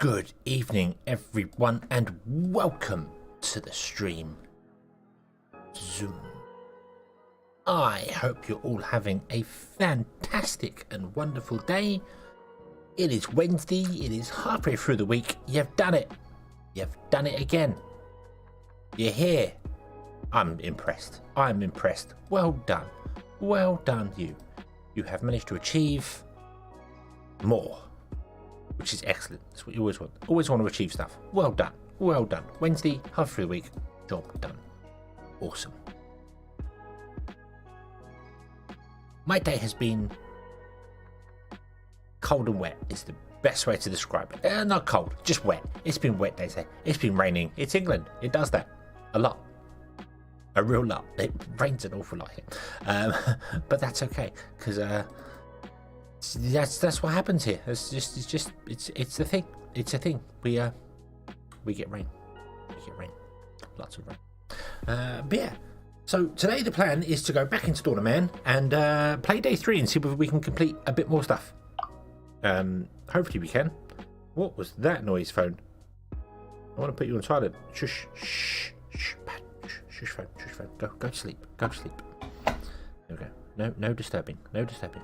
Good evening, everyone, and welcome to the stream. Zoom. I hope you're all having a fantastic and wonderful day. It is Wednesday, it is halfway through the week. You've done it. You've done it again. You're here. I'm impressed. I'm impressed. Well done. Well done, you. You have managed to achieve more, which is excellent. That's what you always want. Always want to achieve stuff. Well done. Well done. Wednesday, half through the week. Job done. Awesome. My day has been cold and wet is the best way to describe it. Not cold, just wet. It's been wet, they say. It's been raining. It's England. It does that. A lot. A real lot. It rains an awful lot here. But that's okay, because that's what happens here. It's the thing. It's a thing. We get rain. We get rain. Lots of rain. But yeah. So today the plan is to go back into Dawn of Man and play day 3 and see whether we can complete a bit more stuff. Hopefully we can. What was that noise, phone? I want to put you on silent. Shush, shh, shh, shush, phone, shush, phone. Go to sleep. Go to sleep. There we go. No disturbing. No disturbing.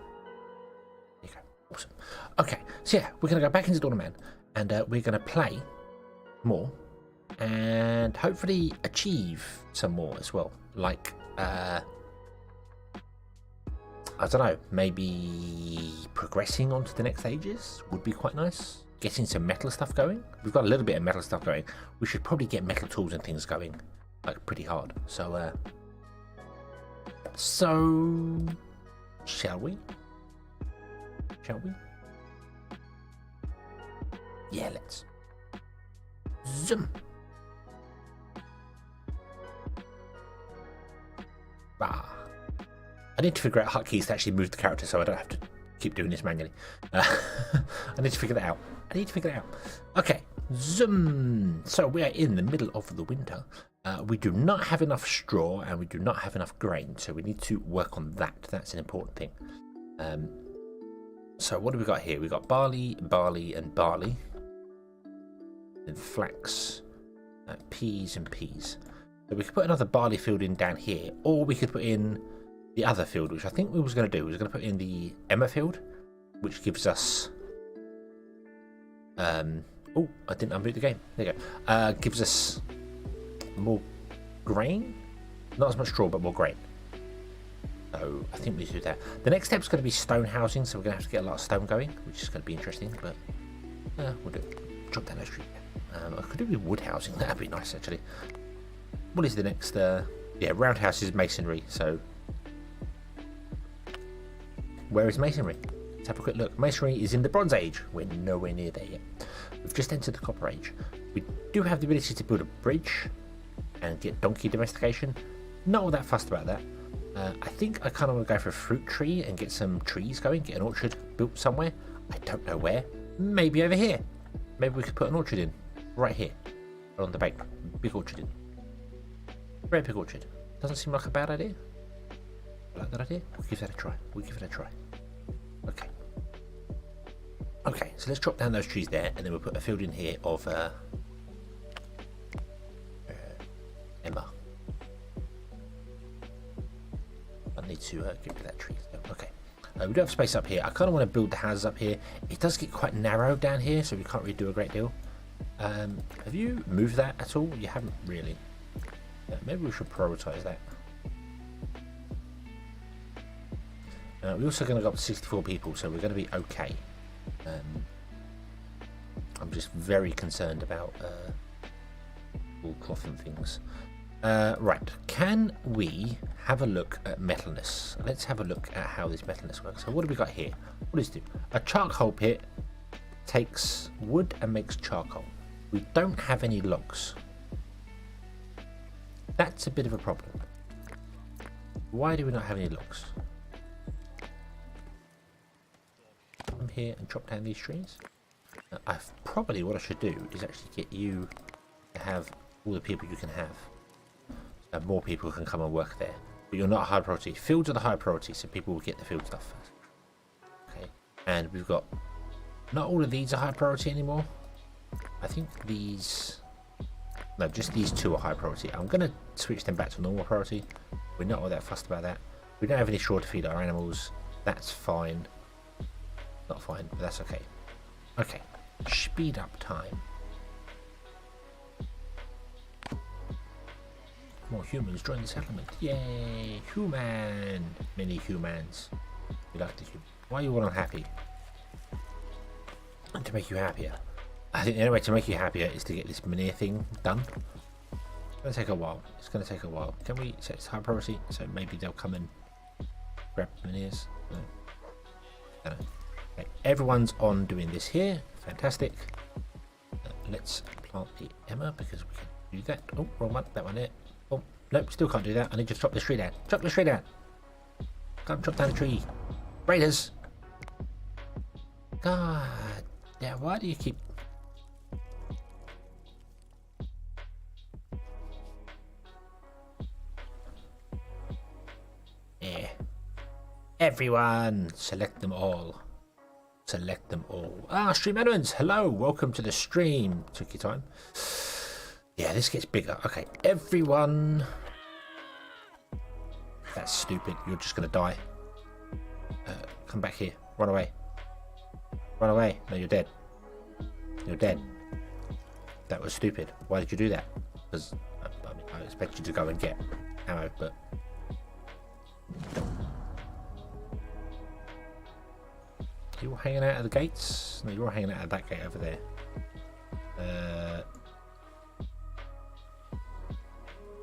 There you go. Awesome. Okay, so yeah, we're going to go back into Dawn of Man and we're going to play more and hopefully achieve some more as well. Like, I don't know, maybe progressing on to the next stages would be quite nice. Getting some metal stuff going. We've got a little bit of metal stuff going. We should probably get metal tools and things going, like, pretty hard. So, shall we? Shall we? Yeah, let's. Zoom. I need to figure out hotkeys to actually move the character so I don't have to keep doing this manually. I need to figure that out. Okay, zoom. So we are in the middle of the winter. We do not have enough straw and we do not have enough grain, so we need to work on that. That's an important thing. So what do we got here? We've got barley, and barley. And flax, peas and peas. So we could put another barley field in down here, or we could put in the other field, which I think we was going to do. We was going to put in the Emma field, which gives us... oh, I didn't unboot the game. There you go. Gives us more grain. Not as much straw, but more grain. So I think we should do that. The next step is going to be stone housing, so we're going to have to get a lot of stone going, which is going to be interesting, but we'll do it. Drop down the street. I could do with wood housing. That would be nice, actually. What is the next? Yeah, roundhouse is masonry. So, where is masonry? Let's have a quick look. Masonry is in the Bronze Age. We're nowhere near there yet. We've just entered the Copper Age. We do have the ability to build a bridge and get donkey domestication. Not all that fussed about that. I think I kind of want to go for a fruit tree and get some trees going. Get an orchard built somewhere. I don't know where. Maybe over here. Maybe we could put an orchard in right here on the bank. Big orchard in. Very big orchard. Doesn't seem like a bad idea. I like that idea. We'll give that a try. Okay. Okay, so let's drop down those trees there, and then we'll put a field in here of Emma. I need to get rid of that tree. Okay. We do have space up here. I kind of want to build the houses up here. It does get quite narrow down here, so we can't really do a great deal. Have you moved that at all? You haven't really. Maybe we should prioritize that. We're also going to go up to 64 people, so we're going to be okay. I'm just very concerned about wool cloth and things. Right, can we have a look at metalness? Let's have a look at how this metalness works. So what do we got here? What does it do? A charcoal pit takes wood and makes charcoal. We don't have any logs. That's a bit of a problem. Why do we not have any logs? Come here and chop down these trees. Probably what I should do is actually get you to have all the people you can have. So more people can come and work there. But you're not a high priority. Fields are the high priority, so people will get the field stuff first. Okay. And we've got... Not all of these are high priority anymore. I think these... No, just these two are high priority. I'm going to switch them back to normal priority. We're not all that fussed about that. We don't have any straw to feed our animals. That's fine. Not fine, but that's okay. Okay, speed up time. More humans join the settlement. Yay! Human! Many humans. We like the human. Why are you all unhappy? And to make you happier. I think the only way to make you happier is to get this Minier thing done. It's going to take a while. It's going to take a while. Can we set this high priority? So maybe they'll come and grab Miniers? No. I don't know. Okay, everyone's on doing this here. Fantastic. Let's plant the Emma because we can do that. Oh, wrong one. That one there. Oh, nope, still can't do that. I need to chop this tree down. Chop this tree down. Can't chop down the tree. Raiders. God. Yeah, why do you keep... Yeah. Everyone. Select them all. Select them all. Ah, Stream Edmonds. Hello. Welcome to the stream. Took your time. Yeah, this gets bigger. Okay, everyone. That's stupid. You're just going to die. Come back here. Run away. Run away. No, you're dead. You're dead. That was stupid. Why did you do that? Because I expect you to go and get ammo, but... You're hanging out of the gates? No, you're hanging out of that gate over there.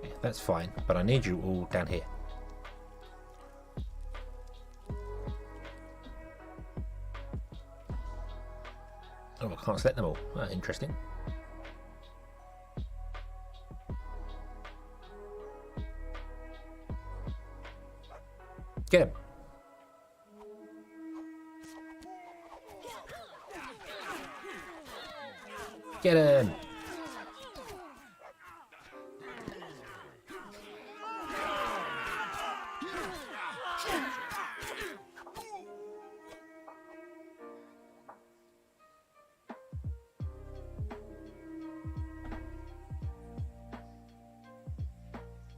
Yeah, that's fine, but I need you all down here. Oh, I can't select them all. Oh, interesting. Get him. Get him.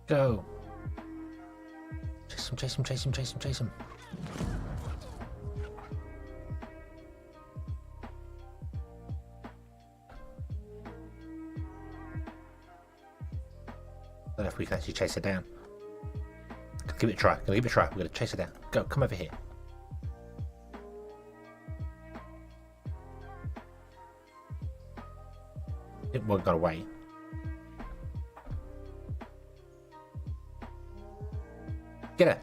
Go. Chase him, chase him, chase him, chase him, chase him. I don't know if we can actually chase her down. Give it a try. Gonna give it a try. We're gonna chase her down. Go, come over here. One got away. Get her.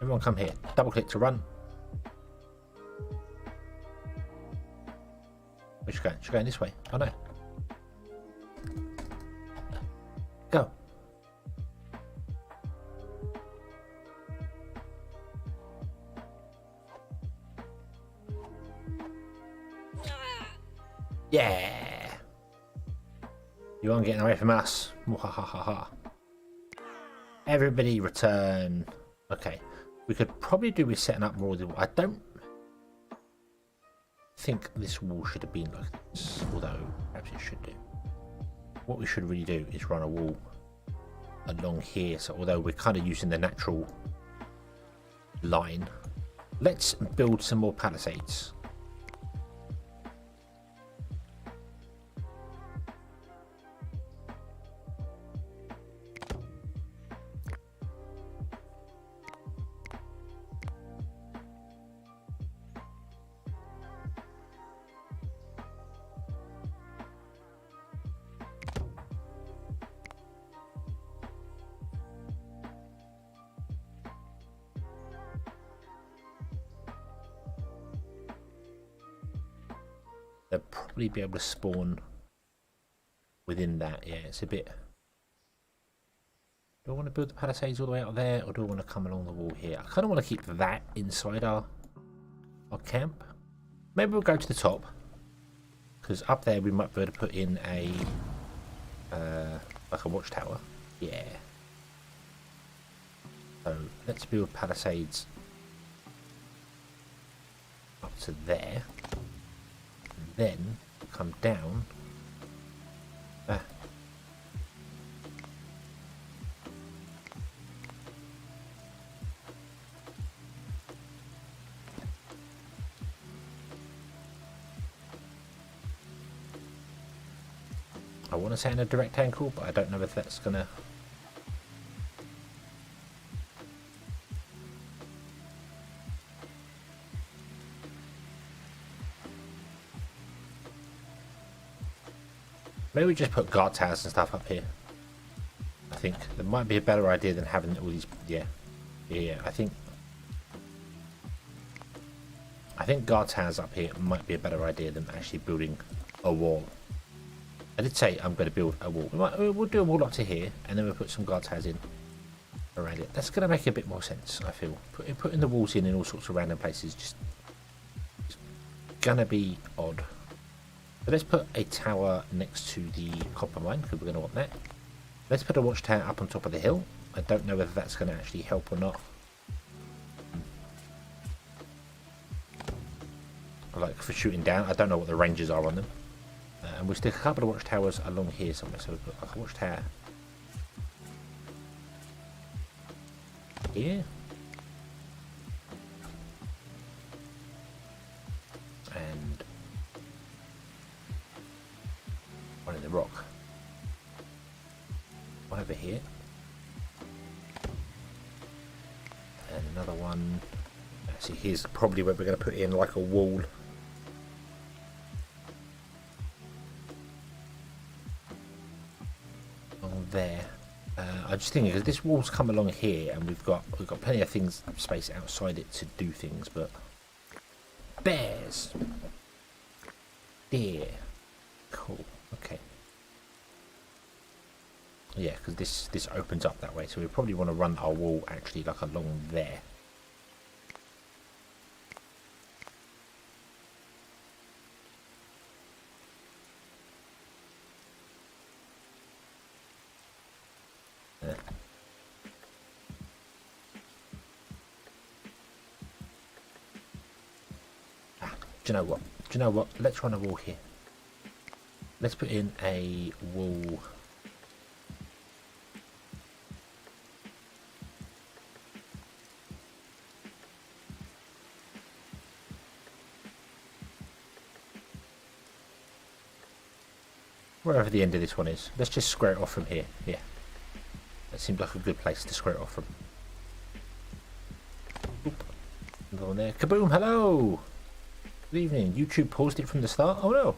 Everyone come here. Double click to run. Where's she going? She's going this way. Oh no. Go. Yeah. You aren't getting away from us. Everybody return. Okay. We could probably do with setting up more. I don't think this wall should have been like this, although perhaps it should do. What we should really do is run a wall along here. So although we're kind of using the natural line, let's build some more palisades. They'll probably be able to spawn within that. Yeah, it's a bit... Do I want to build the palisades all the way out there, or do I want to come along the wall here? I kind of want to keep that inside our camp. Maybe we'll go to the top, because up there we might be able to put in a like a watchtower. Yeah. So let's build palisades up to there, and then come down. I want to say in a direct angle, but I don't know if that's gonna. Maybe we just put guard towers and stuff up here. I think that might be a better idea than having all these. Yeah. I think guard towers up here might be a better idea than actually building a wall. I did say I'm going to build a wall. We'll do a wall up to here, and then we'll put some guard towers in around it. That's going to make a bit more sense, I feel. Putting the walls in all sorts of random places just going to be odd. But let's put a tower next to the copper mine, because we're going to want that. Let's put a watchtower up on top of the hill. I don't know whether that's going to actually help or not. Like for shooting down, I don't know what the ranges are on them. And we'll stick a couple of watchtowers along here somewhere. So we've got like a watchtower here. And one in the rock. One over here. And another one. Actually, here's probably where we're going to put in like a wall. There, I just think because this wall's come along here, and we've got plenty of things space outside it to do things, but bears, deer, cool, okay, yeah, because this opens up that way, so we probably want to run our wall actually like along there. Do you know what? Let's run a wall here. Let's put in a wall. Wherever the end of this one is. Let's just square it off from here. Yeah. That seems like a good place to square it off from. Oop. Another one there. Kaboom! Hello! Good evening. YouTube paused it from the start. Oh no.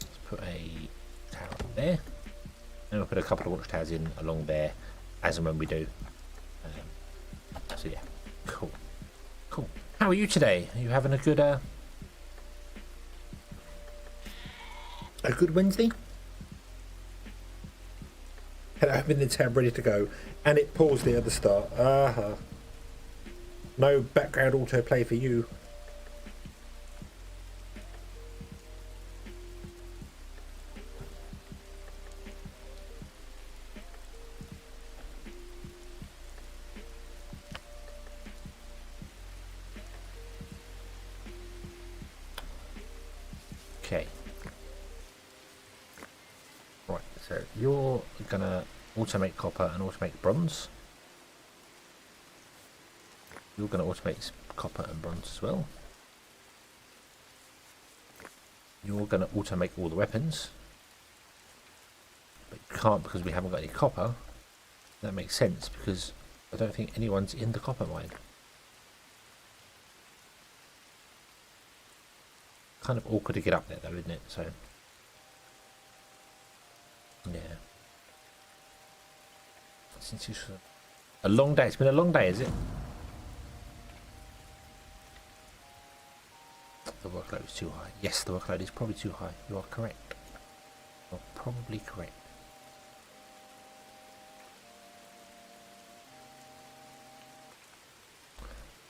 Let's put a tower there. And we'll put a couple of watchtowers in along there as and when we do. So yeah. Cool. Cool. How are you today? Are you having a good Wednesday? Had I been in the tab ready to go, and it paused it at the start. No background autoplay for you. Okay. Right, so you're gonna automate copper and automate bronze. You're gonna automate copper and bronze as well. You're gonna automate all the weapons. But you can't because we haven't got any copper. That makes sense because I don't think anyone's in the copper mine. Kind of awkward to get up there though, isn't it? So yeah. Since it's a long day. It's been a long day, is it? The workload is too high. Yes, the workload is probably too high. You are correct. You're probably correct.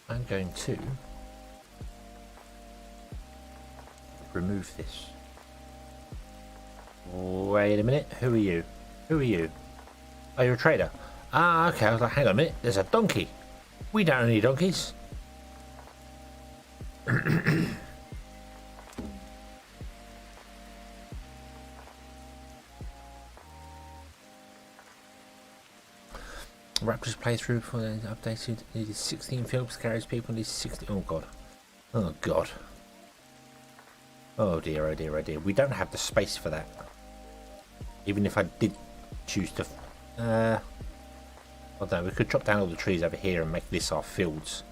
I'm going to remove this. Wait a minute. Who are you? Who are you? Oh, you're a trader. Ah, okay. I was like, hang on a minute. There's a donkey. We don't own any donkeys. Raptors playthrough for the updated. Needed 16 films, carries people. Needs 60. Oh god. Oh god. Oh dear, oh dear, oh dear. We don't have the space for that. Even if I did choose to. I don't know. We could chop down all the trees over here and make this our fields.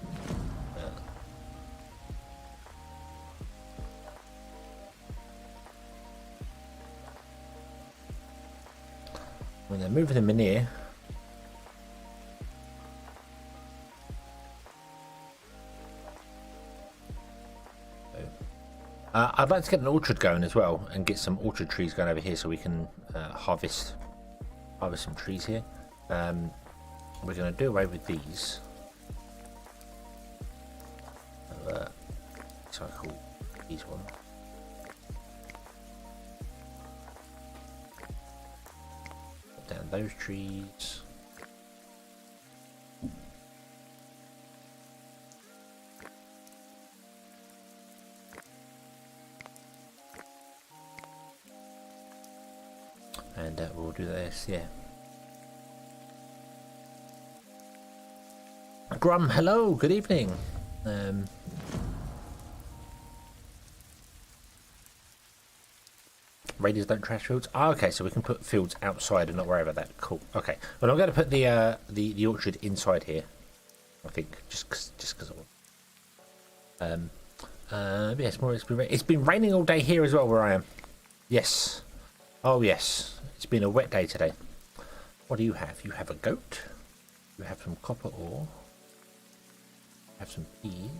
When they're moving them in here. I'd like to get an orchard going as well and get some orchard trees going over here so we can harvest some trees here. We're going to do away with these. So I call these ones. Put down those trees. And we'll do this, yeah. Grum, hello, good evening. Raiders don't trash fields. Oh, okay, so we can put fields outside and not worry about that. Cool. Okay. Well, I'm going to put the orchard inside here. I think just because I want. Yeah, it's been raining all day here as well where I am. Yes. Oh yes. It's been a wet day today. What do you have? You have a goat. You have some copper ore. You have some peas.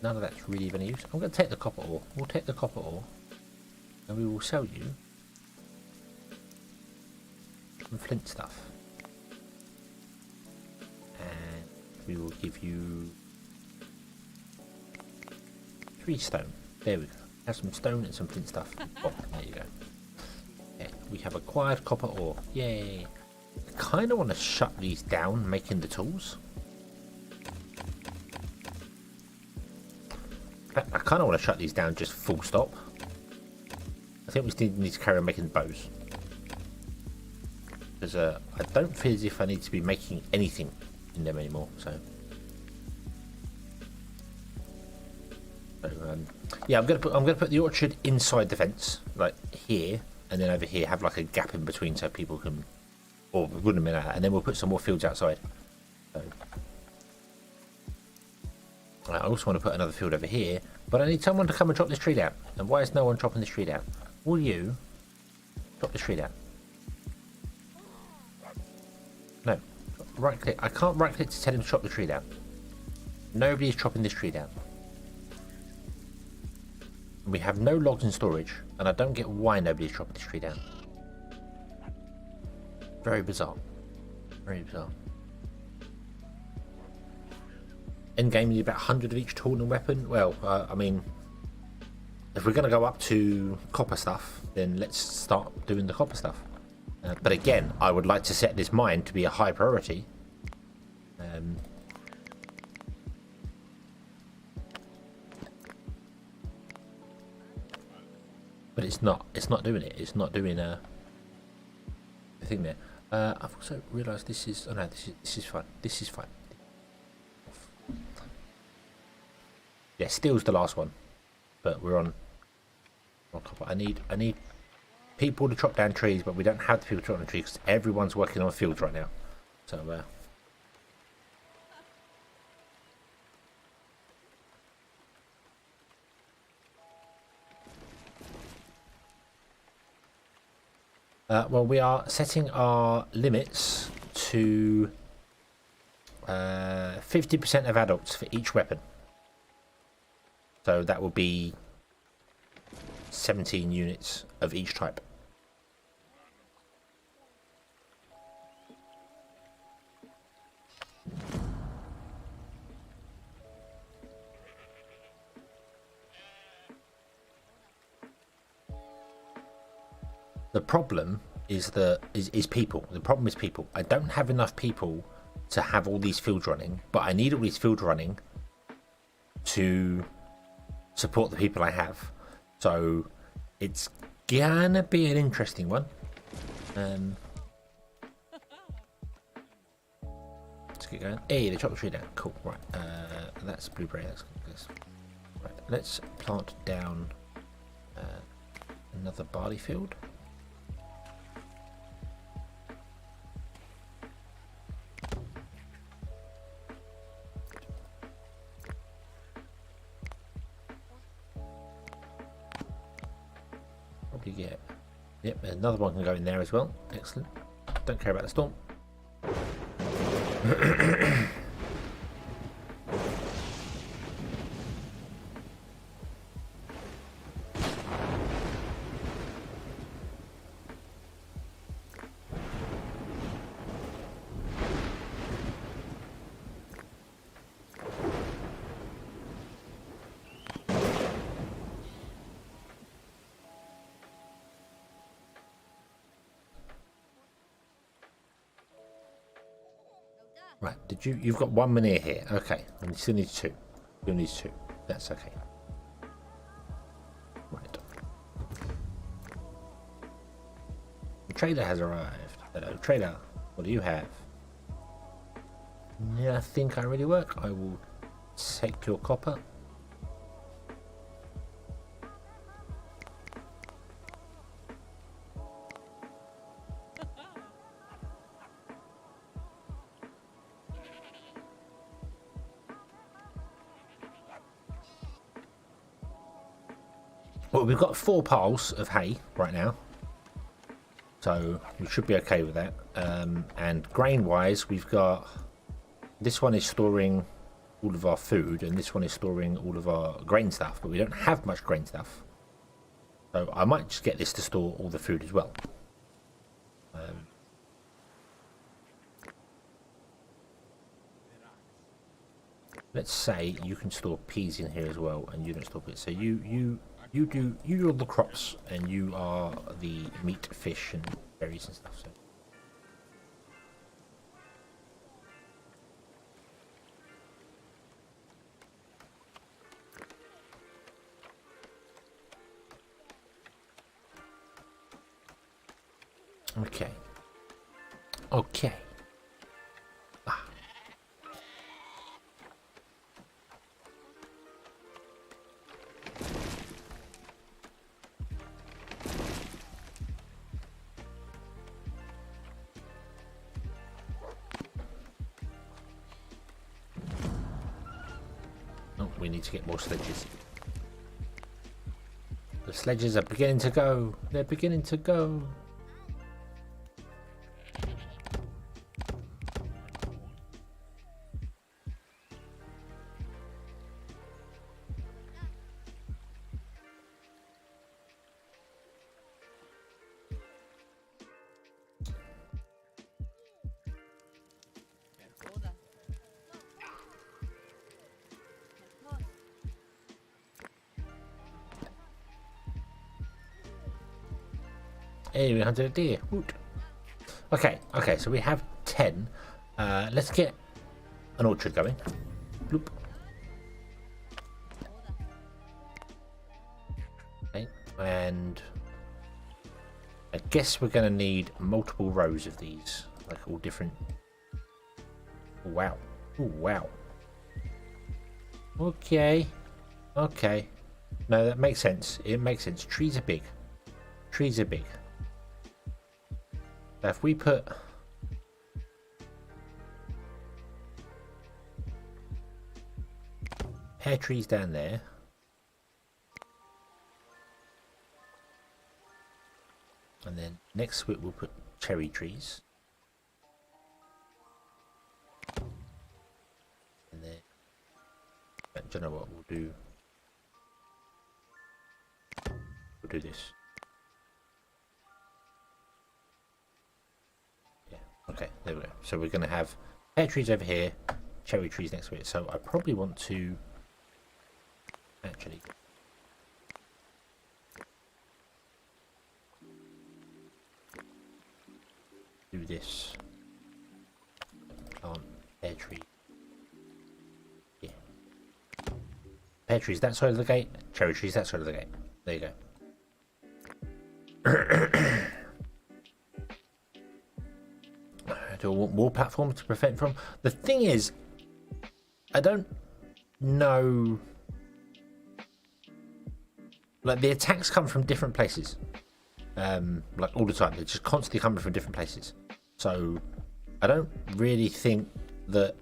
None of that's really of any use. I'm going to take the copper ore. We'll take the copper ore. And we will sell you some flint stuff. And we will give you 3 stone. There we go. Have some stone and some flint stuff. Oh, there you go. We have acquired copper ore. Yay. I kind of want to shut these down, making the tools. I kind of want to shut these down just full stop. I think we still need to carry on making bows. Because I don't feel as if I need to be making anything in them anymore. So yeah, I'm gonna put the orchard inside the fence, like here. And then over here have like a gap in between so people can, or we wouldn't have been out, and then we'll put some more fields outside. So, I also want to put another field over here, but I need someone to come and chop this tree down. And why is no one chopping this tree down? Will you chop this tree down? No, right click. I can't right click to tell him to chop the tree down. Nobody is chopping this tree down. We have no logs in storage, and I don't get why nobody's chopping this tree down. Very bizarre. Very bizarre. Endgame needs about 100 of each tool and weapon. Well, I mean, if we're going to go up to copper stuff, then let's start doing the copper stuff. But again, I would like to set this mine to be a high priority. But it's not doing it. It's not doing the thing there. I've also realised this is. Oh no, this is fine. This is fine. Yeah, steel's the last one, but we're on top. I need people to chop down trees, but we don't have the people to chop down trees because everyone's working on fields right now. So. Well, we are setting our limits to 50% of adults for each weapon. So that will be 17 units of each type. The problem is people. The problem is people. I don't have enough people to have all these fields running, but I need all these fields running to support the people I have. So it's gonna be an interesting one. Let's get going. Hey, they chopped the tree down. Cool. Right. That's blueberry. That's right. Let's plant down another barley field. Probably get. Yep, another one can go in there as well. Excellent. Don't care about the storm. Right, you've got one manure here. Okay, and you still need two. Still needs two. That's okay. Right. The trader has arrived. Hello, trader. What do you have? Yeah, I think I really work. I will take your copper. Well, we've got 4 piles of hay right now, so we should be okay with that. And grain-wise, we've got this one is storing all of our food, and this one is storing all of our grain stuff. But we don't have much grain stuff, so I might just get this to store all the food as well. Let's say you can store peas in here as well, and you don't store peas. So you do all the crops, and you are the meat, fish, and berries and stuff. So. Okay. Okay. We need to get more sledges. The sledges are beginning to go. They're beginning to go. Hey, we hunted a deer. Woot. Okay, so we have 10. Let's get an orchard going. Bloop. Okay, and I guess we're going to need multiple rows of these, like all different. Wow. Ooh, wow. Okay. No, that makes sense. It makes sense. Trees are big. Now if we put pear trees down there, and then next to it we'll put cherry trees, and then I don't know what we'll do. We'll do this. Okay, there we go. So we're going to have pear trees over here, cherry trees next to it. So I probably want to actually this. Pear tree. Yeah. Pear trees that side of the gate. Cherry trees that side of the gate. There you go. Do I want more platforms to prevent from? The thing is, I don't know. Like, the attacks come from different places. Like all the time. They're just constantly coming from different places. So I don't really think that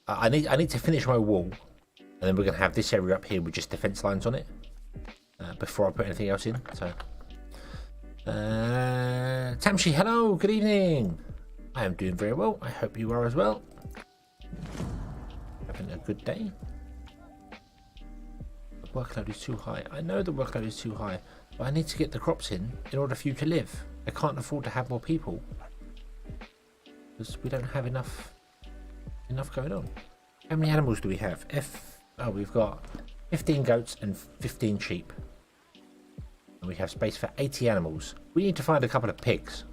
I need to finish my wall, and then we're gonna have this area up here with just defense lines on it before I put anything else in. So Tamshi, hello, good evening. I am doing very well. I hope you are as well. Having a good day. The workload is too high. I know the workload is too high, but I need to get the crops in order for you to live. I can't afford to have more people because we don't have enough going on. How many animals do we have? We've got 15 goats and 15 sheep. And we have space for 80 animals. We need to find a couple of pigs.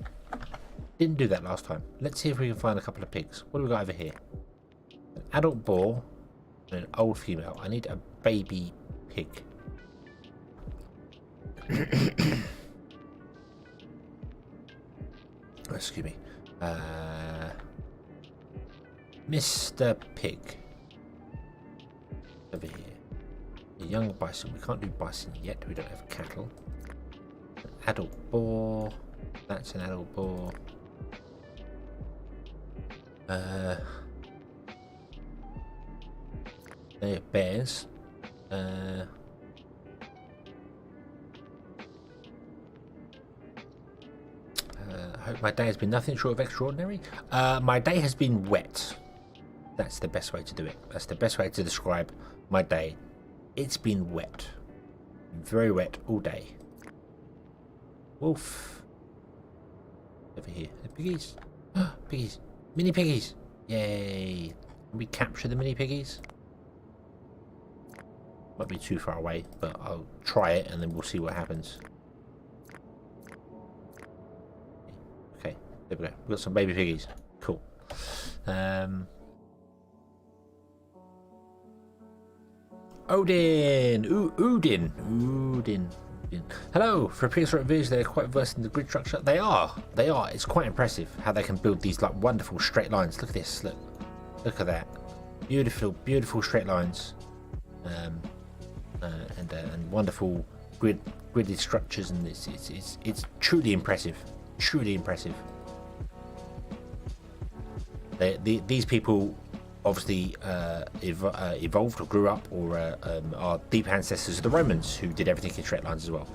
Didn't do that last time. Let's see if we can find a couple of pigs. What do we got over here? An adult boar and an old female. I need a baby pig. Excuse me. Mr. Pig. Over here. A young bison. We can't do bison yet. We don't have cattle. An adult boar. That's an adult boar. They're bears. I hope my day has been nothing short of extraordinary. My day has been wet. That's the best way to do it. That's the best way to describe my day. It's been wet. Very wet all day. Wolf. Over here. The piggies. Piggies. Mini piggies. Yay. Can we capture the mini piggies? Might be too far away, but I'll try it and then we'll see what happens. Okay, there we go. We've got some baby piggies. Cool. Odin! Udin. Hello! For prehistory village, they're quite versed in the grid structure. They are. It's quite impressive how they can build these like wonderful straight lines. Look at this. Look at that. Beautiful straight lines. And wonderful gridded structures, and it's truly impressive. Truly impressive. These people obviously evolved or grew up or are deep ancestors of the Romans, who did everything in straight lines as well,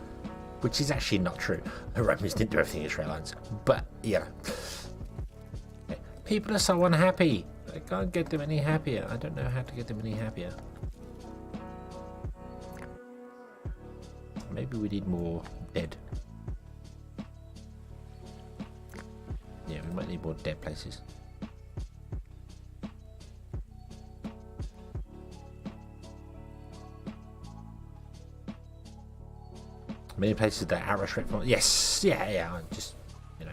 which is actually not true. The Romans didn't do everything in straight lines, but yeah, people are so unhappy. I can't get them any happier. I don't know how to get them any happier. Maybe we need more dead. Yeah, we might need more dead places. Many places that are restrict from. Yes, yeah. Just, you know,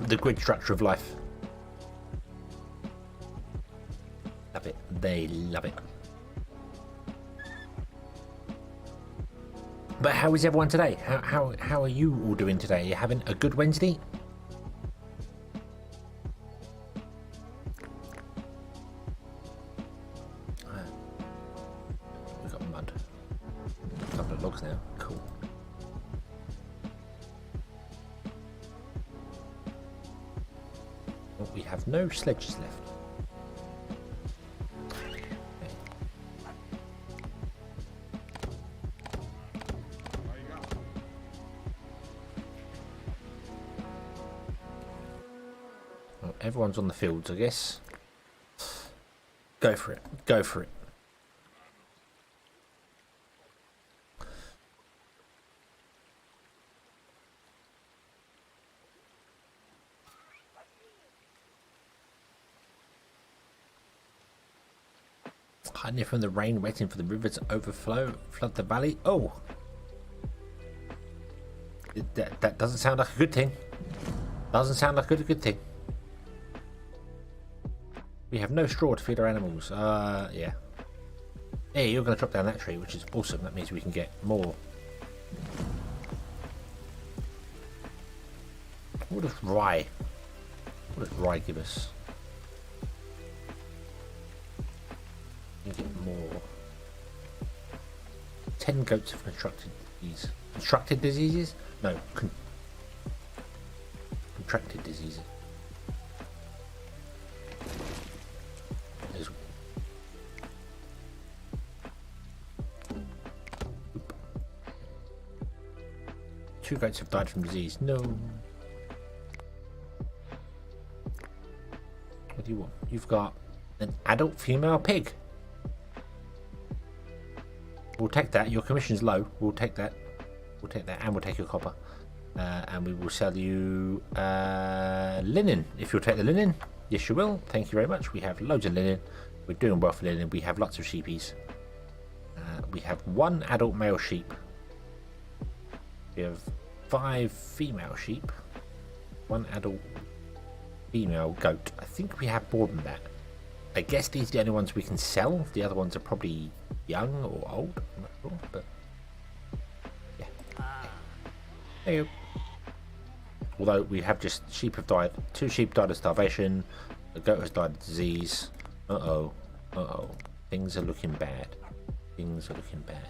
the grid structure of life. Love it. They love it. But how is everyone today? How are you all doing today? Are you having a good Wednesday? We've got mud. A couple of logs now. Cool. Well, we have no sledges left. Everyone's on the fields, I guess. Go for it. Go for it. Hiding from the rain, waiting for the river to overflow, flood the valley. Oh! That doesn't sound like a good thing. Doesn't sound like a good thing. We have no straw to feed our animals. Yeah. Hey, you're going to chop down that tree, which is awesome. That means we can get more. What does rye give us? We can get more. 10 goats have constructed diseases? No, contracted diseases. Two goats have died from disease. No. What do you want? You've got an adult female pig. We'll take that. Your commission's low. We'll take that. We'll take that, and we'll take your copper. And we will sell you linen. If you'll take the linen, yes, you will. Thank you very much. We have loads of linen. We're doing well for linen. We have lots of sheepies. We have 1 adult male sheep. We have 5 female sheep. 1 adult female goat. I think we have more than that. I guess these are the only ones we can sell. The other ones are probably young or old. I'm not sure, but yeah. There you go. Although we have just sheep have died. 2 sheep died of starvation. A goat has died of disease. Uh oh. Things are looking bad. Things are looking bad.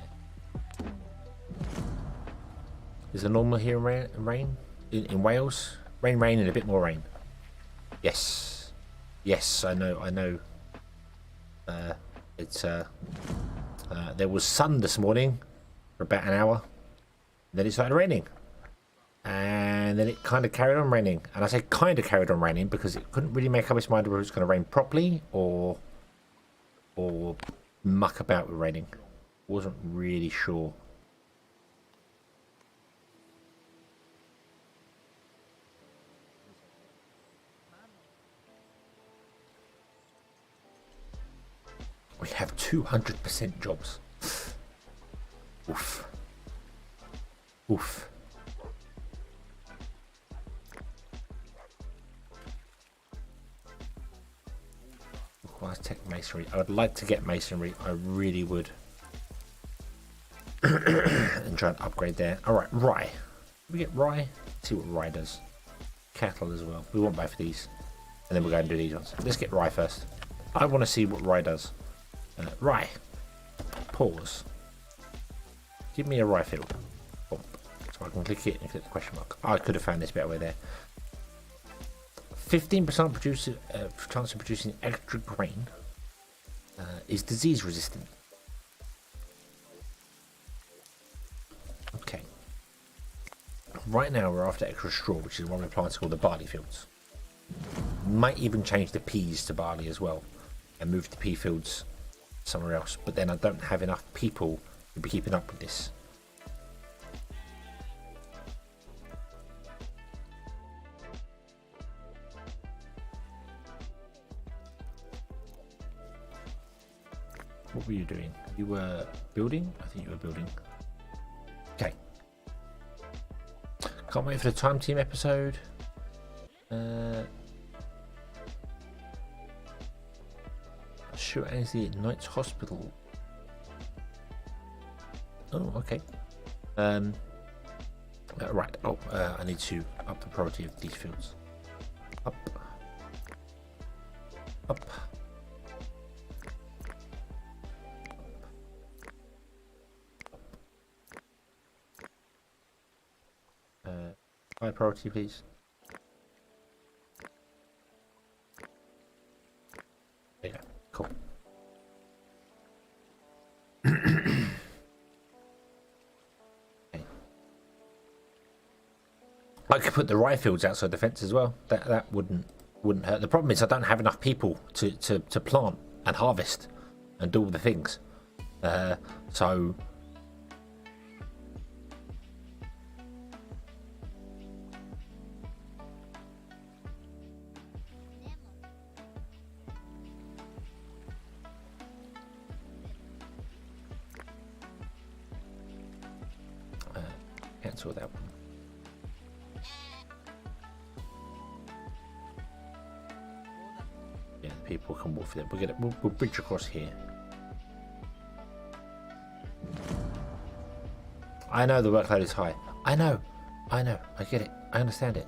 Is it normal here rain? In Wales? Rain and a bit more rain. Yes. Yes, I know. There was sun this morning for about an hour. Then it started raining. And then it kind of carried on raining. And I say kind of carried on raining because it couldn't really make up its mind whether it was going to rain properly or muck about with raining. Wasn't really sure. We have 200% jobs. Oof. Oof. Requires tech masonry. I would like to get masonry. I really would. And try and upgrade there. Alright, rye. Can we get rye? Let's see what rye does. Cattle as well. We want both of these. And then we'll go and do these ones. Let's get rye first. I want to see what rye does. Rye. Pause. Give me a rye field. Oh, so I can click it and click the question mark. I could have found this better way there. 15% chance of producing extra grain is disease resistant. Okay. Right now we're after extra straw, which is why we're planting all the barley fields. Might even change the peas to barley as well and move the pea fields somewhere else, but then I don't have enough people to be keeping up with this. What were you doing? You were building? I think you were building. Okay. Can't wait for the Time Team episode. Shoot Annesley at Knight's Hospital. Oh, okay. Right. Oh, I need to up the priority of these fields. Up. Up. High priority, please. There you go. Cool. Okay. I could put the rye fields outside the fence as well. That wouldn't hurt. The problem is I don't have enough people to plant and harvest and do all the things. So cancel that one. people can walk through there. We'll bridge across here. I know the workload is high. I know. I get it. I understand it.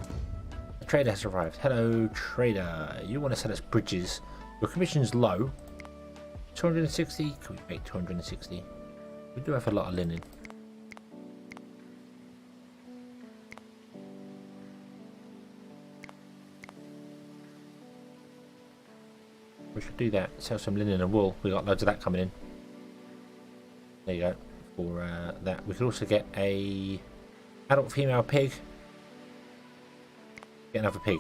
The trader has arrived. Hello, trader. You want to sell us bridges? Your commission's low. 260. Can we make 260? We do have a lot of linen. We should do that. Sell some linen and wool. We got loads of that coming in. There you go. For that, we could also get a adult female pig. Get another pig.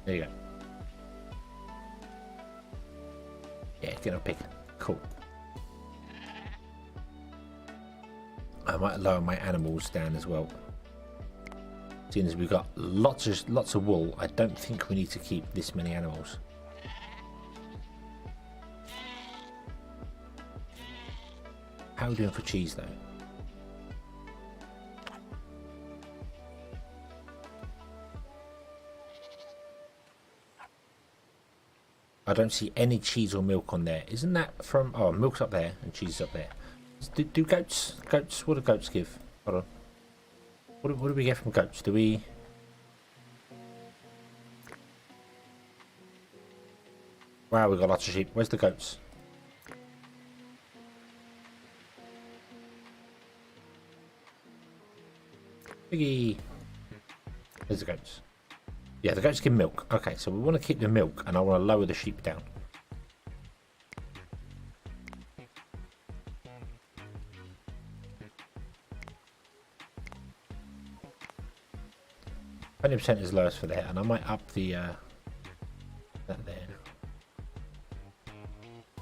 There you go. Yeah, get a pig. Cool. I might lower my animals down as well. Seeing as we've got lots of wool, I don't think we need to keep this many animals. How are we doing for cheese though? I don't see any cheese or milk on there. Isn't that from... Oh, milk's up there and cheese is up there. Do goats... What do goats give? Hold on. What do we get from goats? Do we... Wow, we've got lots of sheep. Where's the goats? Piggy! Where's the goats? Yeah, the goats give milk. Okay, so we want to keep the milk and I want to lower the sheep down. %20 is lowest for there, and I might up the that there.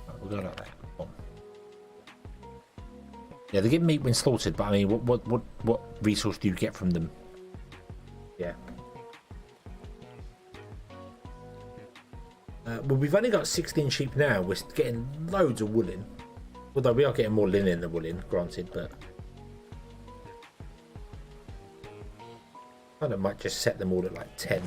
Right, we'll go like that. Boom. Yeah, they give meat when slaughtered, but I mean, what resource do you get from them? Yeah. Well, we've only got 16 sheep now. We're getting loads of wool in. Although we are getting more linen than wool in, granted, but I might just set them all at like 10.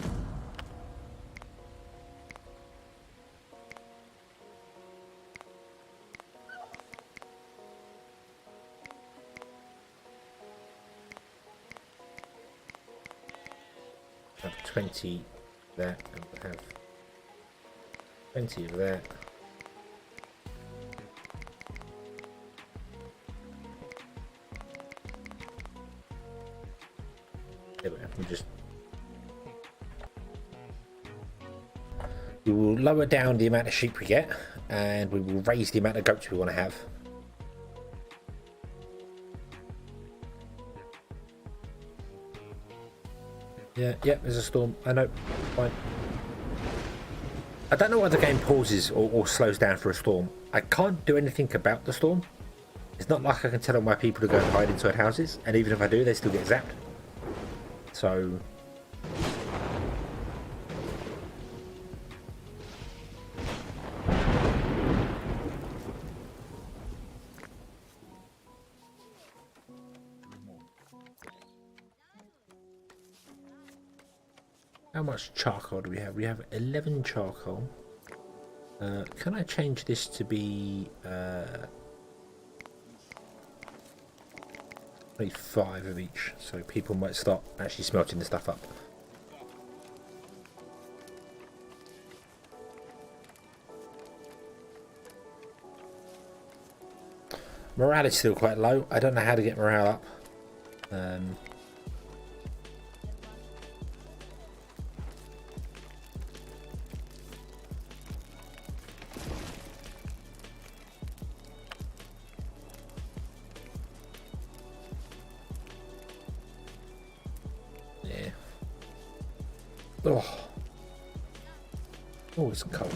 Have 20 of that, and we'll have 20 of that. We will lower down the amount of sheep we get, and we will raise the amount of goats we want to have. Yeah, there's a storm. I know. Fine. I don't know why the game pauses or slows down for a storm. I can't do anything about the storm. It's not like I can tell all my people to go and hide inside houses, and even if I do, they still get zapped. So how much charcoal do we have? We have 11 charcoal. Can I change this to be 25 of each, so people might start actually smelting the stuff up? Morale is still quite low. I don't know how to get morale up. Oh, it's cold.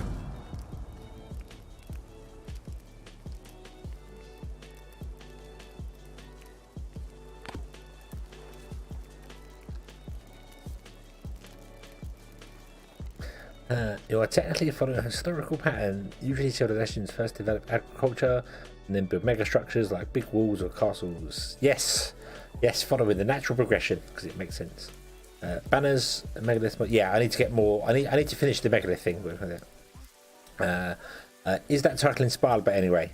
You are technically following a historical pattern. Usually civilizations first develop agriculture and then build megastructures like big walls or castles. Yes, yes, following the natural progression because it makes sense. Banners, megalith. Yeah, I need to get more. I need to finish the megalith thing. Is that title inspired by anyway?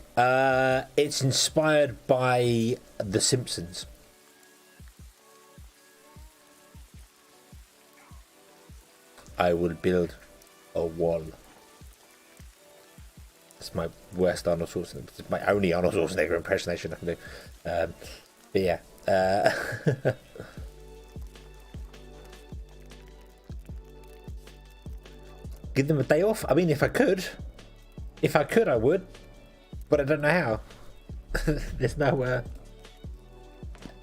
It's inspired by The Simpsons. I will build a wall. It's my worst Arnold Schwarzenegger. It's my only Arnold Schwarzenegger impersonation I can do. But yeah. Give them a day off? I mean, if I could, I would. But I don't know how. There's no...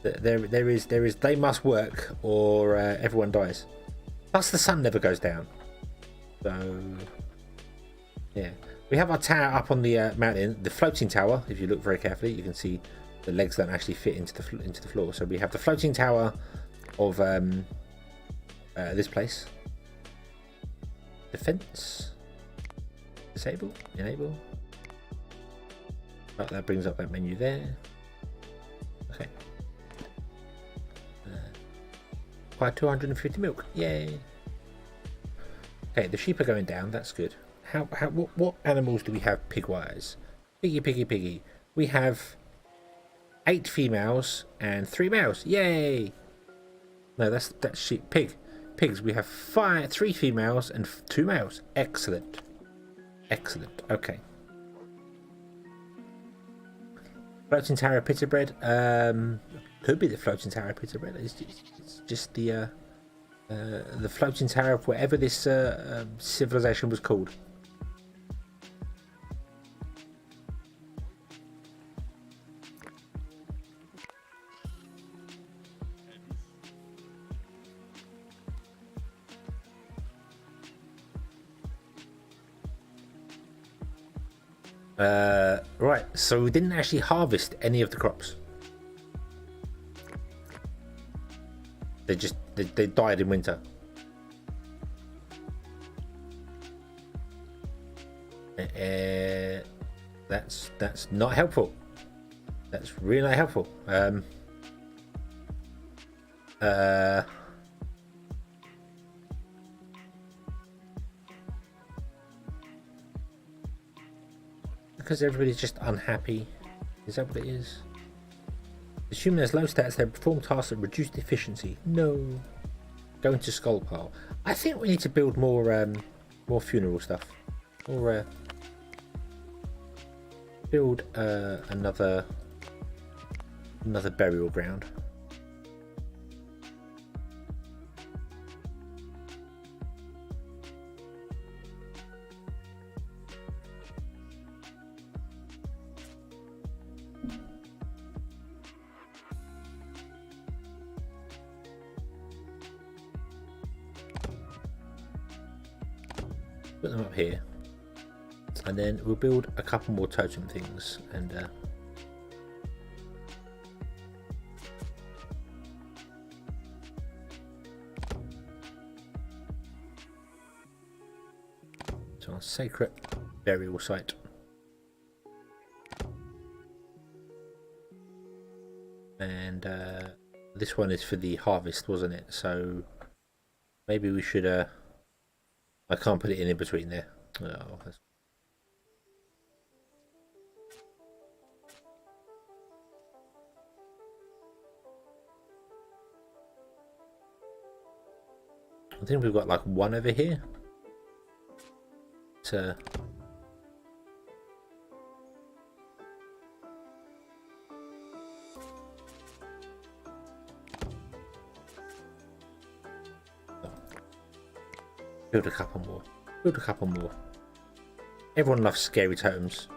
There is. They must work or everyone dies. Plus the sun never goes down. So... yeah. We have our tower up on the mountain, the floating tower. If you look very carefully, you can see the legs don't actually fit into the floor. So we have the floating tower of this place. Defense, disable, enable. Oh, that brings up that menu there. Okay. Quite 250 milk. Yay. Okay, the sheep are going down. That's good. What animals do we have pig-wise? Piggy. We have 8 females and 3 males. Yay! No, that's sheep. Pigs. We have 3 females and 2 males. Excellent. Okay. Floating tower pita bread. Could be the floating tower pita bread. It's just the floating tower of whatever this civilization was called. Right, so we didn't actually harvest any of the crops. They died in winter. That's not helpful. That's really not helpful. Because everybody's just unhappy. Is that what it is? Assuming there's low stats, they perform tasks at reduced efficiency. No. Go into skull pile. I think we need to build more funeral stuff. Or build another burial ground. Put them up here, and then we'll build a couple more totem things. And so our sacred burial site. And this one is for the harvest, wasn't it? So maybe we should I can't put it in between there. Oh, I think we've got like one over here. To build a couple more. Everyone loves scary totems.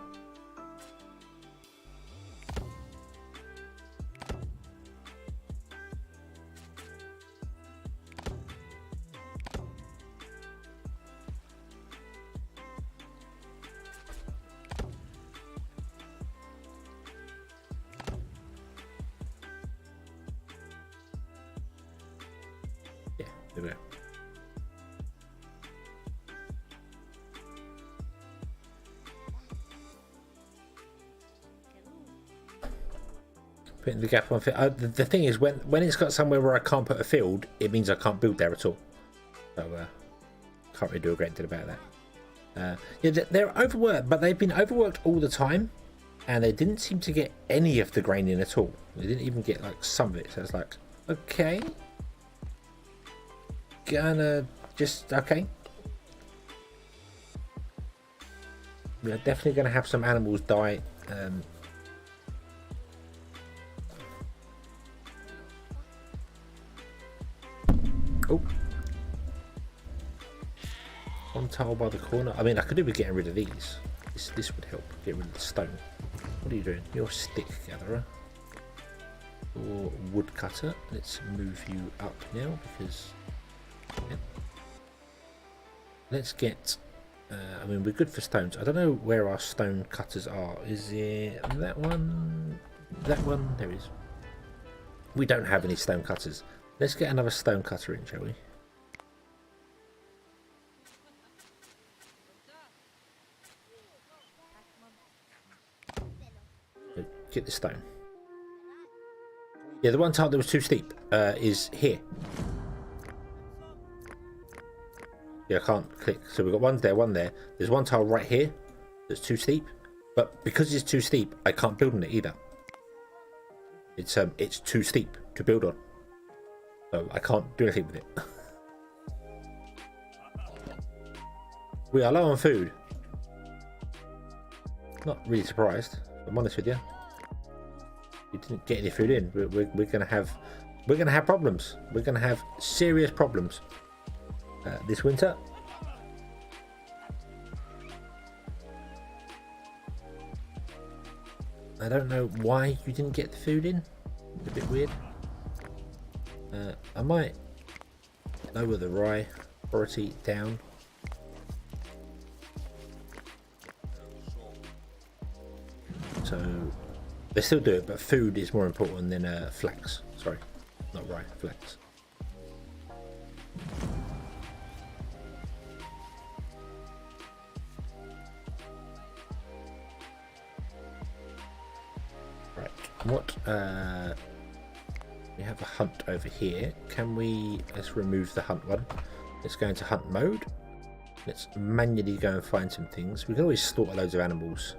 Yeah, there we go. Putting the gap on the thing is, when it's got somewhere where I can't put a field, it means I can't build there at all. So can't really do a great deal about that. Yeah, they're overworked, but they've been overworked all the time, and they didn't seem to get any of the grain in at all. They didn't even get like some of it. So it's like, okay, gonna just okay. We're definitely gonna have some animals die. Oh, one tile by the corner. I mean, I could do with getting rid of these. This would help. Get rid of the stone. What are you doing? You're a stick gatherer or woodcutter. Let's move you up now because. Yeah. Let's get. I mean, we're good for stones. I don't know where our stone cutters are. Is it that one? That one? There is. We don't have any stone cutters. Let's get another stone cutter in, shall we? Get the stone. Yeah, the one tile that was too steep is here. Yeah, I can't click. So we've got one there. There's one tile right here that's too steep. But because it's too steep, I can't build on it either. It's too steep to build on. So I can't do anything with it. We are low on food. Not really surprised, if I'm honest with you. We didn't get any food in. We're gonna have problems. We're gonna have serious problems this winter. I don't know why you didn't get the food in. It's a bit weird. I might lower the rye priority down. So they still do it, but food is more important than flax. Sorry, not rye, flax. Right, what? We have a hunt over here. Can we? Let's remove the hunt one. Let's go into hunt mode. Let's manually go and find some things. We can always slaughter loads of animals.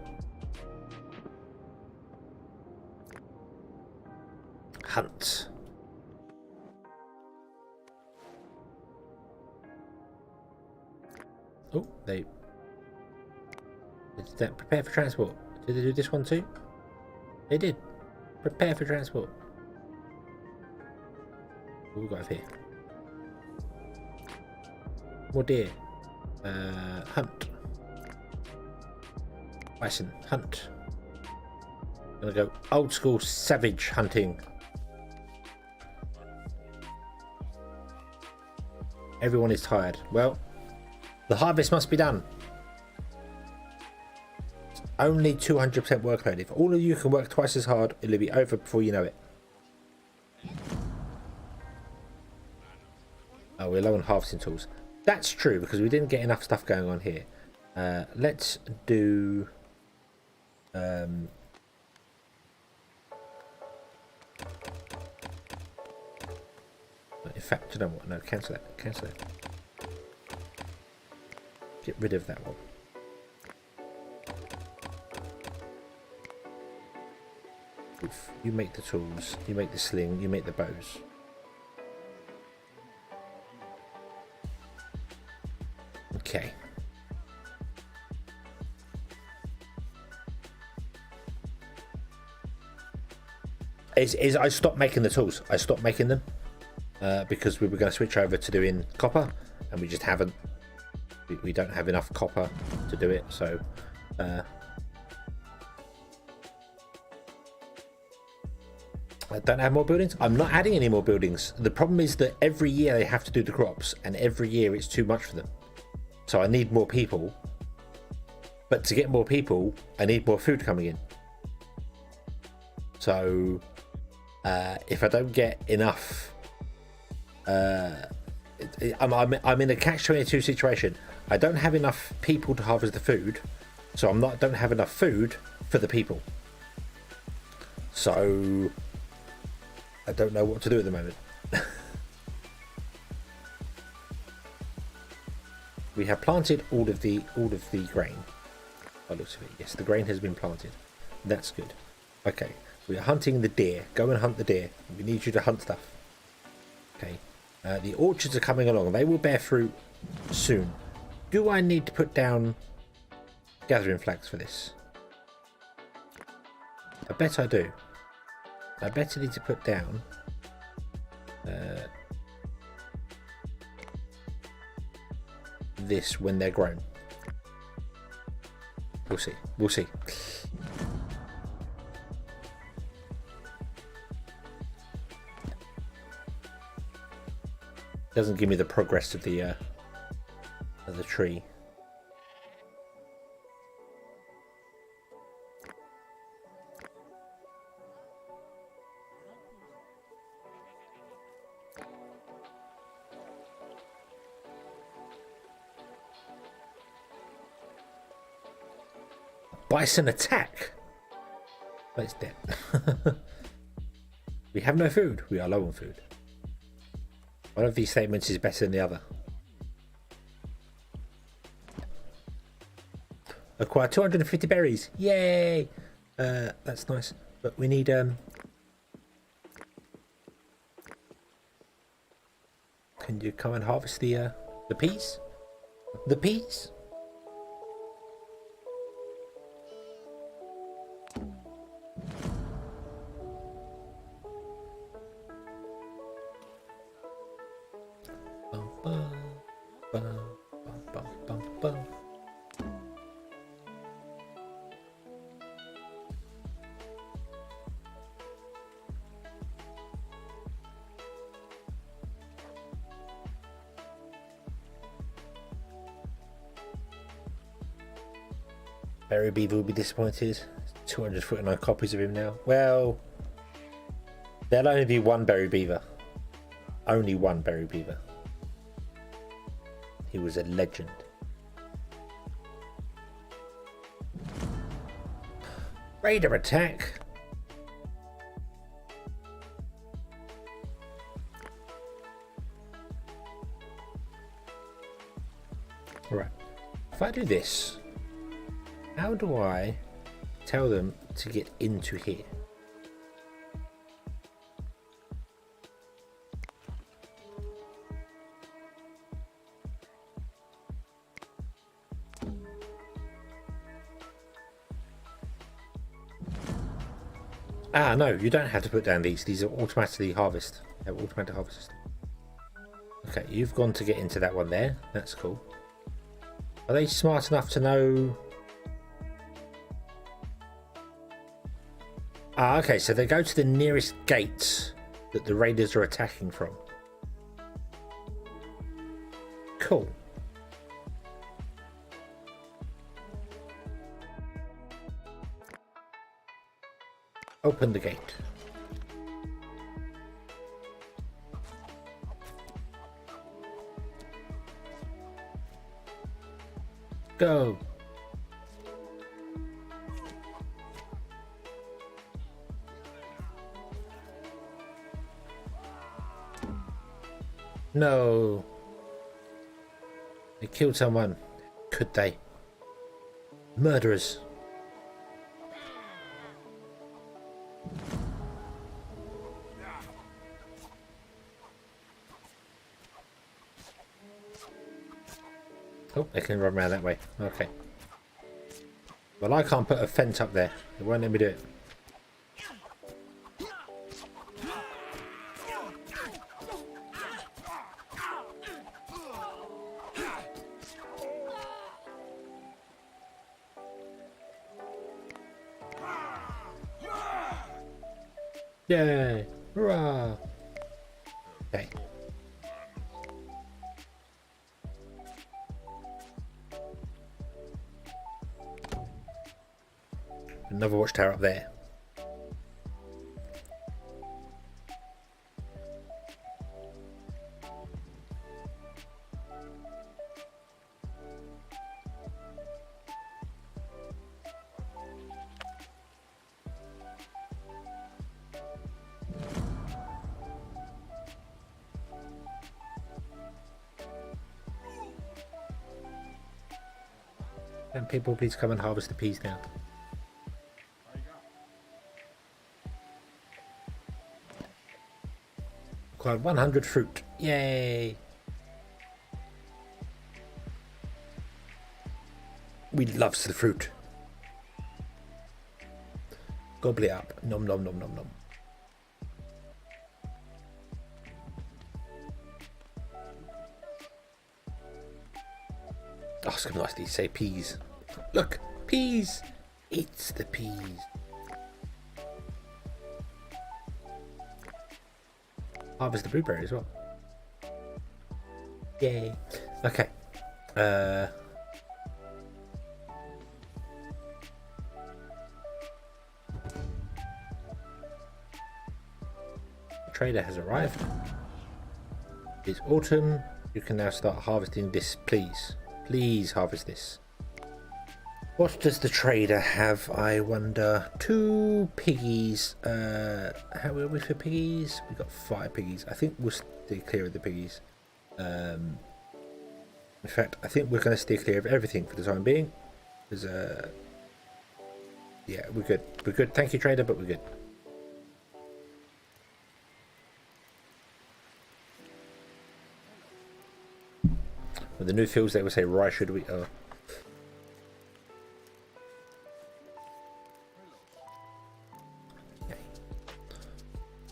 Hunt. Oh, did that prepare for transport? Did they do this one too? They did. Prepare for transport. What have we got over here? More deer. Hunt. Bison. Hunt. I'm gonna go old school savage hunting. Everyone is tired. Well, the harvest must be done. It's only 200% workload. If all of you can work twice as hard, it'll be over before you know it. Oh, we're low on harvesting tools. That's true because we didn't get enough stuff going on here. Let's do. In fact, you know what? No, cancel that. Cancel it. Get rid of that one. Oof. You make the tools. You make the sling. You make the bows. Okay. I stopped making the tools. I stopped making them. Because we were going to switch over to doing copper, and we just haven't. We don't have enough copper to do it, so. I don't have more buildings. I'm not adding any more buildings. The problem is that every year they have to do the crops, and every year it's too much for them. So I need more people. But to get more people, I need more food coming in. So if I don't get enough. I'm in a catch-22 situation. I don't have enough people to harvest the food, so don't have enough food for the people. So I don't know what to do at the moment. We have planted all of the grain. By the looks of it, yes, the grain has been planted. That's good. Okay, we are hunting the deer. Go and hunt the deer. We need you to hunt stuff. Okay, the orchards are coming along. They will bear fruit soon. Do I need to put down gathering flags for this? I bet I do. I bet I need to put down this when they're grown. We'll see. We'll see. Doesn't give me the progress of the tree. Bison attack! Oh, it's dead. We have no food. We are low on food. One of these statements is better than the other. Acquire 250 berries. Yay! That's nice. But we need Can you come and harvest the peas? The peas? Berry Beaver will be disappointed. 249 copies of him now. Well, there'll only be one Berry Beaver. Only one Berry Beaver. He was a legend. Raider attack. Right. If I do this, how do I tell them to get into here? Ah, no, you don't have to put down these. These are automatically harvest. They're automatic harvest. Okay, you've gone to get into that one there. That's cool. Are they smart enough to know? Ah, okay, so they go to the nearest gates that the raiders are attacking from. Cool. Open the gate. Go. No. They killed someone. Could they? Murderers. Oh, they can run around that way. Okay. Well, I can't put a fence up there. It won't let me do it. Yay! Hurrah! Okay. Another watchtower up there. Can people please come and harvest the peas now? Acquired 100 fruit. Yay! We loves the fruit. Gobble it up. Nom nom nom nom nom. Oh, it's gonna be nice to say peas. Look, peas. It's the peas. Harvest the blueberry as well. Yay. Okay. Trader has arrived. It's autumn. You can now start harvesting this, please. Please harvest this. What does the trader have, I wonder? 2 piggies. How are we for piggies? We've got 5 piggies. I think we'll steer clear of the piggies. In fact, I think we're going to steer clear of everything for the time being. Because, yeah, we're good. We're good. Thank you, trader, but we're good. With the new fields, they will say, "Why should we?"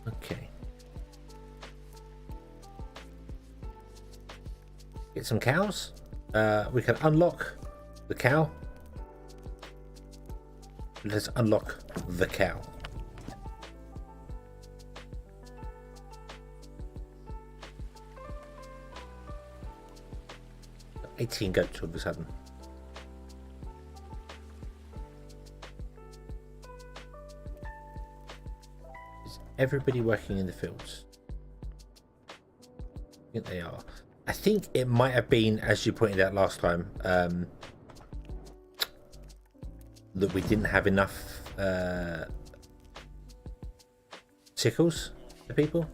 Okay. Get some cows. We can unlock the cow. Let's unlock the cow. 18 goats all of a sudden. Is everybody working in the fields? I think they are. I think it might have been, as you pointed out last time, that we didn't have enough sickles for people.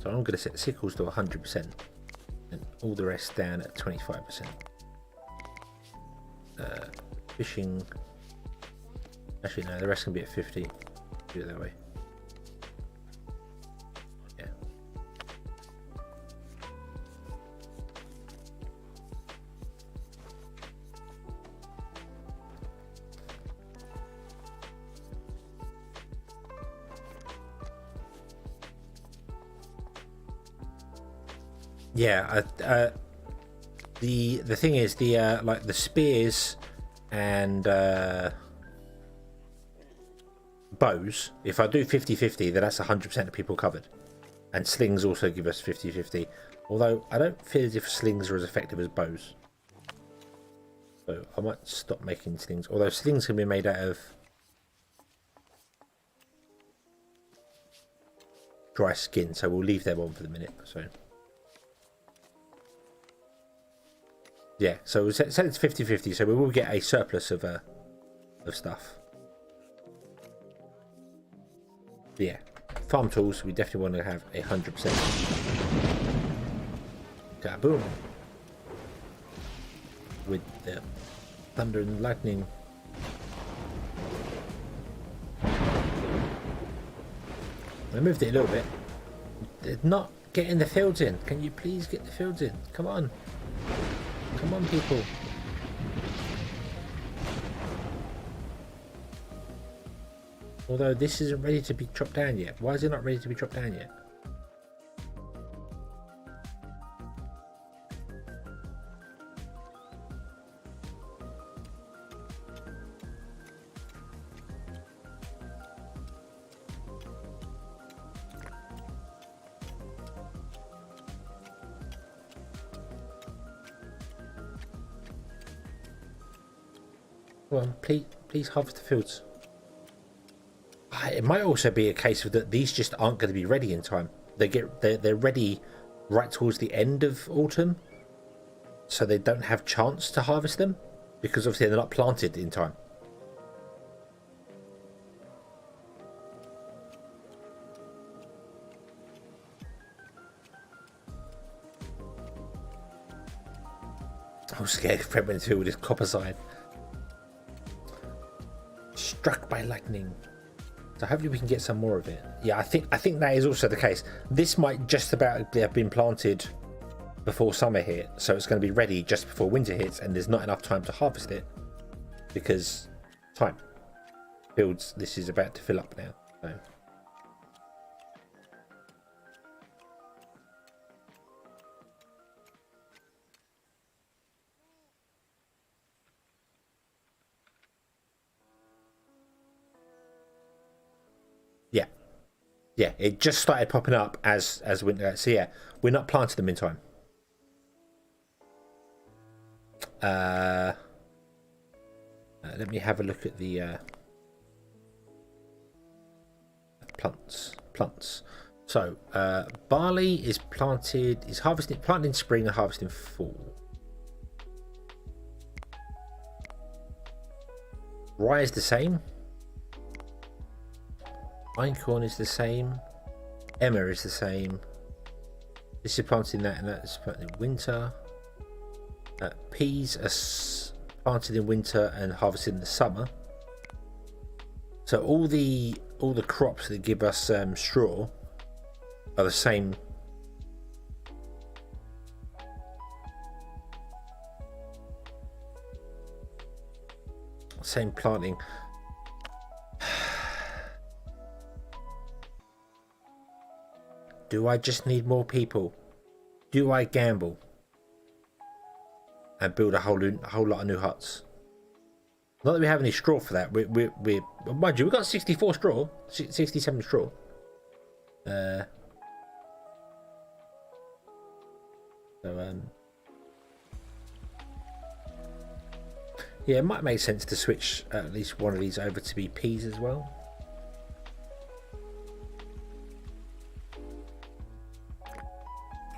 So I'm going to set sickles to 100% and all the rest down at 25%. Fishing. Actually, no, the rest can be at 50. Do it that way. Yeah. Yeah, the thing is, the like the spears and bows, if I do 50-50, then that's 100% of people covered. And slings also give us 50-50, although I don't feel as if slings are as effective as bows, so I might stop making slings, although slings can be made out of dry skin, so we'll leave them on for the minute. So yeah, so we'll set it to 50-50, so we will get a surplus of stuff. Yeah, farm tools, we definitely want to have 100%. Kaboom! With the thunder and lightning. I moved it a little bit. They're not getting the fields in. Can you please get the fields in? Come on. Come on, people. Although this isn't ready to be chopped down yet. Why is it not ready to be chopped down yet? Well, please harvest the fields. It might also be a case of that these just aren't going to be ready in time. They're ready right towards the end of autumn, so they don't have chance to harvest them because obviously they're not planted in time. I'm scared Fred went through with his copper side. Struck by lightning. So hopefully we can get some more of it. Yeah, I think that is also the case. This might just about have been planted before summer hit, so it's going to be ready just before winter hits, and there's not enough time to harvest it because time. Fields, this is about to fill up now. So. Yeah, it just started popping up as winter. So yeah, we're not planting them in time. Let me have a look at the plants. So barley is planted, planted in spring and harvested in fall. Rye is the same. Einkorn is the same. Emma is the same. This is planted in that, and that's planted in winter. Peas are planted in winter and harvested in the summer. So all the crops that give us straw are the same. Same planting. Do I just need more people? Do I gamble and build a whole lot of new huts? Not that we have any straw for that. We're mind you, we've got 64 straw, 67 straw. Yeah, it might make sense to switch at least one of these over to be peas as well.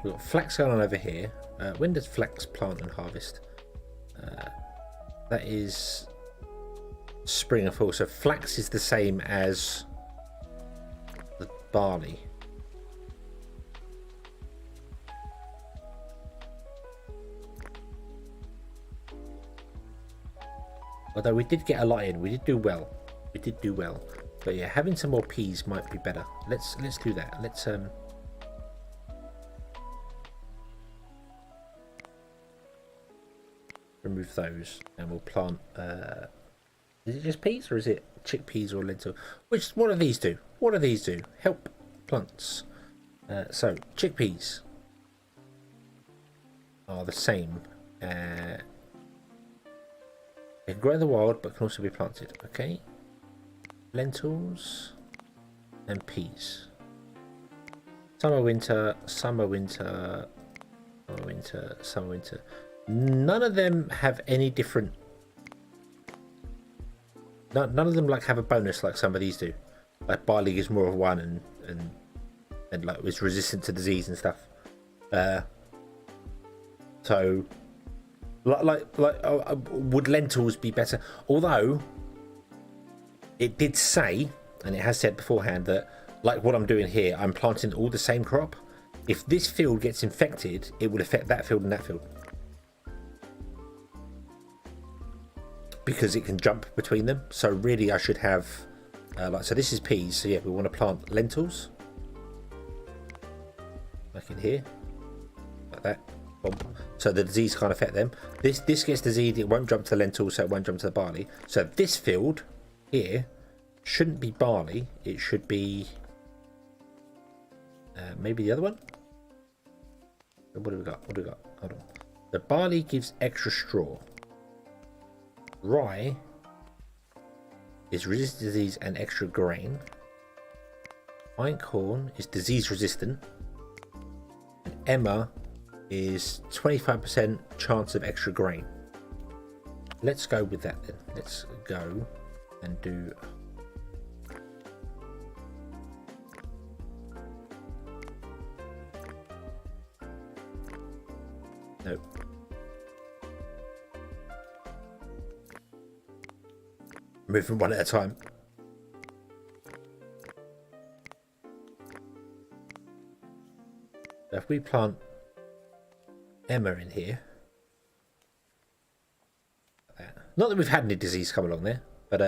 We've got flax going on over here. When does flax plant and harvest? That is spring and fall. So flax is the same as the barley. Although we did get a lot in, we did do well. But yeah, having some more peas might be better. Let's do that. Let's remove those, and we'll plant. Is it just peas, or is it chickpeas or lentil? What do these do? What do these do? Help plants. So chickpeas are the same. They can grow in the wild, but can also be planted. Okay. Lentils and peas. Summer, winter, summer, winter, summer, winter, summer, winter. None of them have any different. None of them like have a bonus like some of these do. Like barley is more of one, and like it's resistant to disease and stuff. So. Would lentils be better? Although it did say, and it has said beforehand, that like what I'm doing here, I'm planting all the same crop. If this field gets infected, it will affect that field and that field, because it can jump between them. So really I should have so this is peas, so yeah, we want to plant lentils like in here, like that. So the disease can't affect them. This gets diseased, it won't jump to the lentils, so it won't jump to the barley. So this field here shouldn't be barley, it should be maybe the other one. What do we got? Hold on. The barley gives extra straw. Rye is resistant to disease and extra grain. Einkorn is disease resistant. And Emma is 25% chance of extra grain. Let's go with that then. Let's go and do. Nope. Moving one at a time. So if we plant Emma in here, Not that we've had any disease come along there, but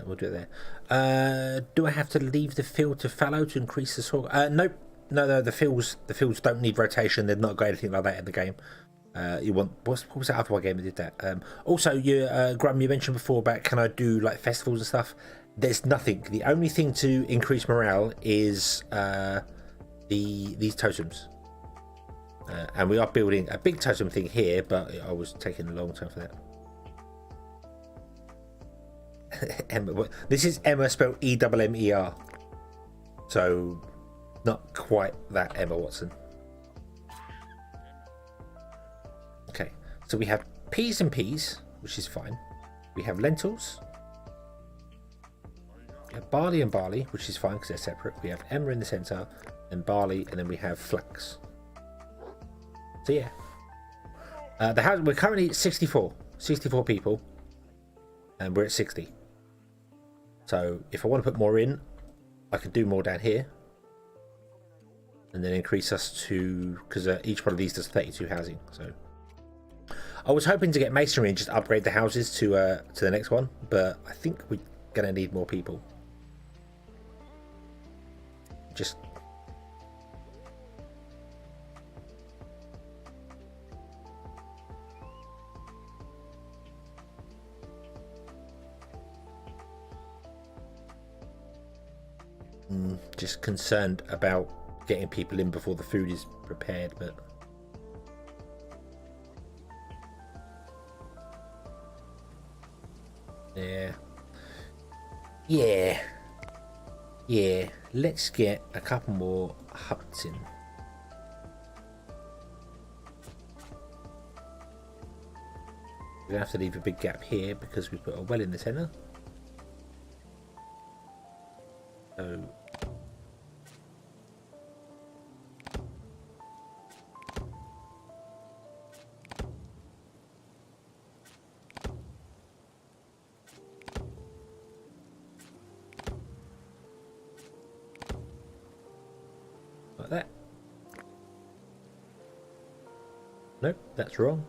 we'll do it there. Do I have to leave the field to fallow to increase the soil? Nope. No. The fields don't need rotation. They've not got anything like that in the game. You want what was that other game that did that? Also, Graham, you mentioned before about can I do like festivals and stuff? There's nothing. The only thing to increase morale is these totems. And we are building a big totem thing here, but I was taking a long time for that. Emma, this is Emma spelled E-M-M-E-R. So, not quite that Emma Watson. Okay, so we have peas and peas, which is fine. We have lentils. We have barley and barley, which is fine because they're separate. We have emmer in the centre, and barley, and then we have flax. So yeah, the house, we're currently at 64 people, and we're at 60. So if I want to put more in, I can do more down here, and then increase us to, because each one of these does 32 housing. So I was hoping to get masonry and just upgrade the houses to the next one, but I think we're gonna need more people. Just. Just concerned about getting people in before the food is prepared, but yeah, let's get a couple more huts in. We're gonna have to leave a big gap here because we put a well in the center. So like that. Nope, that's wrong.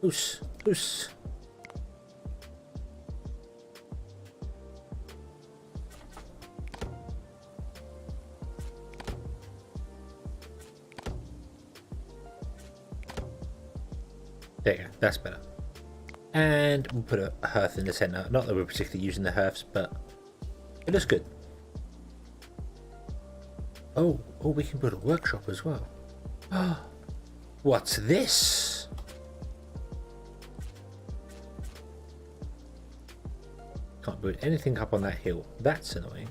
Oos. There you go, that's better. And we'll put a hearth in the centre. Not that we're particularly using the hearths, but it looks good. Oh, we can build a workshop as well. What's this? Can't build anything up on that hill. That's annoying.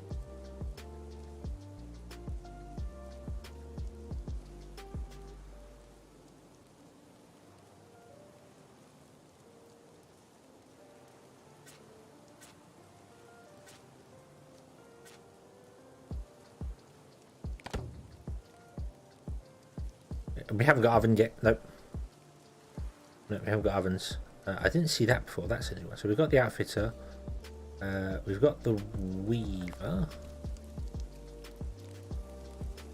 We haven't got oven yet. Nope. No, we haven't got ovens. I didn't see that before. That's a new one. So we've got the outfitter. We've got the weaver.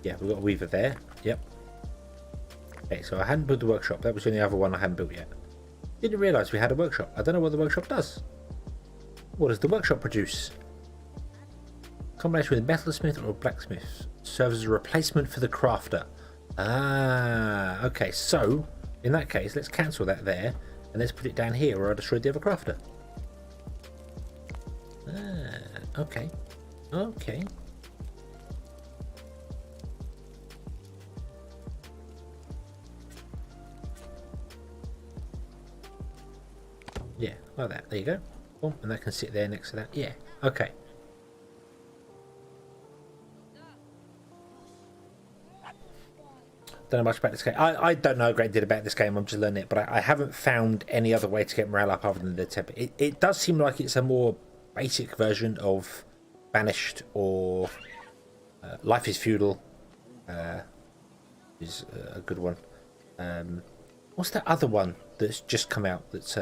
Yeah, we've got a weaver there. Yep. Okay, so I hadn't built the workshop. That was the only other one I hadn't built yet. Didn't realise we had a workshop. I don't know what the workshop does. What does the workshop produce? Combination with a metalsmith or a blacksmith. Serves as a replacement for the crafter. Ah, okay. So, in that case, let's cancel that there. And let's put it down here where I destroyed the other crafter. Okay. Yeah, like that. There you go. Oh, and that can sit there next to that. Yeah, okay. Don't know much about this game. I don't know a great deal about this game. I'm just learning it, but I haven't found any other way to get morale up other than the temper. It does seem like it's a more basic version of Banished or Life is Feudal. Is a good one. What's that other one that's just come out that's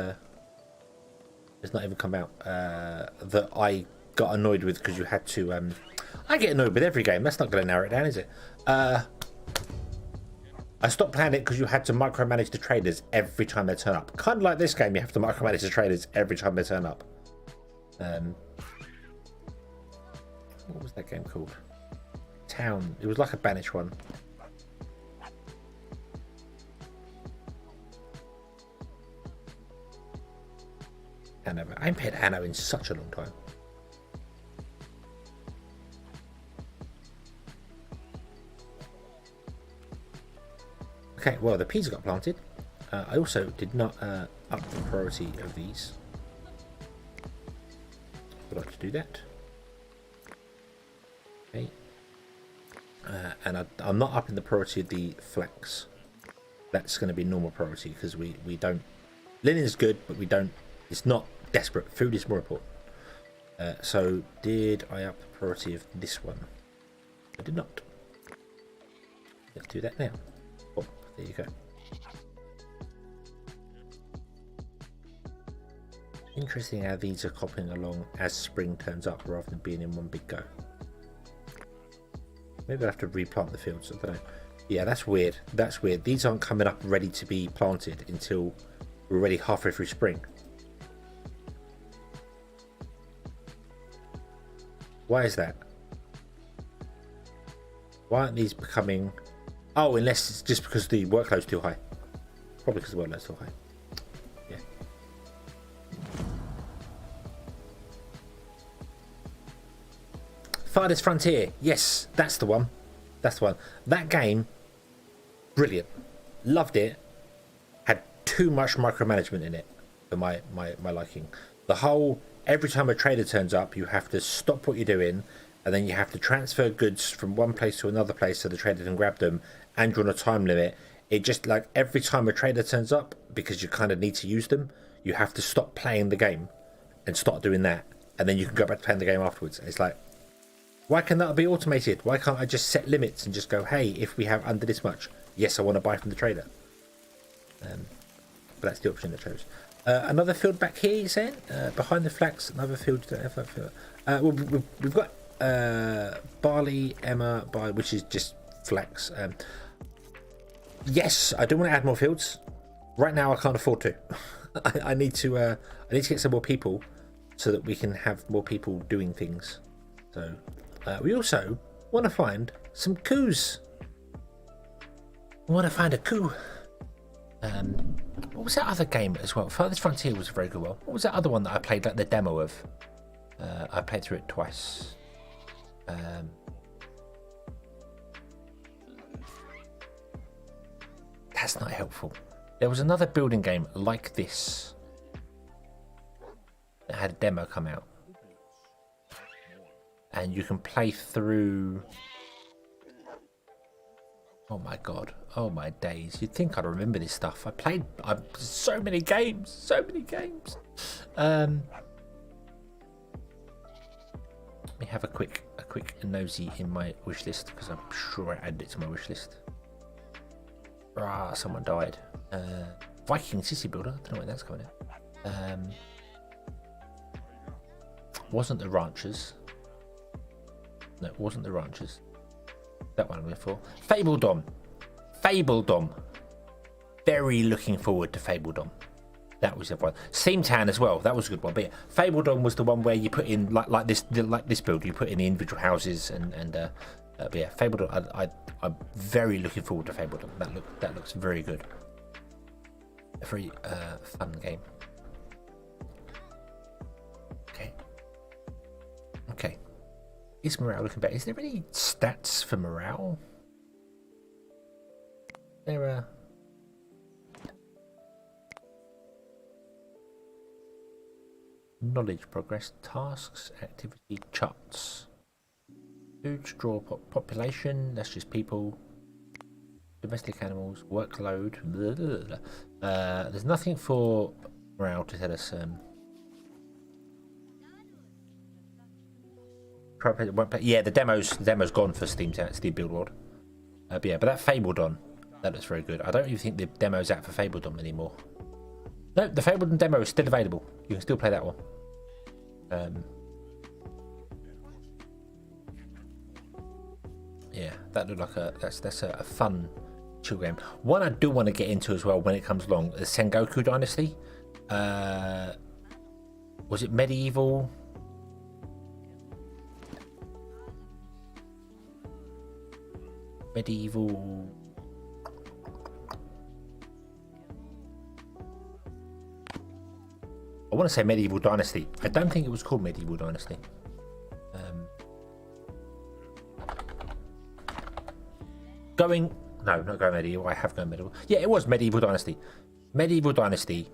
It's not even come out. That I got annoyed with because you had to. I get annoyed with every game. That's not going to narrow it down, is it? I stopped playing it because you had to micromanage the traders every time they turn up. Kind of like this game, you have to micromanage the traders every time they turn up. What was that game called? Town. It was like a Banish one. Anno. I haven't played Anno in such a long time. Okay, well, the peas got planted. I also did not up the priority of these. I'd like to do that. Okay. And I'm not upping the priority of the flax. That's going to be normal priority because we don't... Linen is good, but we don't... It's not desperate. Food is more important. So did I up the priority of this one? I did not. Let's do that now. Oh, there you go. Interesting how these are copying along as spring turns up rather than being in one big go. Maybe I have to replant the fields. I don't know. Yeah, that's weird. That's weird. These aren't coming up ready to be planted until we're already halfway through spring. Why is that? Why aren't these becoming... Oh, unless it's just because the workload's too high. Probably because the workload's too high. Yeah. Farthest Frontier. Yes, that's the one. That's the one. That game, brilliant. Loved it. Had too much micromanagement in it for my liking. The whole... Every time a trader turns up, you have to stop what you're doing, and then you have to transfer goods from one place to another place so the trader can grab them, and you're on a time limit. It just, like, every time a trader turns up, because you kind of need to use them, you have to stop playing the game and start doing that, and then you can go back to playing the game afterwards. It's like, why can that be automated? Why can't I just set limits and just go, hey, if we have under this much, yes, I want to buy from the trader. But that's the option I chose. Another field back here, you're saying? Behind the flax, another field. Well, we've got barley, emma, which is just flax. Yes, I do want to add more fields. Right now, I can't afford to. I need to get some more people so that we can have more people doing things. So we also want to find some coups. We want to find a coup. What was that other game as well? Farthest Frontier was a very good one. What was that other one that I played, like the demo of? I played through it twice. That's not helpful. There was another building game like this that had a demo come out. And you can play through... Oh my god. Oh my days. You'd think I'd remember this stuff. I played so many games. So many games. Let me have a quick nosy in my wish list because I'm sure I added it to my wish list. Ah, someone died. Viking City Builder. I don't know when that's coming out. Wasn't the Ranchers. No, it wasn't the Ranchers. That one I'm going for. Fabledom. Fabledom. Very looking forward to Fabledom. That was the one. Steamtown as well. That was a good one. But yeah, Fabledom was the one where you put in like this build. You put in the individual houses and but yeah, Fabledom. I'm very looking forward to Fabledom. That looks very good. A very fun game. Okay. Is morale looking better? Is there any stats for morale? There are... Knowledge progress, tasks, activity, charts. Food, straw, population, that's just people. Domestic animals, workload. Blah, blah, blah. There's nothing for morale to tell us. Yeah, the demo's gone for Steam Build World. But that Fabledom, that looks very good. I don't even think the demo's out for Fabledom anymore. No, the Fableton demo is still available. You can still play that one. Yeah, that looked like that's a fun chill game. One I do want to get into as well when it comes along is Sengoku Dynasty. Was it medieval? Medieval. I want to say Medieval Dynasty. I don't think it was called Medieval Dynasty. No, not going medieval. I have gone medieval. Yeah, it was Medieval Dynasty. Medieval Dynasty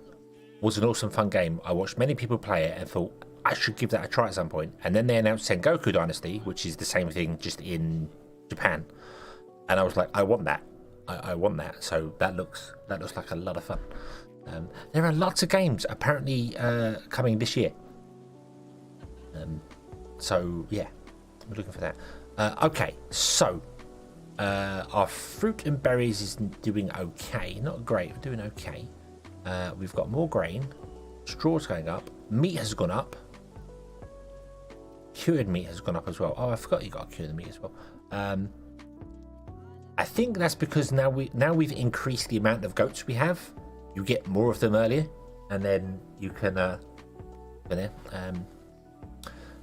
was an awesome, fun game. I watched many people play it and thought I should give that a try at some point. And then they announced Sengoku Dynasty, which is the same thing just in Japan. And I was like, I want that. I want that. So that looks like a lot of fun. There are lots of games apparently coming this year. So yeah, we're looking for that. Okay, so our fruit and berries is doing okay. Not great, we're doing okay. We've got more grain. Straw's going up. Meat has gone up. Cured meat has gone up as well. Oh, I forgot you got to cure the meat as well. I think that's because now we've increased the amount of goats we have. You get more of them earlier, and then you can the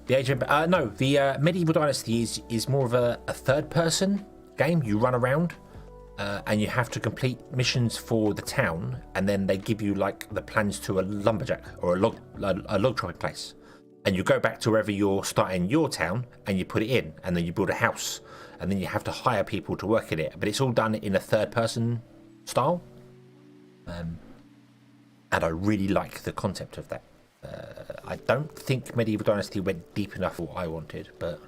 age of the Medieval Dynasty is more of a third person game. You run around and you have to complete missions for the town, and then they give you like the plans to a lumberjack or a log chopping place, and you go back to wherever you're starting your town and you put it in, and then you build a house, and then you have to hire people to work in it, but it's all done in a third person style. And I really like the concept of that. I don't think Medieval Dynasty went deep enough for what I wanted, but...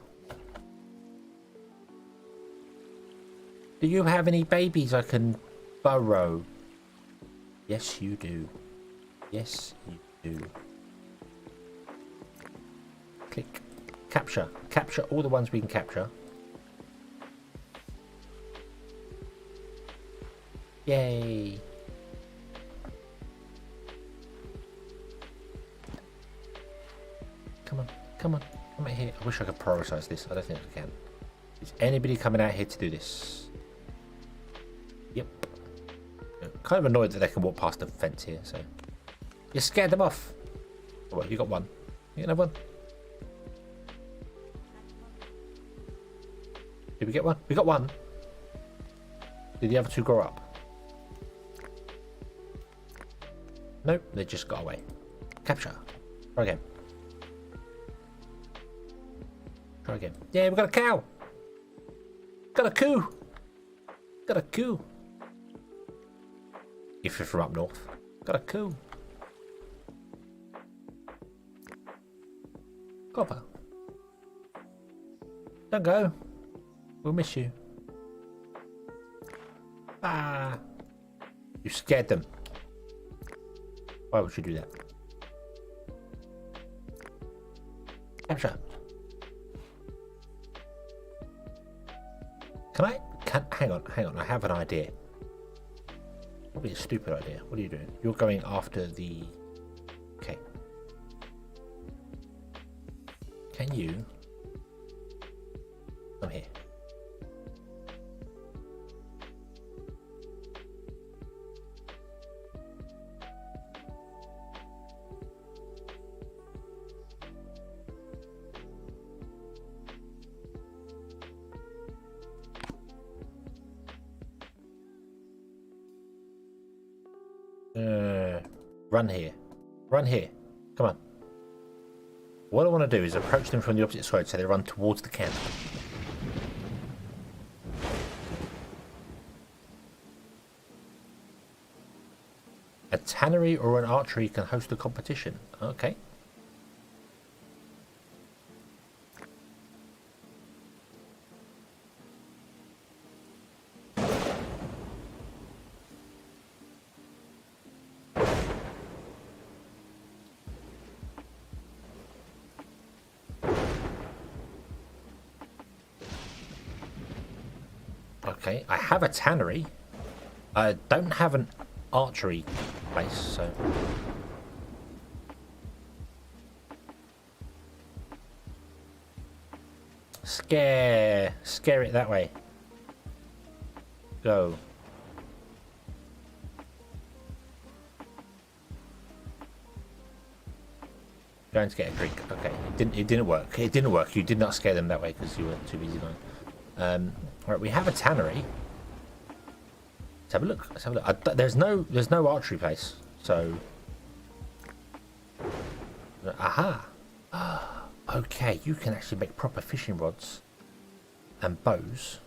Do you have any babies I can burrow? Yes, you do. Yes, you do. Click. Capture. Capture all the ones we can capture. Yay! Come on out here. I wish I could prioritize this. I don't think I can. Is anybody coming out here to do this? Yep. I'm kind of annoyed that they can walk past the fence here, so... You scared them off. Oh, well, you got one. You got another one? Did we get one? We got one. Did the other two grow up? Nope, they just got away. Capture. Try again. Try again. Yeah, we got a cow. Got a coo. Got a coo. If you're from up north. Got a coo. Copper. Don't go. We'll miss you. Ah. You scared them. Why would you do that? Capture. Hang on, I have an idea. Probably a stupid idea. What are you doing? You're going after the... Okay. Can you... Come here. Run here. Run here. Come on. What I want to do is approach them from the opposite side so they run towards the camp. A tannery or an archery can host a competition. Okay. Okay, I have a tannery. I don't have an archery place, so. Scare it that way. Go. Going to get a drink. Okay, it didn't work. It didn't work. You did not scare them that way because you were too busy going. Right, we have a tannery. Let's have a look. Let's have a look. There's no archery place, so. Aha. Okay, you can actually make proper fishing rods and bows.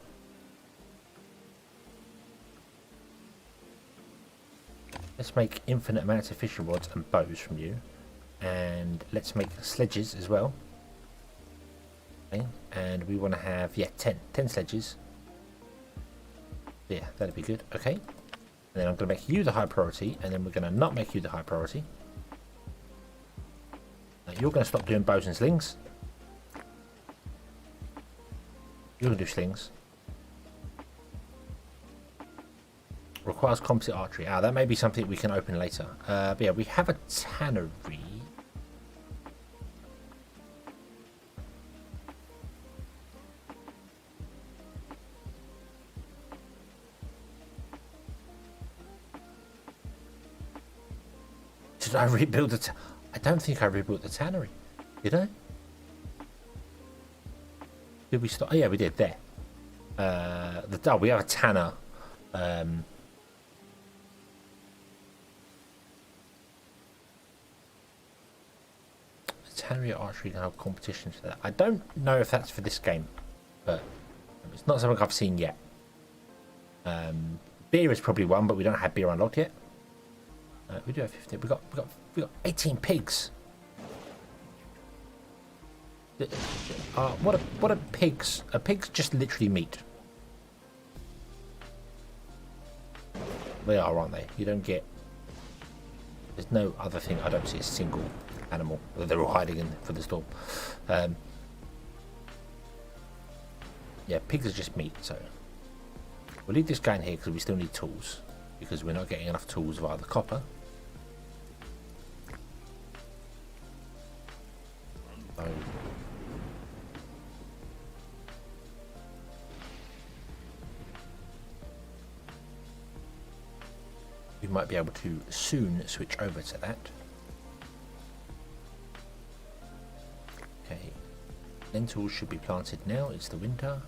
Let's make infinite amounts of fishing rods and bows from you. And let's make sledges as well. Okay, and we want to have, yeah, 10 sledges. Yeah, that'd be good. Okay. And then I'm going to make you the high priority, and then we're going to not make you the high priority. Now you're going to stop doing bows and slings. You're going to do slings. Requires composite archery. That may be something we can open later. But yeah, we have a tannery. Did I rebuild the I don't think I rebuilt the tannery. Did I? Did we start? Oh yeah, we did there. We have a tanner. The tannery archery can have competitions for that. I don't know if that's for this game, but it's not something I've seen yet. Beer is probably one, but we don't have beer unlocked yet. We do have 15. We got 18 pigs. What are pigs? Are pigs just literally meat? They are, aren't they? You don't get. There's no other thing. I don't see a single animal. They're all hiding in for the storm. Yeah, pigs are just meat. So we'll leave this guy in here because we still need tools, because we're not getting enough tools via the copper. We might be able to soon switch over to that. Okay, lentils should be planted now. It's the winter.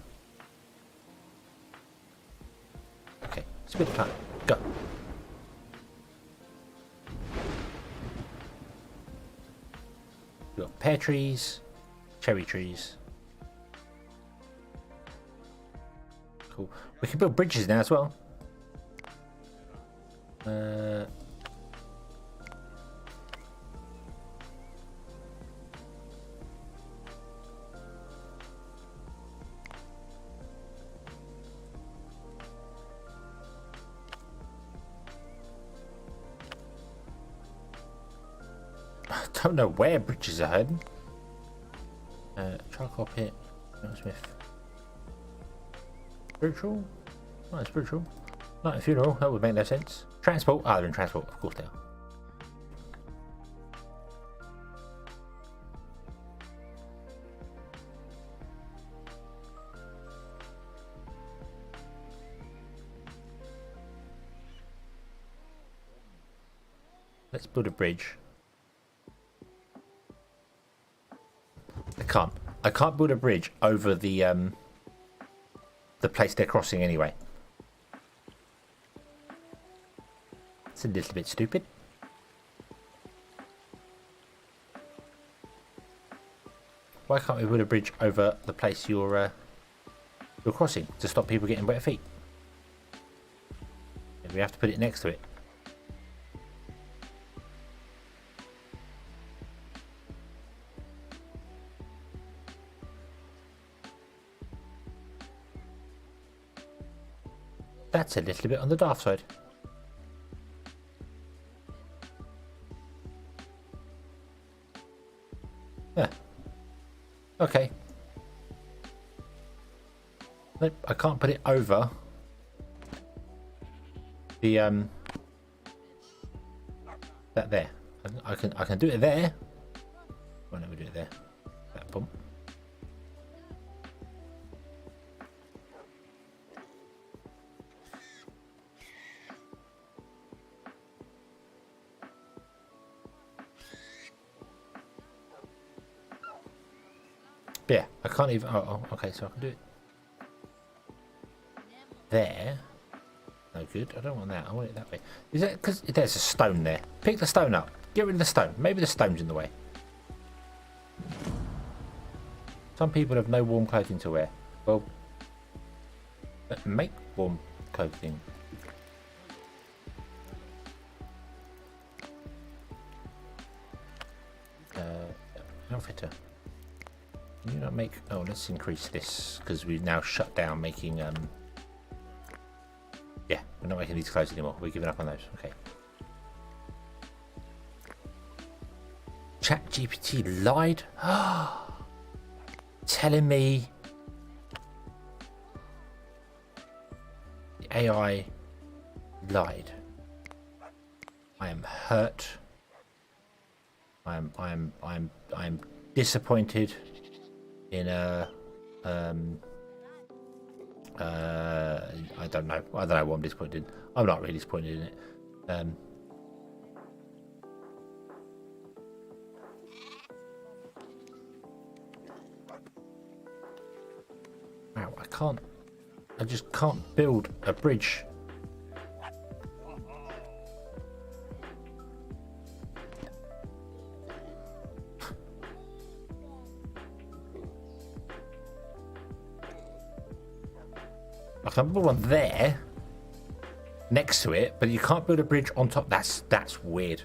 Okay, split the plant. Go. We've got pear trees, cherry trees. Cool. We can build bridges now as well. I don't know where bridges are heading. Charcoal pit, Smith. Spiritual? Not spiritual. Not a funeral, that would make no sense. Transport? They're in transport, of course they are. Let's build a bridge. I can't build a bridge over the place they're crossing anyway. It's a little bit stupid. Why can't we build a bridge over the place you're crossing to stop people getting wet feet? Maybe we have to put it next to it. That's a little bit on the daft side. Yeah. Okay. Nope, I can't put it over the That there. I can do it there. Why don't we do it there? That bump. But yeah, I can't even. Oh, okay, so I can do it there. No good. I don't want that. I want it that way. Is that because there's a stone there? Pick the stone up. Get rid of the stone. Maybe the stone's in the way. Some people have no warm clothing to wear. Well, make warm clothing. Outfitter. Can you not make... Oh, let's increase this because we've now shut down making... Yeah, we're not making these clothes anymore. We're giving up on those. Okay. ChatGPT lied? Telling me the AI lied. I am hurt. I'm disappointed in I don't know what I'm disappointed in. I'm not really disappointed in it. Wow, I just can't build a bridge. I can build one there next to it, but you can't build a bridge on top. That's weird.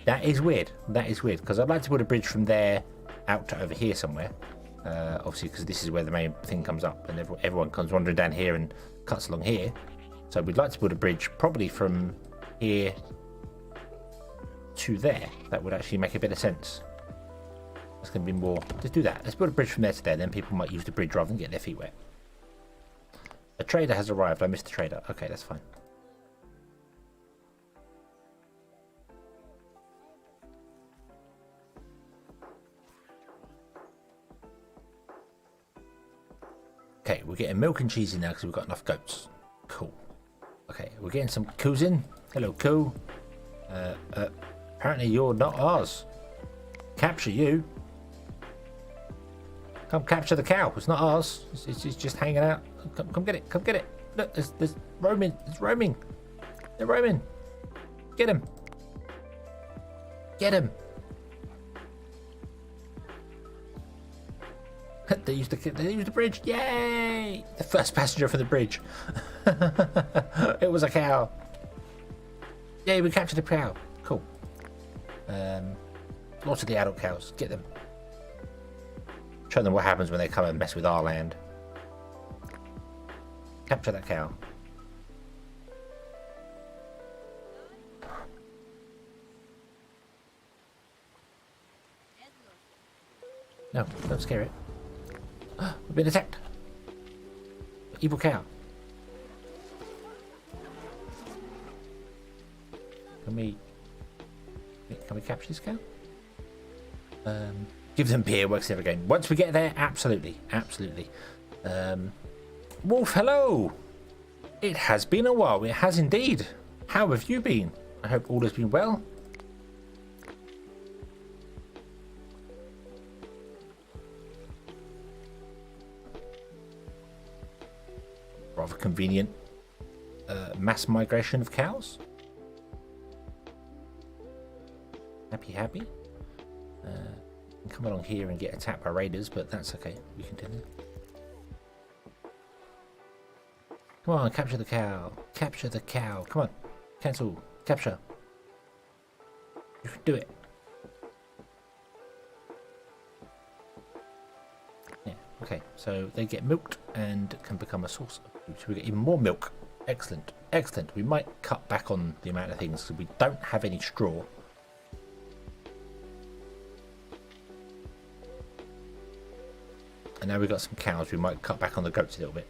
That is weird. That is weird because I'd like to build a bridge from there out to over here somewhere. Obviously, because this is where the main thing comes up, and everyone comes wandering down here and cuts along here. So we'd like to build a bridge probably from here to there. That would actually make a bit of sense. That's going to be more. Let's do that. Let's build a bridge from there to there. Then people might use the bridge rather than get their feet wet. A trader has arrived. I missed the trader. Okay, that's fine. Okay, we're getting milk and cheese in now because we've got enough goats. Cool. Okay, we're getting some coos in. Hello, coo. Apparently you're not ours. Capture you. Come capture the cow. It's not ours. It's just hanging out. Come get it. Come get it. Look, there's roaming. It's roaming. They're roaming. Get him. Get him. They used the bridge. Yay! The first passenger for the bridge. It was a cow. Yay! We captured a cow. Cool. Lots of the adult cows. Get them. Show them what happens when they come and mess with our land. Capture that cow. No, don't scare it. We've been attacked. Evil cow. Can we capture this cow? Give them beer, works the other game. Once we get there, absolutely. Wolf, hello! It has been a while. It has indeed. How have you been? I hope all has been well. Rather convenient mass migration of cows. Happy. Come along here and get attacked by raiders, but that's okay. We continue. Come on, capture the cow. Capture the cow. Come on. Cancel. Capture. You can do it. Yeah, okay. So they get milked and can become a source of food. So we get even more milk. Excellent. We might cut back on the amount of things because we don't have any straw. And now we've got some cows, we might cut back on the goats a little bit.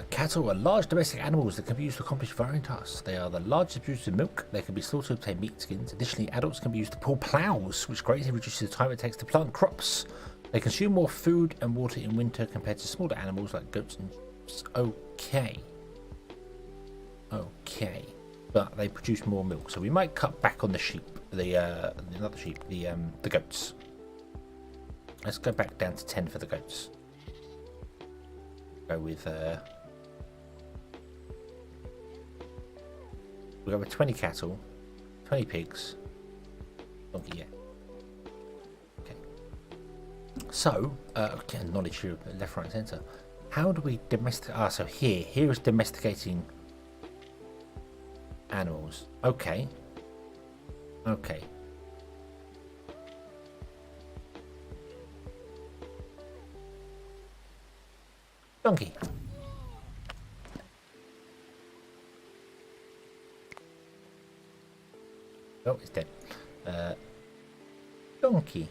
Cattle are large domestic animals that can be used to accomplish varying tasks. They are the largest producers of milk. They can be slaughtered to obtain meat skins. Additionally, adults can be used to pull plows, which greatly reduces the time it takes to plant crops. They consume more food and water in winter compared to smaller animals like goats and sheep. Okay. Okay. But they produce more milk, so we might cut back on the sheep. Not the sheep, the goats. Let's go back down to 10 for the goats. Go with we'll go with 20 cattle, 20 pigs, donkey, yeah. Okay. So, okay, knowledge here, left, right, centre. How do we domesticate? Ah, so here is domesticating animals. Okay. Okay. Donkey. Oh, it's dead. Donkey.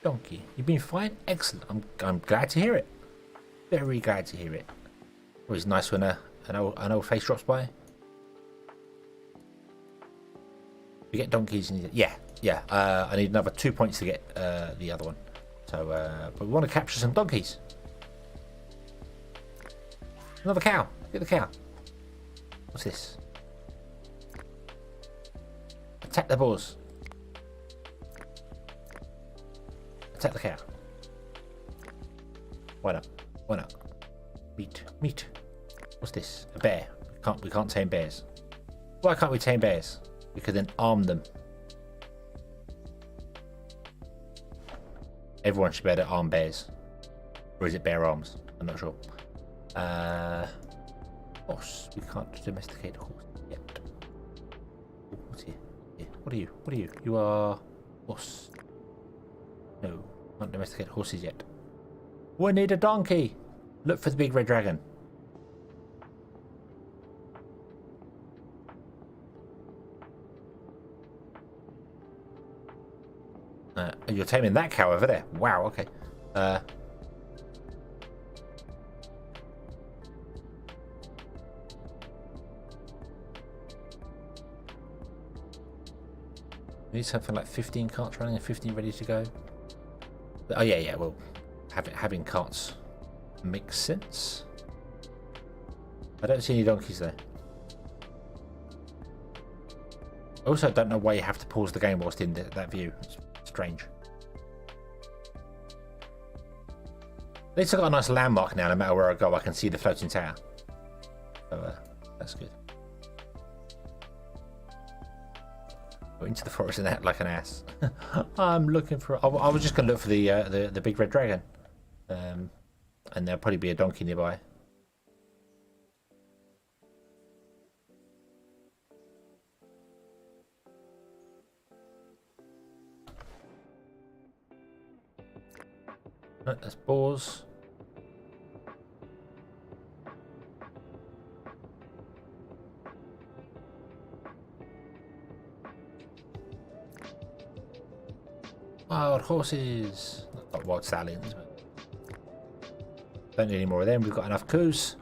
Donkey. You've been fine? Excellent. I'm glad to hear it. Very glad to hear it. Always nice when an old face drops by. We get donkeys and yeah. I need another 2 points to get the other one. So but we want to capture some donkeys. Another cow. Get the cow. What's this? Attack the boars. Attack the cow. Why not? Why not? Meat. What's this? A bear. We can't tame bears. Why can't we tame bears? We could then arm them. Everyone should be able to arm bears. Or is it bear arms? I'm not sure. Horse. We can't domesticate a horse yet. What's here? What are you? What are you? You are horse. No, can't domesticate horses yet. We need a donkey. Look for the big red dragon. You're taming that cow over there. Wow. Okay. We need something like 15 carts running and 15 ready to go. Oh yeah. Well, having carts makes sense. I don't see any donkeys there. Also, I don't know why you have to pause the game whilst in that view. It's strange. At least I've got a nice landmark now. No matter where I go, I can see the floating tower. So that's good. Go into the forest and act like an ass. I'm looking for. I was just going to look for the big red dragon, and there'll probably be a donkey nearby. No, that's boars. Wild horses. Not wild stallions, but don't need any more of them. We've got enough coos.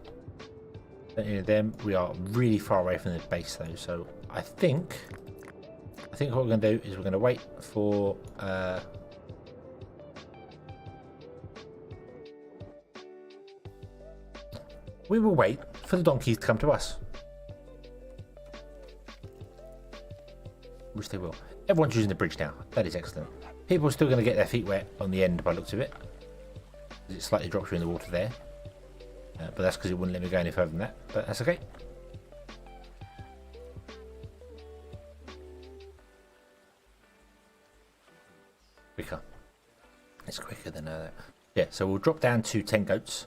Don't need them. We are really far away from the base though, so I think what we're going to do is we're going to wait for we will wait for the donkeys to come to us. Which they will. Everyone's using the bridge now. That is excellent. People are still going to get their feet wet on the end by the looks of it. It slightly drops you in the water there. But that's because it wouldn't let me go any further than that. But that's okay. Quicker. It's quicker than that. Yeah, so we'll drop down to 10 goats.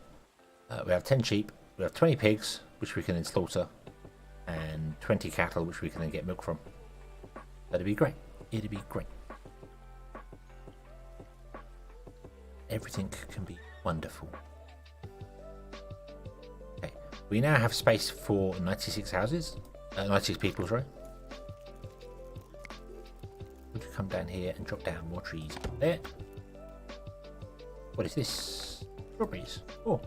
We have 10 sheep. We have 20 pigs, which we can then slaughter. And 20 cattle, which we can then get milk from. That'd be great. It'd be great. Everything can be wonderful. Okay, we now have space for 96 houses. 96 people, sorry. We'll come down here and drop down more trees. There. What is this? Strawberries. Oh.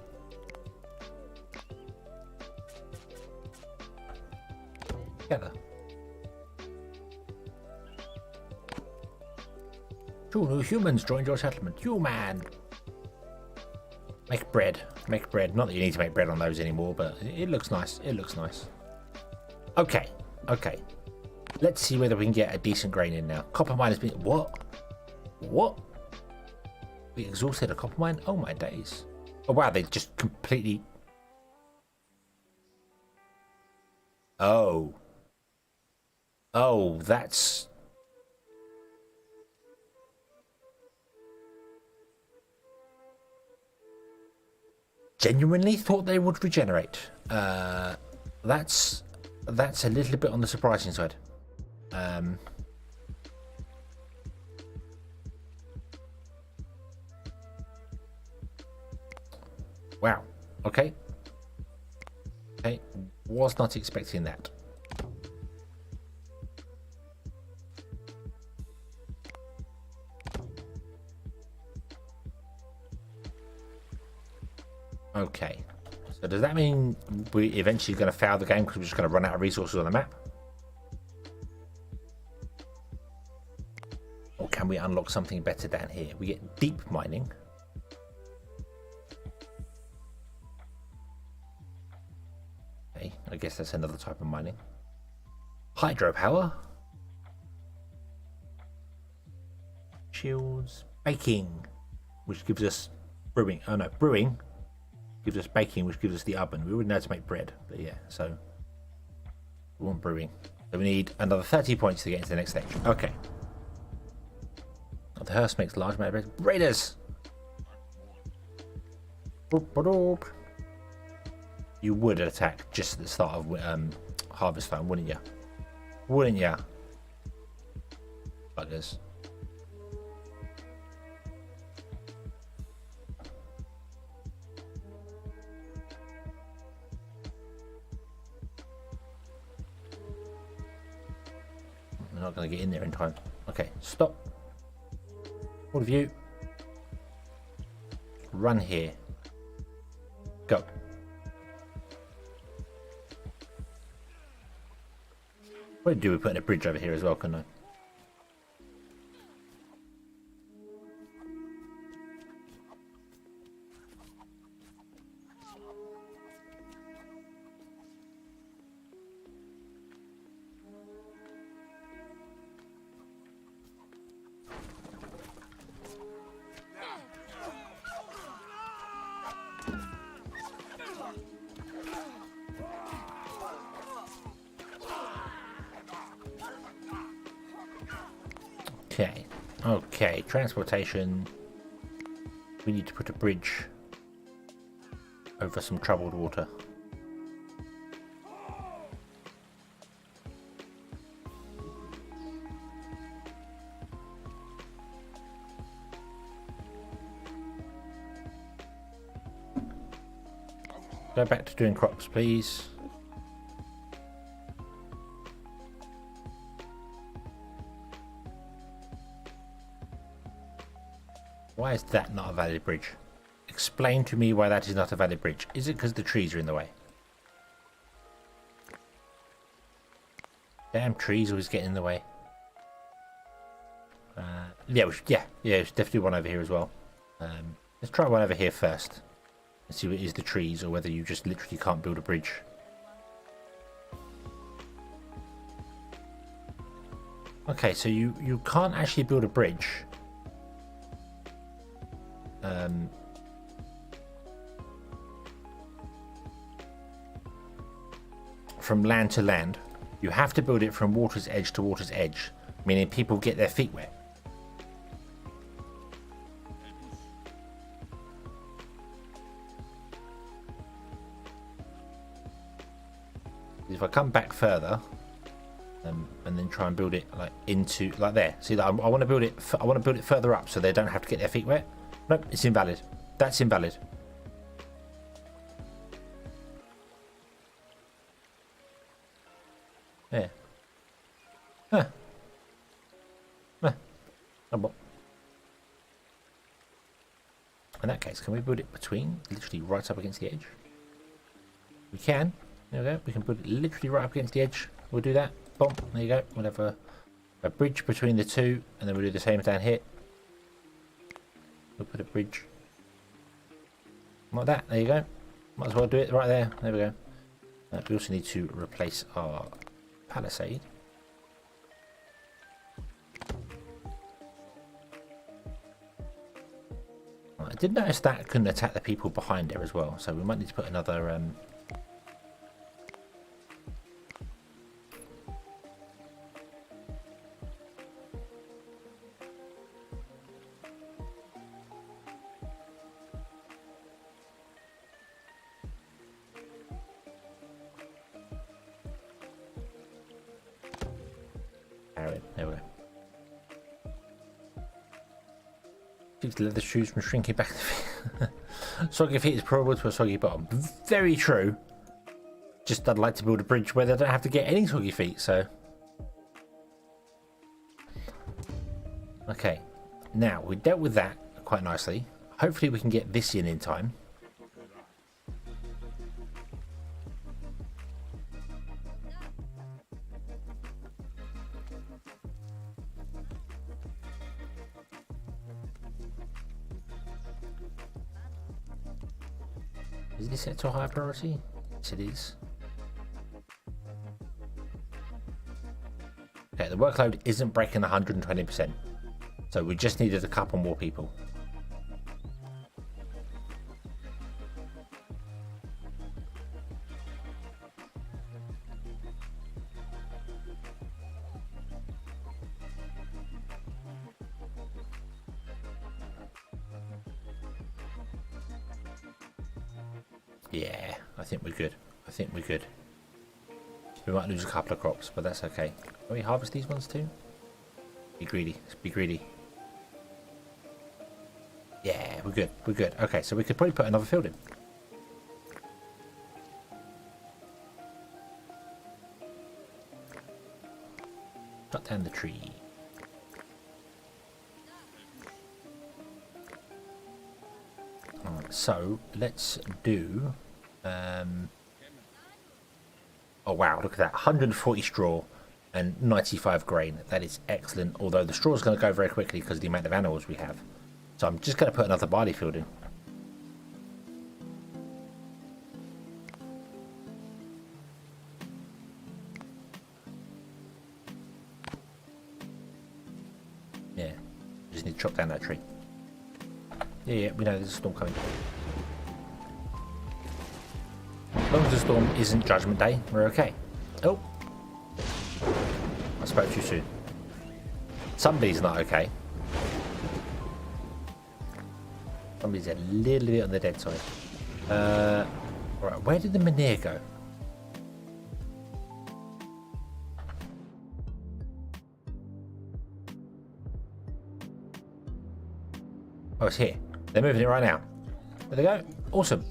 Together. Two new humans joined your settlement. Human! Make bread. Make bread. Not that you need to make bread on those anymore, but it looks nice. It looks nice. Okay. Okay. Let's see whether we can get a decent grain in now. Copper mine has been... What? What? We exhausted a copper mine? Oh my days. Oh wow, they just completely... Oh. Oh, that's... Genuinely thought they would regenerate. That's a little bit on the surprising side. Wow. Okay. Okay. Was not expecting that. Okay. So does that mean we eventually going to fail the game because we're just going to run out of resources on the map? Or can we unlock something better down here? We get deep mining. Okay, I guess that's another type of mining. Hydropower. Shields. Baking. Which gives us brewing. Oh no, brewing. Gives us baking, which gives us the oven. We wouldn't know how to make bread, but yeah, so we want brewing. So we need another 30 points to get into the next stage. Okay. The hearse makes large amount of bread. Raiders! You would attack just at the start of harvest time, wouldn't you? Wouldn't you? Buggers. I'm not going to get in there in time. Okay, stop. All of you. Run here. Go. What do we put in a bridge over here as well, couldn't I? Okay, okay, transportation. We need to put a bridge over some troubled water. Go back to doing crops, please. Why is that not a valid bridge? Explain to me why that is not a valid bridge. Is it because the trees are in the way? Damn trees always get in the way. Yeah, there's definitely one over here as well. Let's try one over here first. Let's see what is the trees or whether you just literally can't build a bridge. Okay, so you can't actually build a bridge. From land to land. You have to build it from water's edge to water's edge, meaning people get their feet wet. If I come back further and then try and build it like into like there, see that I want to build it. I want to build it further up so they don't have to get their feet wet. Nope, it's invalid. That's invalid. There. Huh. Huh. Oh, well. In that case, can we build it between, literally right up against the edge? We can. There we go. We can put it literally right up against the edge. we'll do that. Boom, there you go. We'll have a bridge between the two, and then we'll do the same down here. We'll put a bridge like that. There you go. Might as well do it right there. There we go. We also need to replace our palisade. I did notice that couldn't attack the people behind there as well, so we might need to put another arrow. There we go. Keeps leather shoes from shrinking back. Soggy feet is probable to a soggy bottom. Very true. Just I'd like to build a bridge where they don't have to get any soggy feet, so. Okay. Now, we dealt with that quite nicely. Hopefully we can get this in time. Is this set to a high priority? Yes, it is. Okay, the workload isn't breaking 120%. So we just needed a couple more people. Yeah, I think we're good. I think we're good. We might lose a couple of crops, but that's okay. Can we harvest these ones too? Be greedy. Let's be greedy. Yeah, we're good. We're good. Okay, so we could probably put another field in. Cut down the tree. Alright, so let's do... oh wow, look at that. 140 straw and 95 grain. That is excellent. Although the straw is going to go very quickly because of the amount of animals we have. So I'm just going to put another barley field in. Yeah, just need to chop down that tree. Yeah, we know there's a storm coming. As long as the storm isn't Judgment Day, we're okay. Oh! I spoke too soon. Somebody's not okay. Somebody's a little bit on the dead side. Right, where did the Manir go? Oh, it's here. They're moving it right now. There they go. Awesome.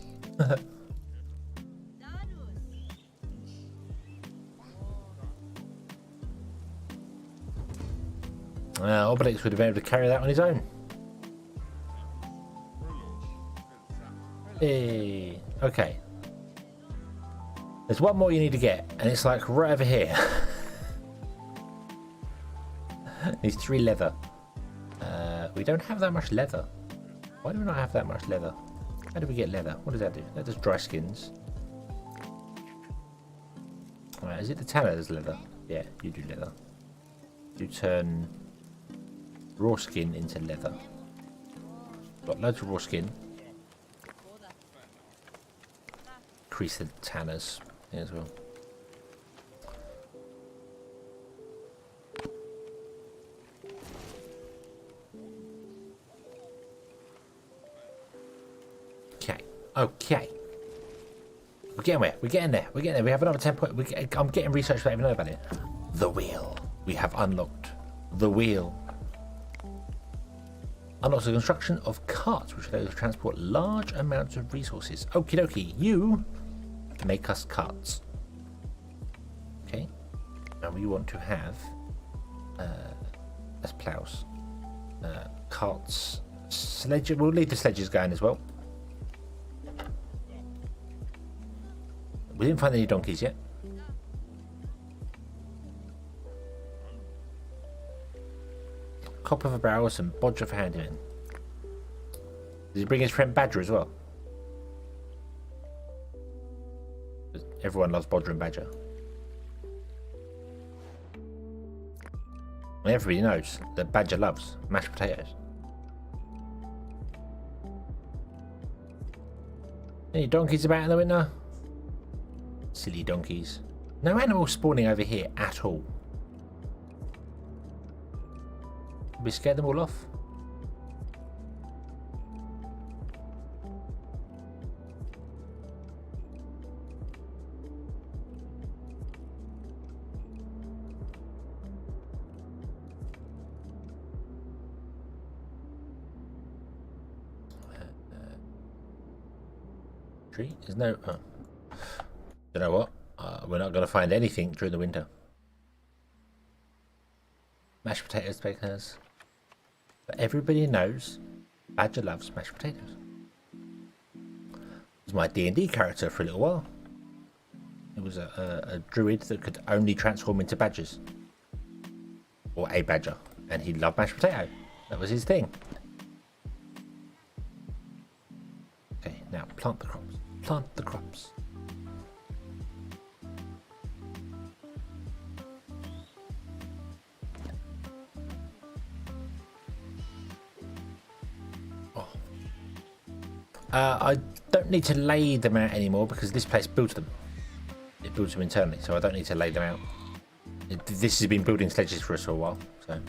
Obelix would have been able to carry that on his own. Hey, okay. There's one more you need to get, and it's like right over here. Needs 3 leather. We don't have that much leather. Why do we not have that much leather? How do we get leather? What does that do? That does dry skins. Alright, is it the tanner that's leather? Yeah, you do leather. You turn raw skin into leather. Got loads of raw skin. Increase the tanners as well. Okay. We're getting there. We're getting there. We're getting there. We have another 10 point. I'm getting research without even knowing about it. The wheel. We have unlocked the wheel. Unlocks the construction of carts, which allows us to transport large amounts of resources. Okie dokie. You make us carts. Okay. Now we want to have as plows. Carts. Sledge. We'll leave the sledges going as well. We didn't find any donkeys yet. copper for barrels and bodger for handyman. Does he bring his friend Badger as well? Everyone loves Bodger and Badger. And everybody knows that Badger loves mashed potatoes. Any donkeys about in the winter? Silly donkeys. No animals spawning over here at all. We scared them all off. Tree? There's no... Oh. You know what? We're not going to find anything during the winter. Mashed potatoes, bacon. But everybody knows Badger loves mashed potatoes. It was my D&D character for a little while. It was a druid that could only transform into badgers. Or a badger. And he loved mashed potato. That was his thing. Okay, now plant the crops. Plant the crops. Oh. I don't need to lay them out anymore because this place builds them. It builds them internally, so I don't need to lay them out. This has been building sledges for us for a while, so.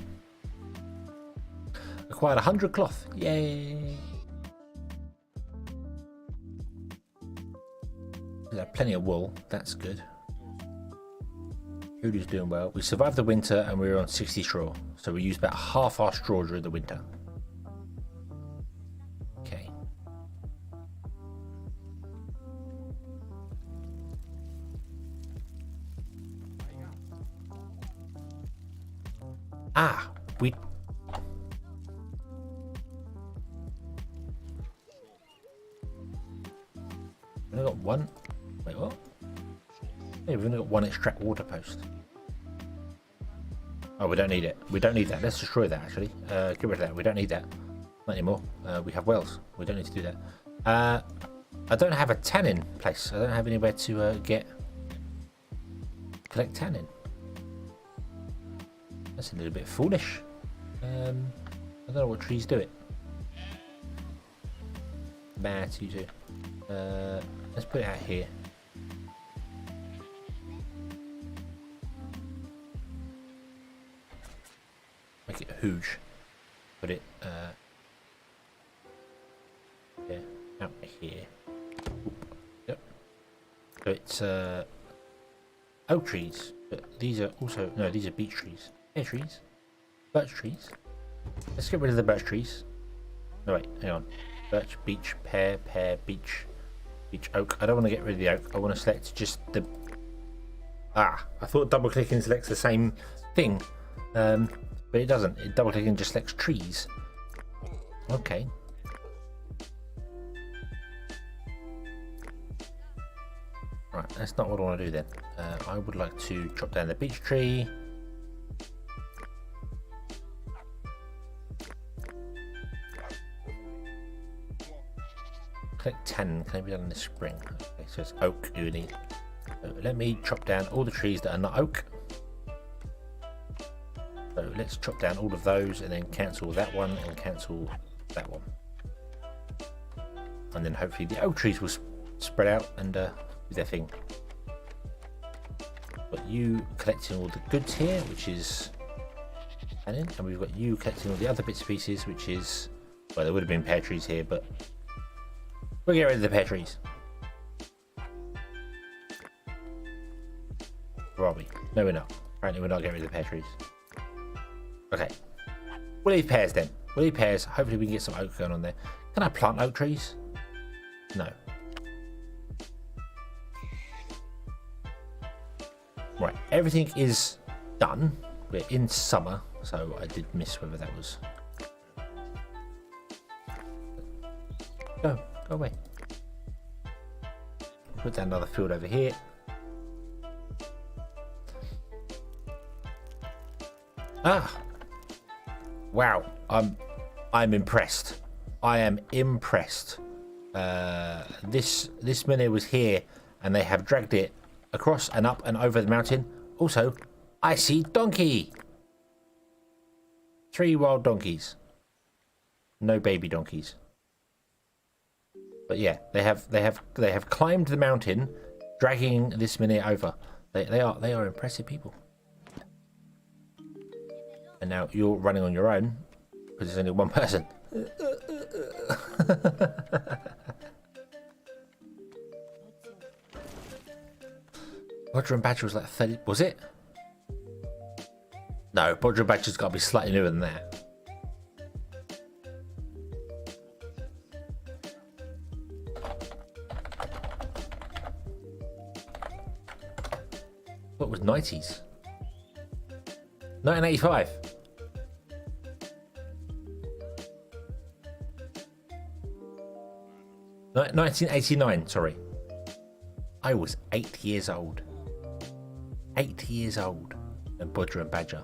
Acquired 100 cloth. Yay! Plenty of wool, that's good. Food is doing well. We survived the winter and we were on 60 straw, so we used about half our straw during the winter. Okay. Ah, we... I got one. Wait, what? Hey, we've only got one extract water post. Oh, we don't need it. We don't need that. Let's destroy that, actually. Get rid of that. We don't need that. Not anymore. We have wells. We don't need to do that. I don't have a tannin place. I don't have anywhere to collect tannin. That's a little bit foolish. I don't know what trees do it. Bad, you do. Let's put it out here. Make it huge. Put it yeah, out here. Oop. Yep. So it's oak trees, but these are also no, these are beech trees. Pear trees. Birch trees. Let's get rid of the birch trees. No wait, hang on. Birch, beech, pear, beech. Beech, oak. I don't want to get rid of the oak. I want to select just the... Ah, I thought double clicking selects the same thing. But it doesn't. It double clicking just selects trees. Okay. Right, that's not what I want to do then. I would like to chop down the beech tree. Collect 10, can it be done in the spring? Okay, so it's oak you need. So let me chop down all the trees that are not oak. So let's chop down all of those and then cancel that one and cancel that one. And then hopefully the oak trees will spread out and do their thing. Got you collecting all the goods here, which is and we've got you collecting all the other bits and pieces, which is, well, there would have been pear trees here, but we'll get rid of the pear trees. Where are we? No, we're not. Apparently we're not getting rid of the pear trees. Okay. We'll leave pears then. We'll leave pears. Hopefully we can get some oak going on there. Can I plant oak trees? No. Right. Everything is done. We're in summer, so I did miss whether that was... Go away. Put down another field over here. Ah! Wow, I'm impressed. I am impressed. This mini was here, and they have dragged it across and up and over the mountain. Also, I see donkey. 3 wild donkeys. No baby donkeys. But yeah, they have climbed the mountain, dragging this mini over. They are impressive people. And now you're running on your own because there's only one person. Bodger and Badger was like 30. Was it? No, Bodger and Badger's got to be slightly newer than that. What was 90s? 1985. No, 1989, sorry. I was 8 years old. 8 years old. And Bodger and Badger.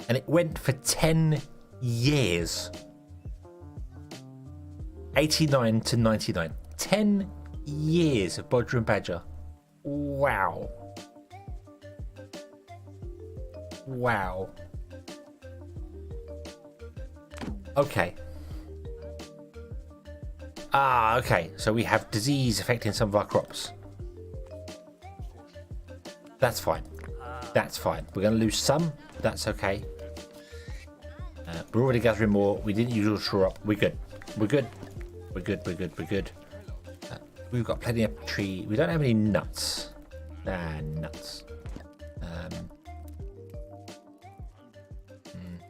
And it went for 10 years. 89 to 99. 10 years of Bodger and Badger. Wow. Wow. Okay. Okay. So we have disease affecting some of our crops. That's fine. That's fine. We're going to lose some. That's okay. We're already gathering more. We didn't use all shore up. We're good. We're good. We're good. We're good. We're good. We've got plenty of tree. We don't have any nuts. Nuts.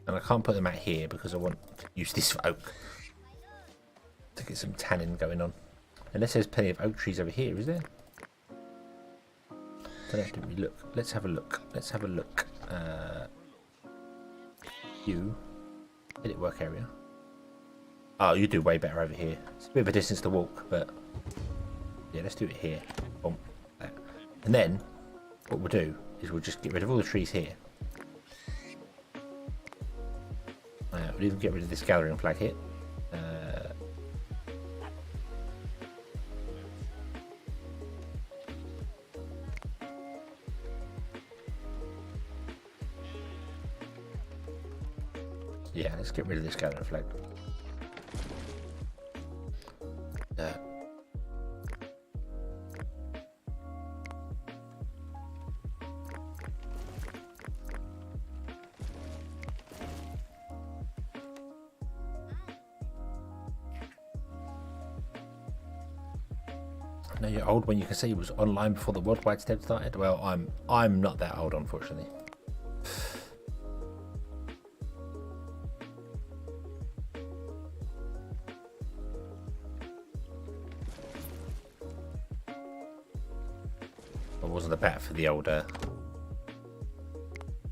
And I can't put them out here because I want to use this for oak. To get some tannin going on. Unless there's plenty of oak trees over here, is there? Don't have to we look. Let's have a look. Let's have a look. You. Edit work area. Oh, you do way better over here. It's a bit of a distance to walk, but yeah, let's do it here. Boom. And then what we'll do is we'll just get rid of all the trees here. We'll even get rid of this gathering flag here. Yeah, let's get rid of this gathering flag. I know you're old when you can say you was online before the worldwide step started. Well, I'm not that old, unfortunately. I wasn't the better for the older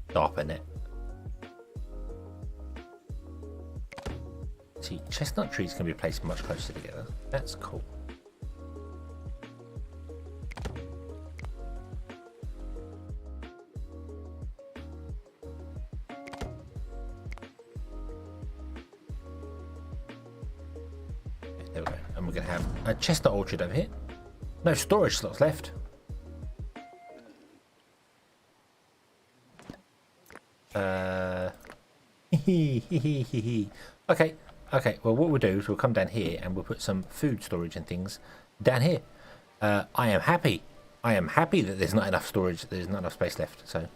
DARPA net. See, chestnut trees can be placed much closer together. That's cool. There we go. And we're going to have a chestnut orchard over here. No storage slots left. Okay, well what we'll do is we'll come down here and we'll put some food storage and things down here. I am happy that there's not enough storage, there's not enough space left, so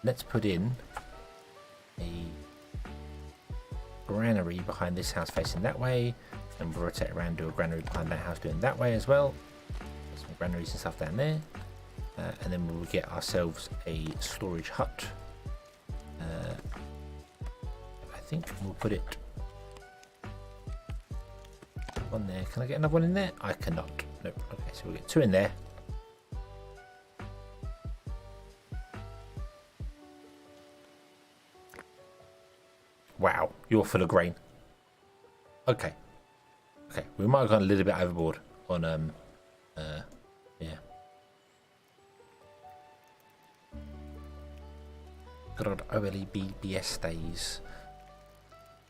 let's put in a granary behind this house facing that way, and we'll rotate around, do a granary behind that house doing that way as well. Put some granaries and stuff down there, and then we'll get ourselves a storage hut. I think we'll put it one there. Can I get another one in there? I cannot. Nope. Okay, so we'll get 2 in there. Wow, you're full of grain. Okay. Okay, we might have gone a little bit overboard on yeah. Good old OLE BBS days.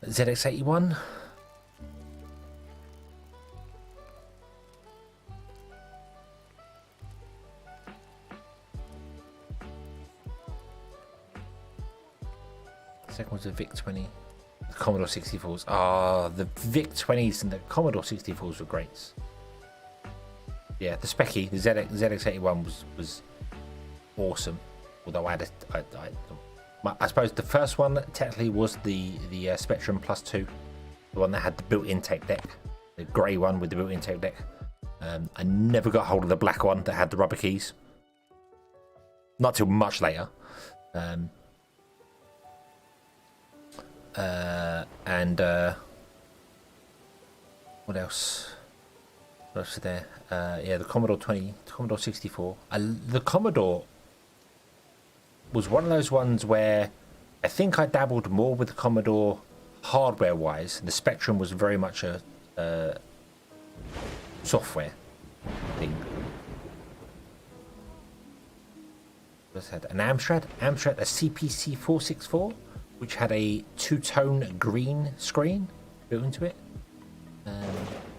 ZX81. Second was the VIC-20. The Commodore 64s. Ah, the VIC-20s and the Commodore 64s were great. Yeah, the Specky, the ZX81 was awesome. Although I suppose the first one technically was the Spectrum Plus 2, the one that had the built-in tape deck, the grey one with the built-in tape deck. I never got hold of the black one that had the rubber keys. Not till much later. What else? What else is there? Yeah, the Commodore 20, the Commodore 64. The Commodore was one of those ones where I think I dabbled more with the Commodore hardware-wise. The Spectrum was very much a software thing. What's that? An Amstrad, a CPC 464, which had a two-tone green screen built into it.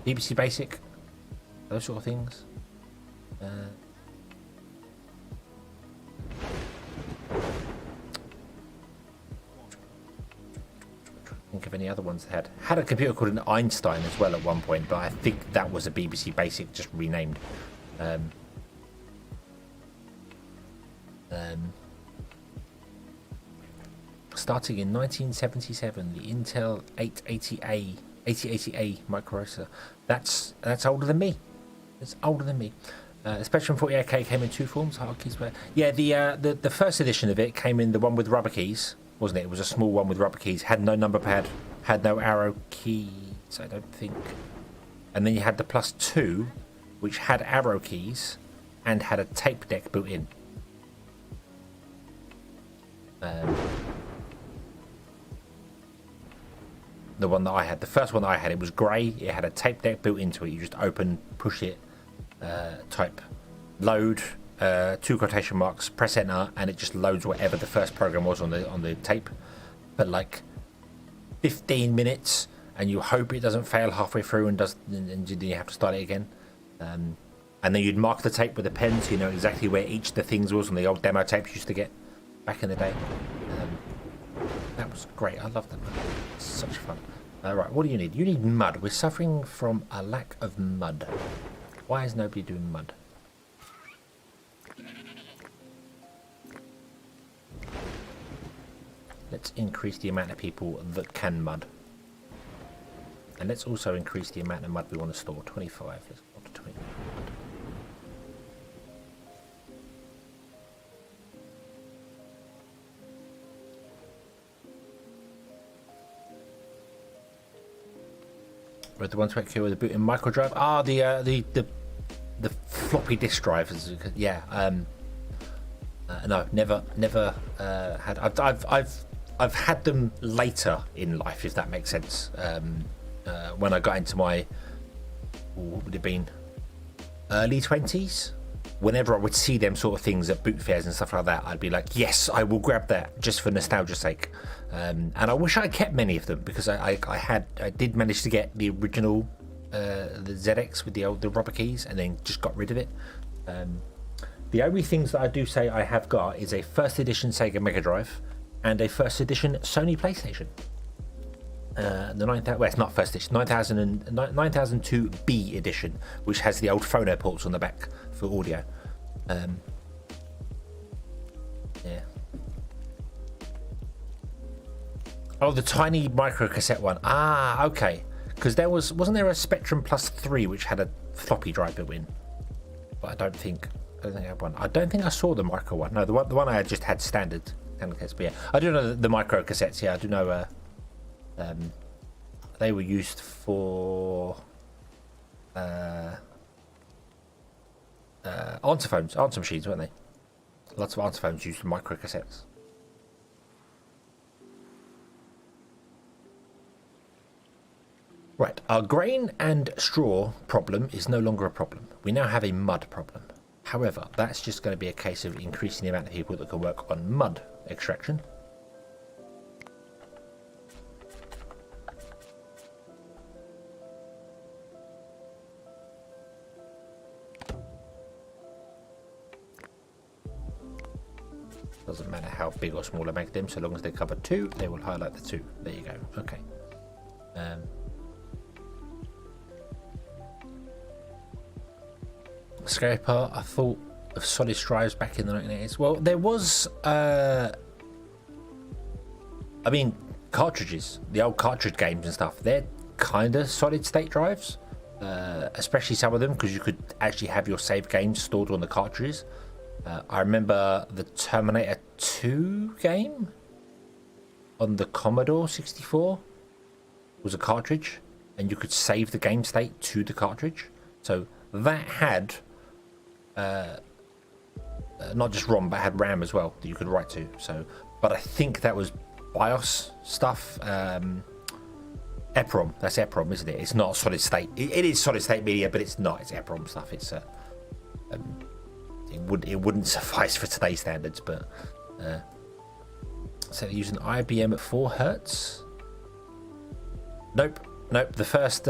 BBC Basic, those sort of things. Think of any other ones that had a computer called an Einstein as well at one point, but I think that was a BBC Basic just renamed. Starting in 1977, the Intel 8080A microprocessor. That's older than me. It's older than me. Spectrum 48K came in two forms, hard keys. Yeah, the first edition of it came in the one with rubber keys, wasn't it? It was a small one with rubber keys, had no number pad, had no arrow keys, I don't think. And then you had the Plus 2, which had arrow keys and had a tape deck built in. The one that I had, the first one that I had, it was grey. It had a tape deck built into it. You just open, push it, type load, two quotation marks, press enter, and it just loads whatever the first program was on the tape. But like 15 minutes, and you hope it doesn't fail halfway through, and then you have to start it again. And then you'd mark the tape with a pen, so you know exactly where each of the things was on the old demo tapes you used to get back in the day. That was great. I love that. It's such fun. Right, what do you need? You need mud. We're suffering from a lack of mud. Why is nobody doing mud? Let's increase the amount of people that can mud. And let's also increase the amount of mud we want to store. 25. Let's go to 25. The ones back here with the built-in micro drive. Ah, the floppy disk drive. Yeah. No, never had. I've had them later in life, if that makes sense. When I got into my, what would it have been, early 20s. Whenever I would see them sort of things at boot fairs and stuff like that, I'd be like, yes, I will grab that just for nostalgia's sake. And I wish I kept many of them, because I did manage to get the original the ZX with the rubber keys, and then just got rid of it. The only things that I do say I have got is a first edition Sega Mega Drive and a first edition Sony PlayStation. The 9000, well, it's not first edition, 9002B edition, which has the old phono ports on the back for audio. Yeah. Oh, the tiny micro cassette one. Ah, okay. Because wasn't there a Spectrum Plus 3 which had a floppy drive built in? But I don't think I had one. I don't think I saw the micro one. No, the one I had just had standard cassettes. But yeah, I do know the micro cassettes. Yeah, I do know. They were used for answer machines, weren't they? Lots of answer phones used micro cassettes. Right, our grain and straw problem is no longer a problem. We now have a mud problem. However, that's just going to be a case of increasing the amount of people that can work on mud extraction. Doesn't matter how big or small I make them, so long as they cover 2, they will highlight the 2. There you go. Okay. Scary part, I thought of solid strives back in the 1980s. Well, there was, I mean, cartridges, the old cartridge games and stuff, they're kind of solid state drives, especially some of them, because you could actually have your save games stored on the cartridges. I remember the Terminator 2 game on the Commodore 64 was a cartridge, and you could save the game state to the cartridge. So that had not just ROM, but had RAM as well that you could write to. So, but I think that was BIOS stuff. EPROM, that's EPROM, isn't it? It's not solid state. It is solid state media, but it's not. It's EPROM stuff. It's it wouldn't suffice for today's standards, but so they're using IBM at 4 hertz. Nope. The first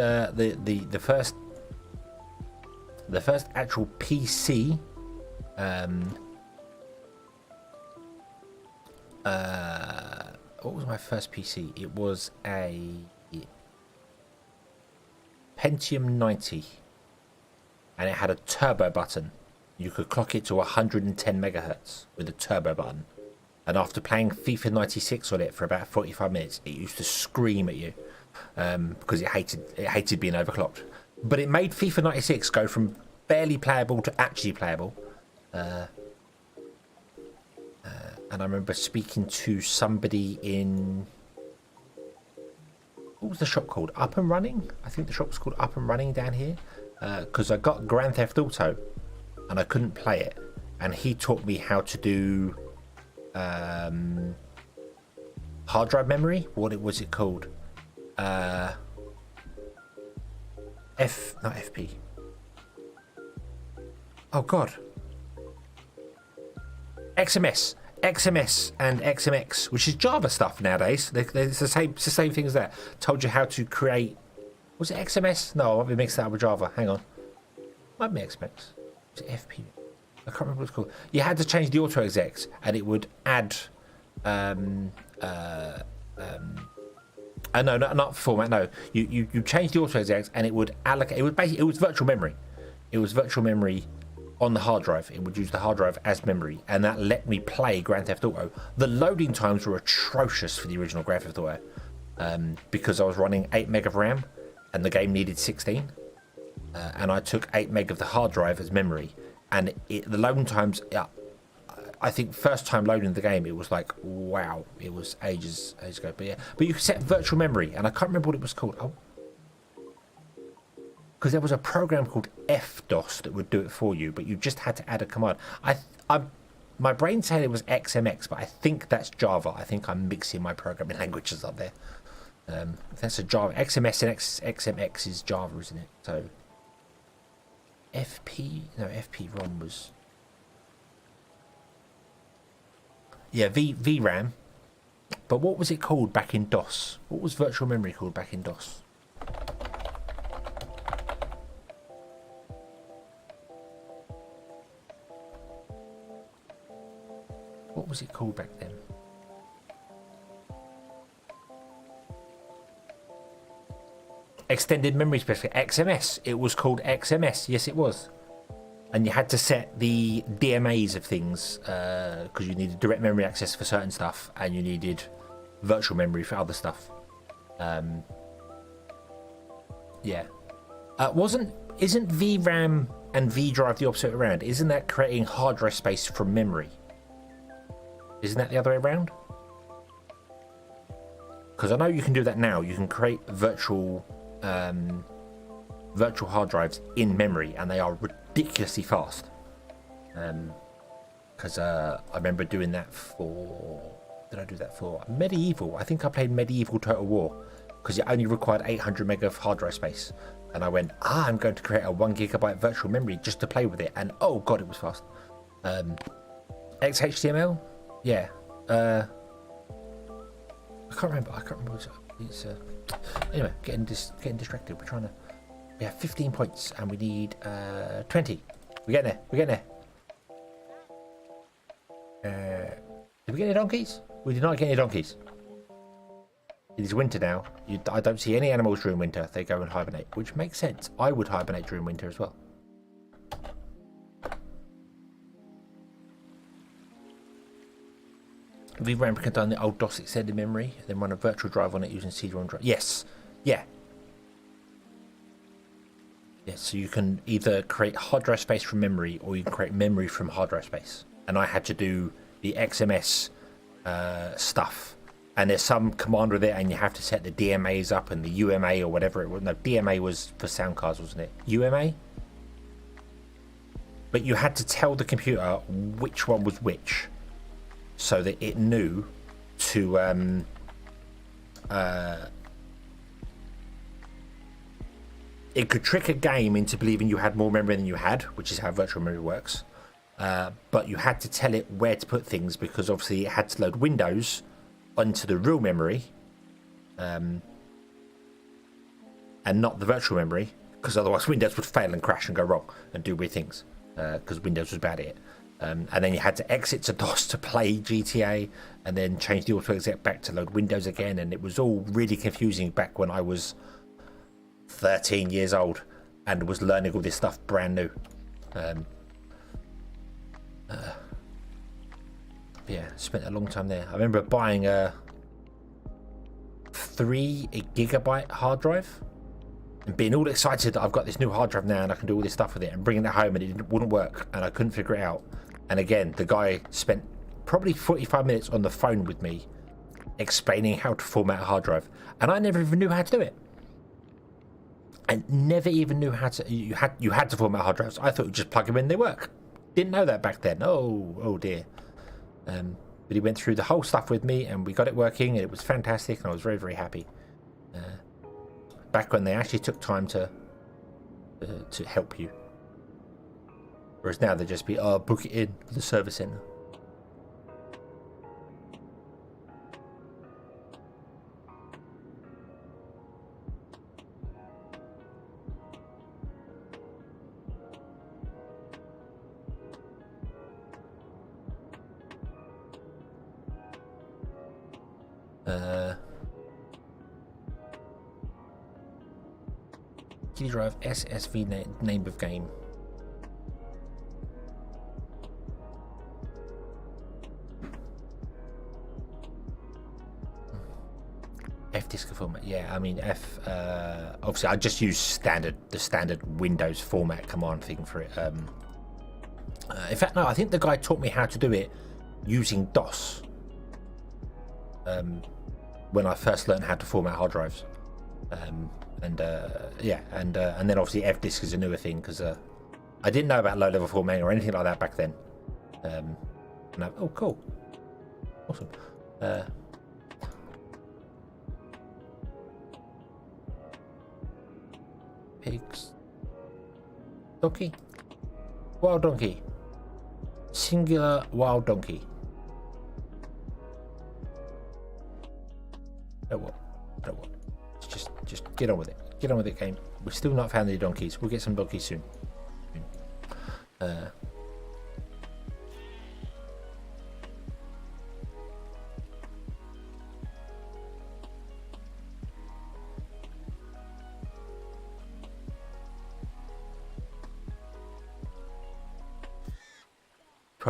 the first actual PC what was my first PC? It was a Pentium 90, and it had a turbo button. You could clock it to 110 megahertz with a turbo button. And after playing FIFA 96 on it for about 45 minutes, it used to scream at you because it hated being overclocked. But it made FIFA 96 go from barely playable to actually playable. And I remember speaking to somebody in... What was the shop called? Up and Running? I think the shop was called Up and Running down here. Because I got Grand Theft Auto and I couldn't play it. And he taught me how to do hard drive memory. What was it called? Not FP. Oh God. XMS and XMX, which is Java stuff nowadays. It's the same thing as that. Told you how to create. Was it XMS? No, I might be mixed that up with Java. Hang on. Might be XMX. Was it FP? I can't remember what it's called. You had to change the auto execs, and it would add. No, not format. No, you change the auto execs, and it would allocate. It was virtual memory. It was virtual memory on the hard drive. It would use the hard drive as memory, and that let me play Grand Theft Auto. The loading times were atrocious for the original Grand Theft Auto because I was running 8 meg of RAM, and the game needed 16, and I took 8 meg of the hard drive as memory, and the loading times. I think first time loading the game, it was like, wow, it was ages ago. But yeah, but you could set virtual memory, and I can't remember what it was called. Oh, because there was a program called FDOS that would do it for you, but you just had to add a command. My brain said it was XMX, but I think that's Java. I think I'm mixing my programming languages up there. That's a Java. XMS and XMX is Java, isn't it? So FP-ROM was... Yeah, VRAM. But what was it called back in DOS? What was virtual memory called back in DOS? What was it called back then? Extended memory specifier. XMS. It was called XMS. Yes, it was. And you had to set the DMAs of things because you needed direct memory access for certain stuff, and you needed virtual memory for other stuff. Yeah. Isn't VRAM and VDrive the opposite way around? Isn't that creating hard drive space from memory? Isn't that the other way around? Because I know you can do that now. You can create virtual hard drives in memory, and they are ridiculously fast. Because I remember doing that for... Did I do that for Medieval? I think I played Medieval Total War because it only required 800 meg of hard drive space. And I went, I'm going to create a 1 gigabyte virtual memory just to play with it. And oh God, it was fast. XHTML? Yeah. I can't remember. It's anyway, getting distracted. We're trying to... We have 15 points and we need 20. We're getting there. Did we get any donkeys? We did not get any donkeys. It is winter now. I don't see any animals during winter. They go and hibernate, which makes sense. I would hibernate during winter as well. VRAM can done the old DOS extended memory, then run a virtual drive on it using CD-ROM drive. Yes. Yeah. Yes, so you can either create hard drive space from memory, or you can create memory from hard drive space. And I had to do the XMS stuff. And there's some command with it, and you have to set the DMAs up and the UMA or whatever it was. No, DMA was for sound cards, wasn't it? UMA? But you had to tell the computer which one was which, so that it knew to it could trick a game into believing you had more memory than you had, which is how virtual memory works. But you had to tell it where to put things, because obviously it had to load Windows onto the real memory, and not the virtual memory, because otherwise Windows would fail and crash and go wrong and do weird things, because Windows was bad at it. And then you had to exit to DOS to play GTA, and then change the auto exec back to load Windows again, and it was all really confusing back when I was 13 years old and was learning all this stuff brand new. Yeah, spent a long time there. I remember buying a 3 gigabyte hard drive and being all excited that I've got this new hard drive now and I can do all this stuff with it, and bringing it home and it wouldn't work and I couldn't figure it out. And again, the guy spent probably 45 minutes on the phone with me explaining how to format a hard drive, and I never even knew how to do it. I never even knew how to. You had to format hard drives. I thought you just plug them in, they work. Didn't know that back then. Oh dear. But he went through the whole stuff with me, and we got it working, and it was fantastic, and I was very, very happy. Back when they actually took time to help you, whereas now they just be, book it in for the service center. Kitty drive SSV name of game. F disk format. Yeah, I mean F. Obviously, I just use the standard Windows format command thing for it. In fact, no, I think the guy taught me how to do it using DOS. When I first learned how to format hard drives, and then obviously F disk is a newer thing, because I didn't know about low level formatting or anything like that back then. Oh, cool, awesome. Pigs, donkey, wild donkey, singular wild donkey. No what? Just get on with it. Get on with it, game. We've still not found any donkeys. We'll get some donkeys soon.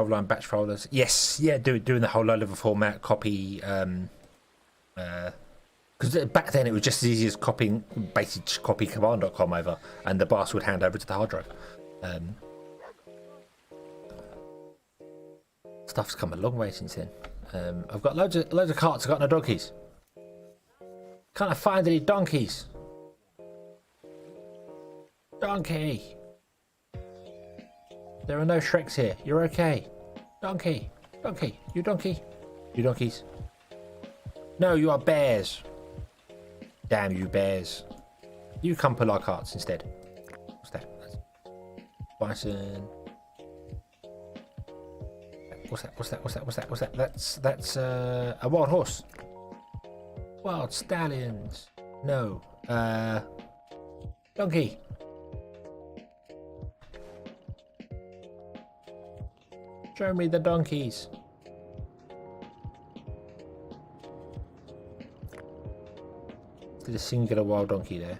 Line batch folders. Yes, yeah, doing the whole low level format copy. Because back then it was just as easy as copying, basically copy command.com over, and the boss would hand over to the hard drive. Stuff's come a long way since then. I've got loads of carts. I've got no donkeys. Can't I find any donkeys? Donkey. There are no Shreks here. You're okay. Donkey. You donkey. You donkeys. No, you are bears. Damn you bears. You come pull our carts instead. What's that? Bison. What's that? That's a wild horse. Wild stallions. No. Donkey. Show me the donkeys. to the singular wild donkey there.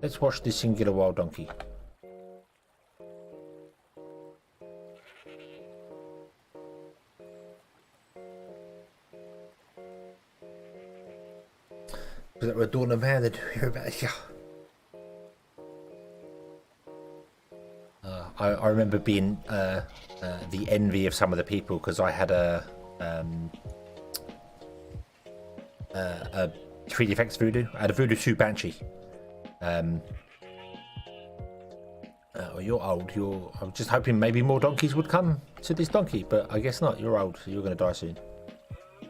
Let's watch the singular wild donkey. That we're doing a man that hear about yeah. I remember being the envy of some of the people because I had a 3D effects voodoo. I had a voodoo 2 banshee. Well, you're old. I was just hoping maybe more donkeys would come to this donkey, but I guess not. You're old, so you're going to die soon.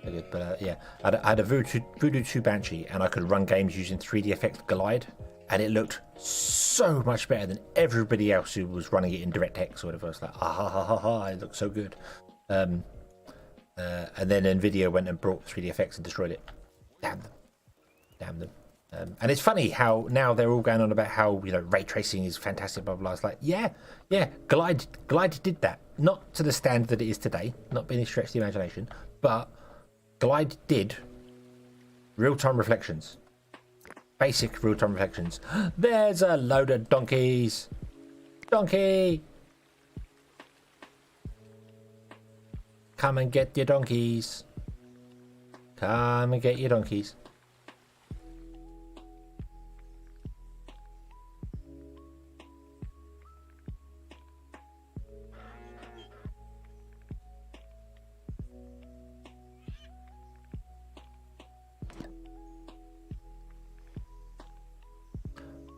Okay, but yeah, I had a voodoo 2 banshee, and I could run games using 3D effects glide, and it looked so much better than everybody else who was running it in DirectX or whatever. I was like, ah ha ha ha ha, it looks so good. And then Nvidia went and brought 3D effects and destroyed it. Damn them. And it's funny how now they're all going on about how ray tracing is fantastic, blah blah blah. It's like yeah, Glide did that, not to the standard that it is today, not being stretched the imagination, but Glide did real-time reflections, basic real-time reflections. There's a load of donkeys. Donkey, come and get your donkeys. Come and get your donkeys.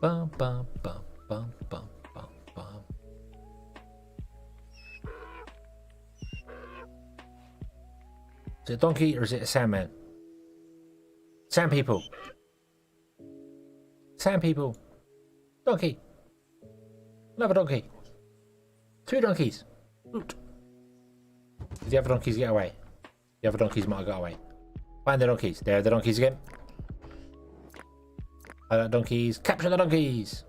Bum, bum, bum, bum, bum, bum, bum. Is it a donkey or is it a sandman? Sand people. Sand people. Donkey. Another donkey. 2 donkeys. Root. Did the other donkeys get away? The other donkeys might have got away. Find the donkeys. There are the donkeys again. Donkeys, capture the donkeys.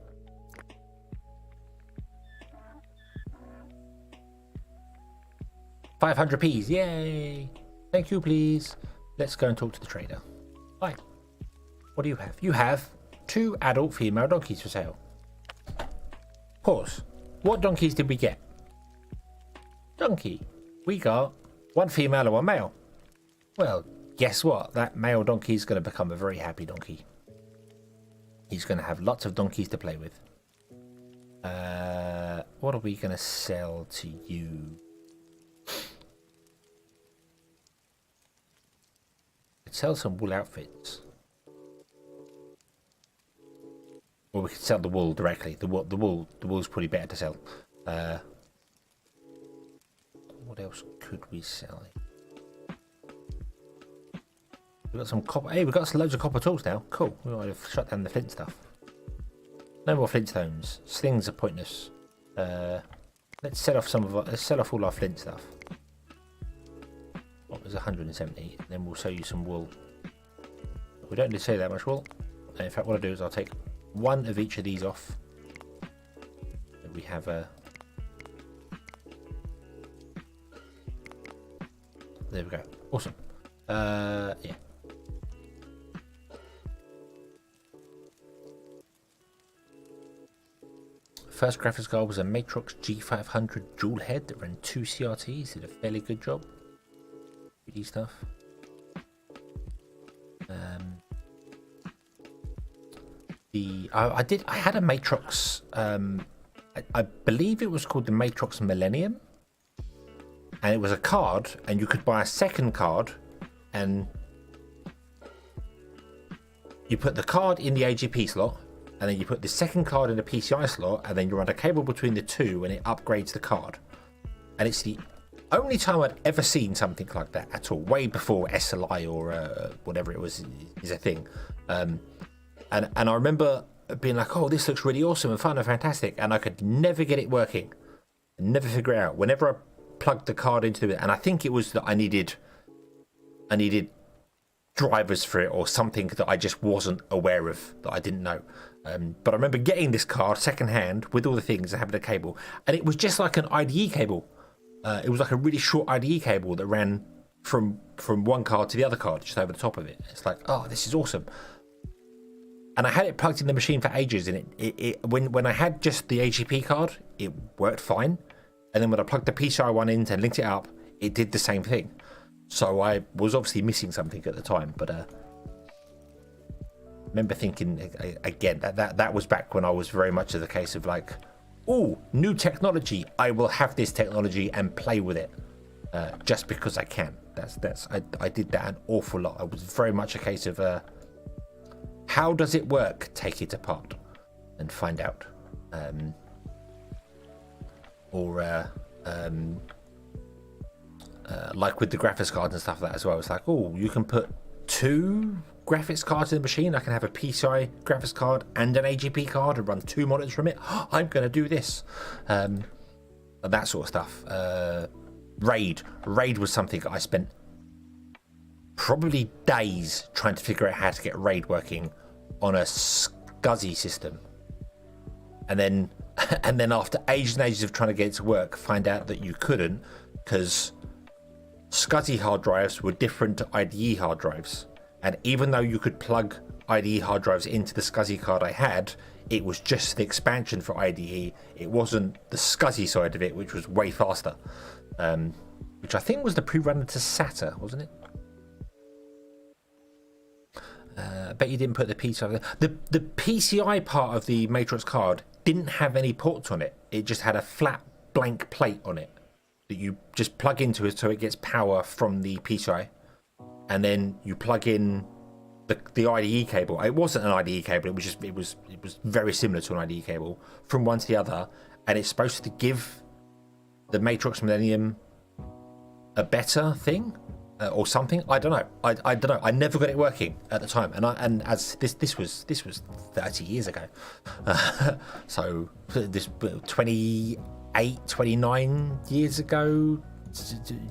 $500, yay! Thank you, please. Let's go and talk to the trader. Hi. What do you have? You have 2 adult female donkeys for sale. Pause. What donkeys did we get? Donkey. We got 1 female and 1 male. Well, guess what? That male donkey is going to become a very happy donkey. He's going to have lots of donkeys to play with. What are we going to sell to you? Could sell some wool outfits. Or we could sell the wool directly. The wool's pretty better to sell. What else could we sell? We've got some copper. Hey, we've got loads of copper tools now. Cool. We might have shut down the flint stuff. No more flint stones. Slings are pointless. Let's sell off let's sell off all our flint stuff. What was 170? And then we'll sell you some wool. We don't need to sell that much wool. And in fact, what I'll do is I'll take 1 of each of these off. And we have a. There we go. Awesome. Yeah. First graphics card was a Matrox G500 dual head that ran 2 CRTs. Did a fairly good job. 3D stuff. I had a Matrox. I believe it was called the Matrox Millennium, and it was a card, and you could buy a second card, and you put the card in the AGP slot. And then you put the second card in the PCI slot, and then you run a cable between the 2, and it upgrades the card. And it's the only time I'd ever seen something like that at all, way before SLI or whatever it was is a thing. And I remember being like, oh, this looks really awesome and fun and fantastic, and I could never get it working, never figure it out. Whenever I plugged the card into it, and I think it was that I needed drivers for it or something that I just wasn't aware of, that I didn't know. But I remember getting this card secondhand with all the things and having a cable, and it was just like an IDE cable. It was like a really short IDE cable that ran from one card to the other card, just over the top of it. It's like, oh, this is awesome. And I had it plugged in the machine for ages, and when I had just the AGP card, it worked fine. And then when I plugged the PCI one in and linked it up, it did the same thing. So I was obviously missing something at the time, but remember thinking again that was back when I was very much of the case of like, oh, new technology, I will have this technology and play with it just because I can. I did that an awful lot. I was very much a case of how does it work? Take it apart and find out. Like with the graphics cards and stuff like that as well. It's like, oh, you can put 2 graphics cards in the machine. I can have a PCI graphics card and an AGP card and run 2 monitors from it. I'm going to do this. And that sort of stuff. Raid was something I spent probably days trying to figure out how to get RAID working on a SCSI system. And then after ages and ages of trying to get it to work, find out that you couldn't, because SCSI hard drives were different to IDE hard drives. And even though you could plug IDE hard drives into the SCSI card I had, it was just the expansion for IDE. It wasn't the SCSI side of it, which was way faster. Which I think was the pre-runner to SATA, wasn't it? I bet you didn't put the PCI. The PCI part of the Matrix card didn't have any ports on it. It just had a flat blank plate on it that you just plug into it so it gets power from the PCI, and then you plug in the IDE cable. It wasn't an IDE cable. It was very similar to an IDE cable from one to the other, and it's supposed to give the Matrix Millennium a better thing. Or something. I don't know. I don't know. I never got it working at the time, and as this was 30 years ago. So this 29 years ago,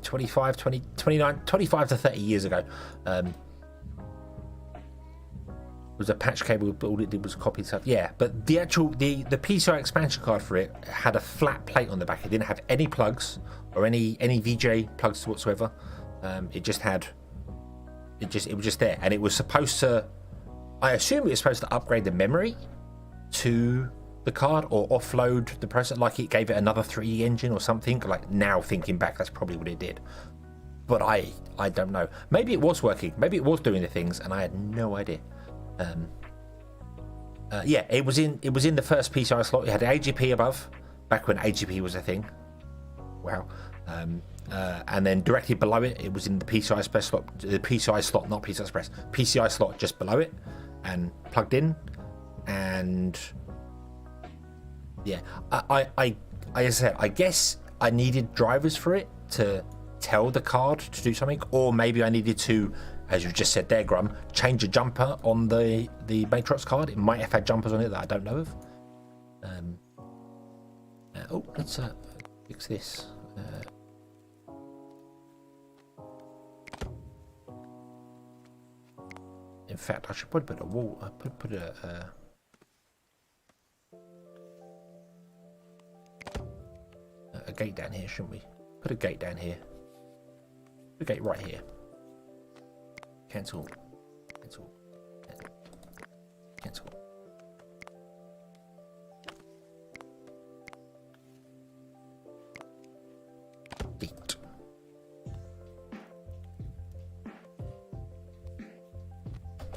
25 to 30 years ago. It was a patch cable, but all it did was copy stuff. Yeah, but the PCI expansion card for it had a flat plate on the back. It didn't have any plugs or any VGA plugs whatsoever. It was just there, and it was supposed to, I assume it was supposed to upgrade the memory to the card or offload the processor, like it gave it another 3D engine or something. Like, now thinking back, that's probably what it did, but I don't know. Maybe it was working, maybe it was doing the things and I had no idea. Yeah, it was in the first PCI slot. It had AGP above, back when AGP was a thing. Wow. And then directly below it, it was in the PCI Express slot, the PCI slot, not PCI Express, PCI slot just below it, and plugged in. And yeah, I as I said, I guess I needed drivers for it to tell the card to do something, or maybe I needed to, as you just said there, Grum, change a jumper on the Matrix card. It might have had jumpers on it that I don't know of. Let's fix this. In fact, I should probably put a wall. Put a gate down here, shouldn't we? Put a gate down here. Put a gate right here. Cancel. Cancel. Cancel. Gate.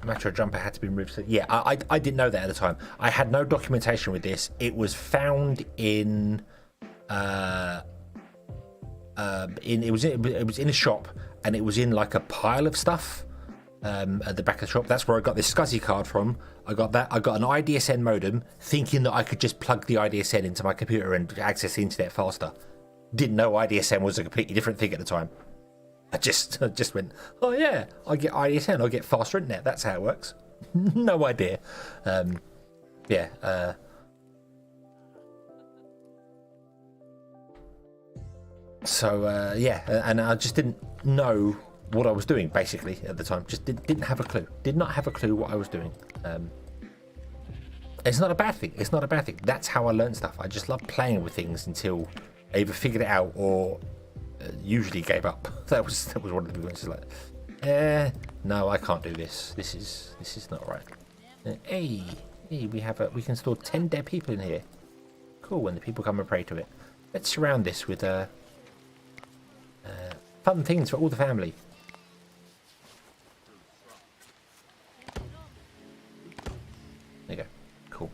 Metro jumper had to be removed. So yeah, I didn't know that at the time. I had no documentation with this. It was found in it was in a shop, and it was in like a pile of stuff at the back of the shop. That's where I got this SCSI card from. I got that. I got an IDSN modem, thinking that I could just plug the IDSN into my computer and access the internet faster. Didn't know IDSN was a completely different thing at the time. I just went, oh yeah, I get IDSN, I'll get faster internet. That's how it works. No idea. Yeah. Yeah, and I just didn't know what I was doing basically at the time. Just didn't have a clue. Did not have a clue what I was doing. It's not a bad thing. It's not a bad thing. That's how I learned stuff. I just love playing with things until I either figured it out or usually gave up. That was one of the ones like, no, I can't do this. This is not right. Hey, we can store 10 dead people in here. Cool. When the people come and pray to it, let's surround this with fun things for all the family. There you go. Cool.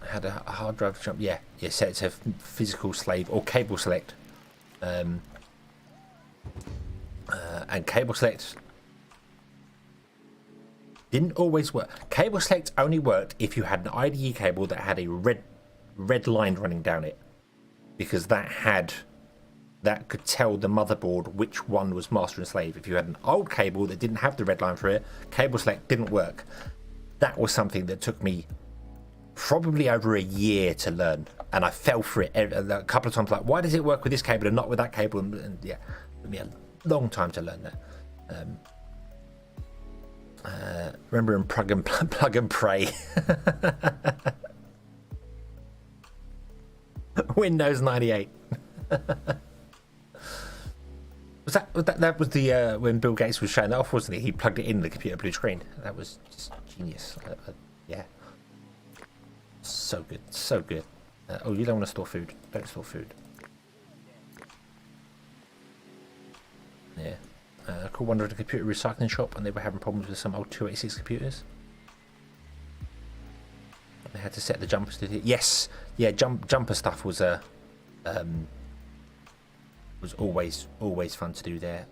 I had a hard drive jump. Yeah, set it to physical slave or cable select. And cable select didn't always work. Cable select only worked if you had an IDE cable that had a red line running down it, because that could tell the motherboard which one was master and slave. If you had an old cable that didn't have the red line for it, cable select didn't work. That was something that took me probably over a year to learn, and I fell for it a couple of times. Like, why does it work with this cable and not with that cable? And yeah, it took me a long time to learn that. Remember in plug and pray. Windows 98. That was the when Bill Gates was showing that off, wasn't it? He plugged it in the computer blue screen. That was just genius. Yeah, so good, so good. Oh, you don't want to store food. Don't store food. Yeah. Cool. Wandered a computer recycling shop, and they were having problems with some old 286 computers. They had to set the jumpers to it. Yes, yeah. Jumper stuff was always fun to do there.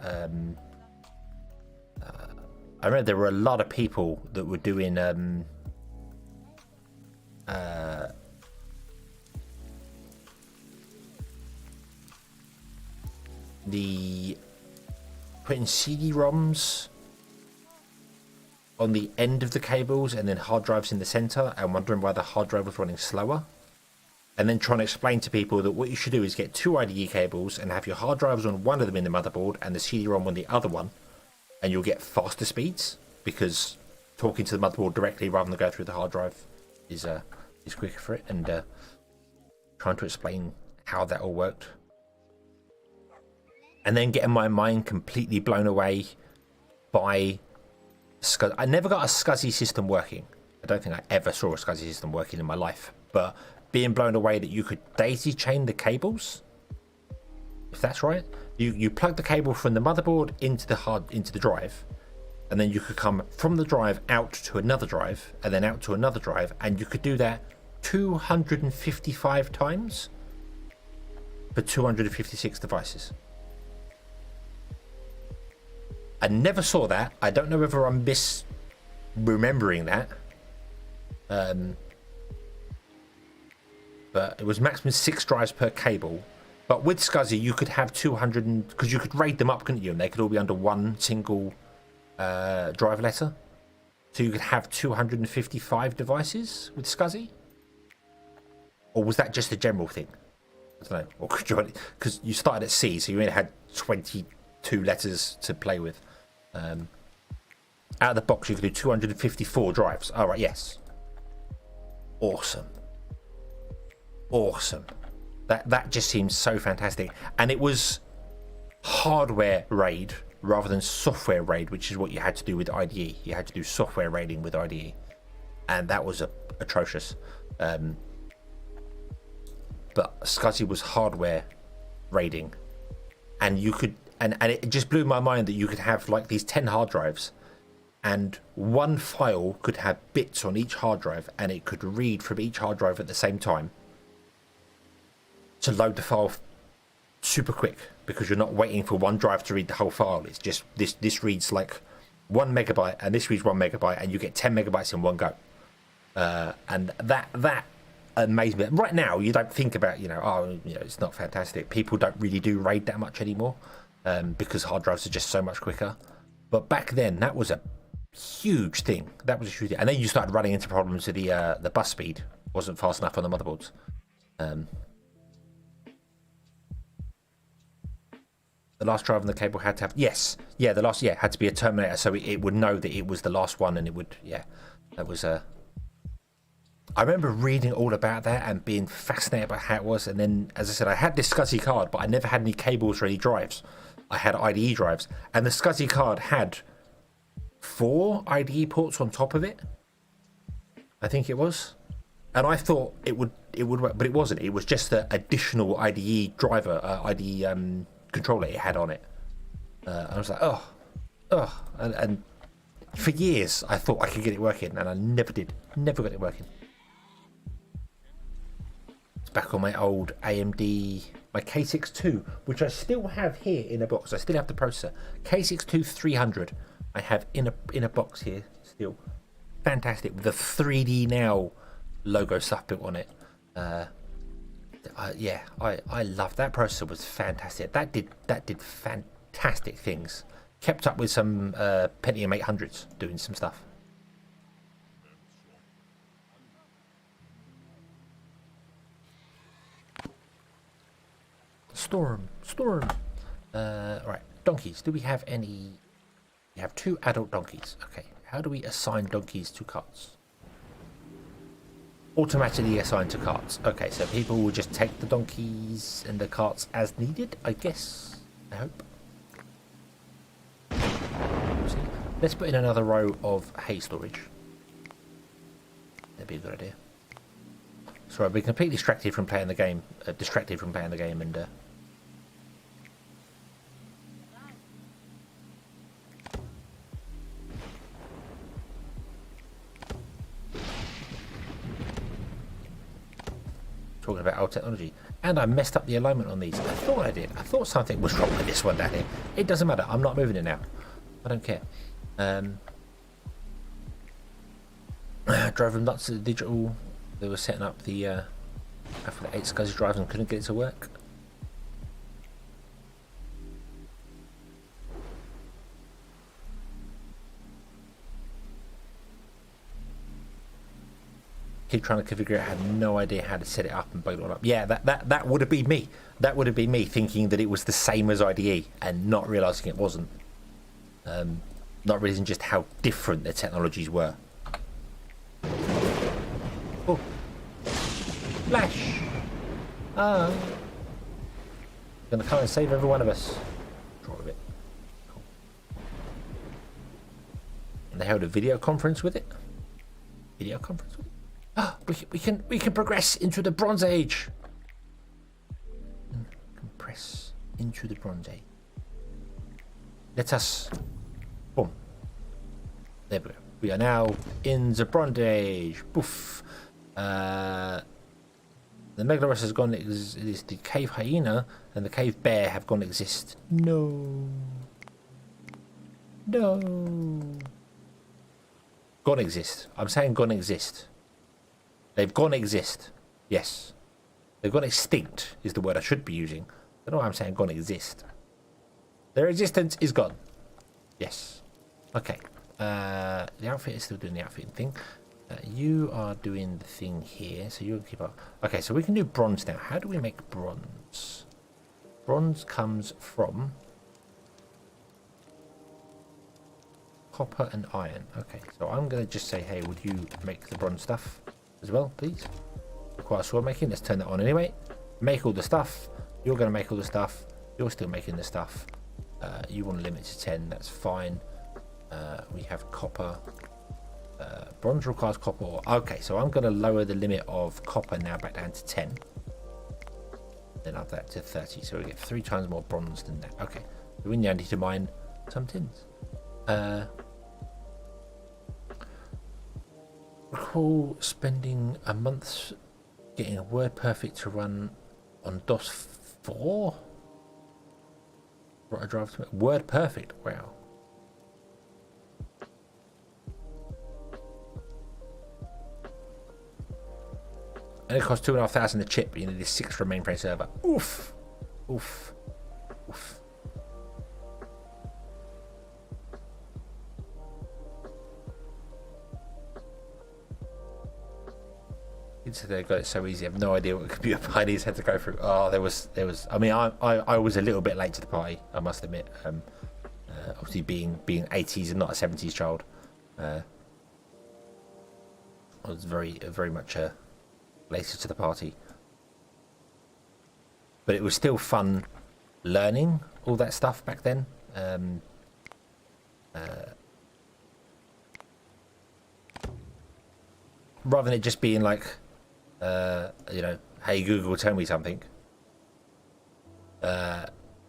I remember there were a lot of people that were doing putting CD-ROMs on the end of the cables and then hard drives in the center, and wondering why the hard drive was running slower, and then trying to explain to people that what you should do is get two IDE cables and have your hard drives on one of them in the motherboard and the CD-ROM on the other one, and you'll get faster speeds, because talking to the motherboard directly rather than go through the hard drive is quicker for it. And trying to explain how that all worked, and then getting my mind completely blown away by I never got a SCSI system working. I don't think I ever saw a SCSI system working in my life, but being blown away that you could daisy chain the cables, if that's right. You plug the cable from the motherboard into the drive, and then you could come from the drive out to another drive, and then out to another drive, and you could do that 255 times for 256 devices. I never saw that. I don't know whether I'm misremembering that. But it was maximum 6 drives per cable. But with SCSI, you could have 200, because you could raid them up, couldn't you? And they could all be under one single drive letter. So you could have 255 devices with SCSI? Or was that just a general thing? I don't know. Or could you, because you started at C, so you only had 22 letters to play with. Out of the box, you could do 254 drives. All right, yes. Awesome. That just seems so fantastic. And it was hardware raid rather than software raid, which is what you had to do with IDE. You had to do software raiding with IDE, and that was atrocious. But SCSI was hardware raiding, and you could, and it just blew my mind that you could have like these 10 hard drives, and one file could have bits on each hard drive, and it could read from each hard drive at the same time to load the file super quick, because you're not waiting for one drive to read the whole file. It's just this reads like 1 megabyte, and this reads 1 megabyte, and you get 10 megabytes in one go. And that amazed me. Right now, you don't think about, it's not fantastic. People don't really do RAID that much anymore, because hard drives are just so much quicker. But back then, that was a huge thing. And then you started running into problems with the bus speed wasn't fast enough on the motherboards. The last drive on the cable had to have, had to be a terminator, so it would know that it was the last one, and it would, that was I remember reading all about that and being fascinated by how it was. And then, as I said, I had this SCSI card, but I never had any cables or any drives. I had IDE drives, and the SCSI card had 4 IDE ports on top of it. I think it was, and I thought it would work, but it wasn't. It was just the additional IDE driver, IDE controller it had on it. I was like, and for years I thought I could get it working, and I never did. Never got it working. It's back on my old AMD, my K62, which I still have here in a box. I still have the processor, K62 300. I have in a box here still. Fantastic, with the 3D Now logo stuff built on it. Yeah, I love that processor. Was fantastic. That did fantastic things. Kept up with some Pentium 800s doing some stuff. Storm. Right, donkeys. Do we have any? We have 2 adult donkeys. Okay, how do we assign donkeys to carts? Automatically assigned to carts. Okay, so people will just take the donkeys and the carts as needed, I guess. I hope. Let's put in another row of hay storage. That'd be a good idea. Sorry, I've been completely distracted from playing the game. And talking about old technology, and I messed up the alignment on these. I thought I did. I thought something was wrong with this one down here. It doesn't matter. I'm not moving it now. I don't care. Drove them nuts to the digital. They were setting up the after the 8 SCSI drives and couldn't get it to work. Keep trying to configure it. I had no idea how to set it up and bug it all up. Yeah, that would have been me. That would have been me thinking that it was the same as IDE and not realizing it wasn't. Not realizing just how different the technologies were. Oh, flash! Gonna come and save every one of us. Draw a bit. Cool. And they held a video conference with it. Video conference with it. Ah, we can progress into the Bronze Age. Compress into the Bronze Age. Let us. Boom. There we go. We are now in the Bronze Age. Boof. The Megaloceros has gone. It is the cave hyena and the cave bear have gone exist. No. Gone exist. I'm saying gone exist. They've gone exist. Yes. They've gone extinct is the word I should be using. I don't know why I'm saying gone exist. Their existence is gone. Yes. Okay. The outfit is still doing the outfitting thing. You are doing the thing here, so you'll keep up. Okay, so we can do bronze now. How do we make bronze? Bronze comes from copper and iron. Okay, so I'm going to just say, hey, would you make the bronze stuff as well, please? Require sword making. Let's turn that on anyway. Make all the stuff. You're going to make all the stuff. You're still making the stuff. You want to limit to 10. That's fine. We have copper. Bronze requires copper. Okay, so I'm going to lower the limit of copper now back down to 10. Then up that to 30. So we get 3 times more bronze than that. Okay, so we now need to mine some tins. Recall spending a month getting a word perfect to run on DOS 4. What a drive to word perfect. Wow. And it costs 2,500 a chip, but you need 6 for a mainframe server. Oof. Oof. Oof. They got it so easy. I have no idea what computer pioneers had to go through. Oh, there was. I mean, I was a little bit late to the party, I must admit. Obviously, being 80s and not a 70s child. I was very much later to the party. But it was still fun learning all that stuff back then. Rather than it just being like, you know, hey Google, tell me something.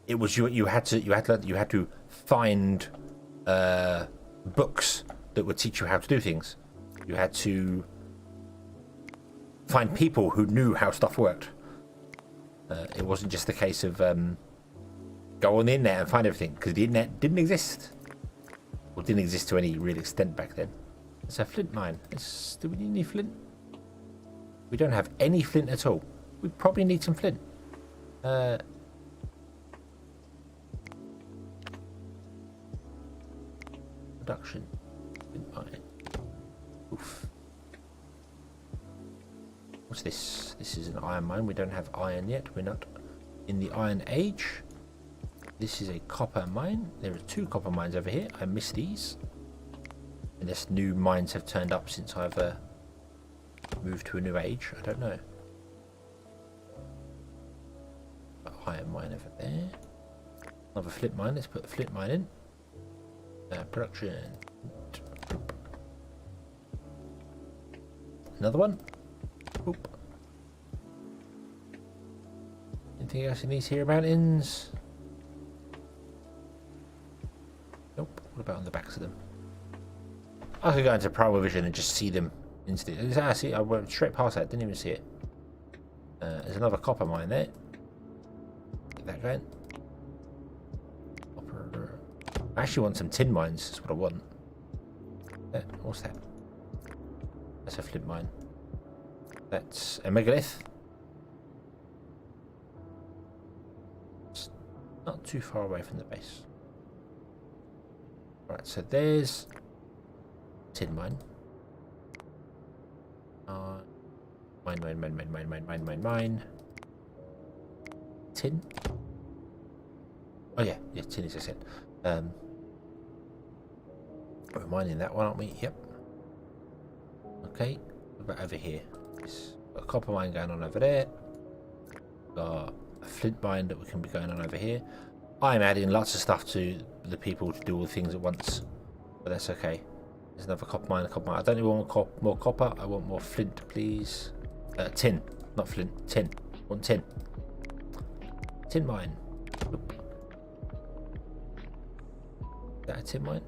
It was you had to find books that would teach you how to do things. You had to find people who knew how stuff worked. It wasn't just a case of go on the internet and find everything, because the internet didn't exist. Or didn't exist to any real extent back then. It's a flint mine. Do we need any flint? We don't have any flint at all. We probably need some flint. Production. Flint mine. Oof. What's this? This is an iron mine. We don't have iron yet. We're not in the Iron Age. This is a copper mine. There are 2 copper mines over here. I miss these. Unless new mines have turned up since I've moved to a new age. I don't know. Iron mine over there. Another flint mine. Let's put the flint mine in. Production. Another one. Oop. Anything else in these here mountains? Nope. What about on the backs of them? I could go into Primal Vision and just see them instantly. Ah, see, I went straight past that. Didn't even see it. There's another copper mine there. Get that going. Copper. I actually want some tin mines. That's what I want. What's that? That's a flint mine. That's a megalith. It's not too far away from the base. Right, so there's tin mine. Mine. Tin. Oh yeah, tin as I said. We're mining that one, aren't we? Yep. Okay. What about over here? There's a copper mine going on over there. Got a flint mine that we can be going on over here. I'm adding lots of stuff to the people to do all the things at once, but that's okay. There's another copper mine, I don't even want more copper. I want more flint, please. Tin, not flint. Tin. I want tin. Tin mine. Oop. Is that a tin mine?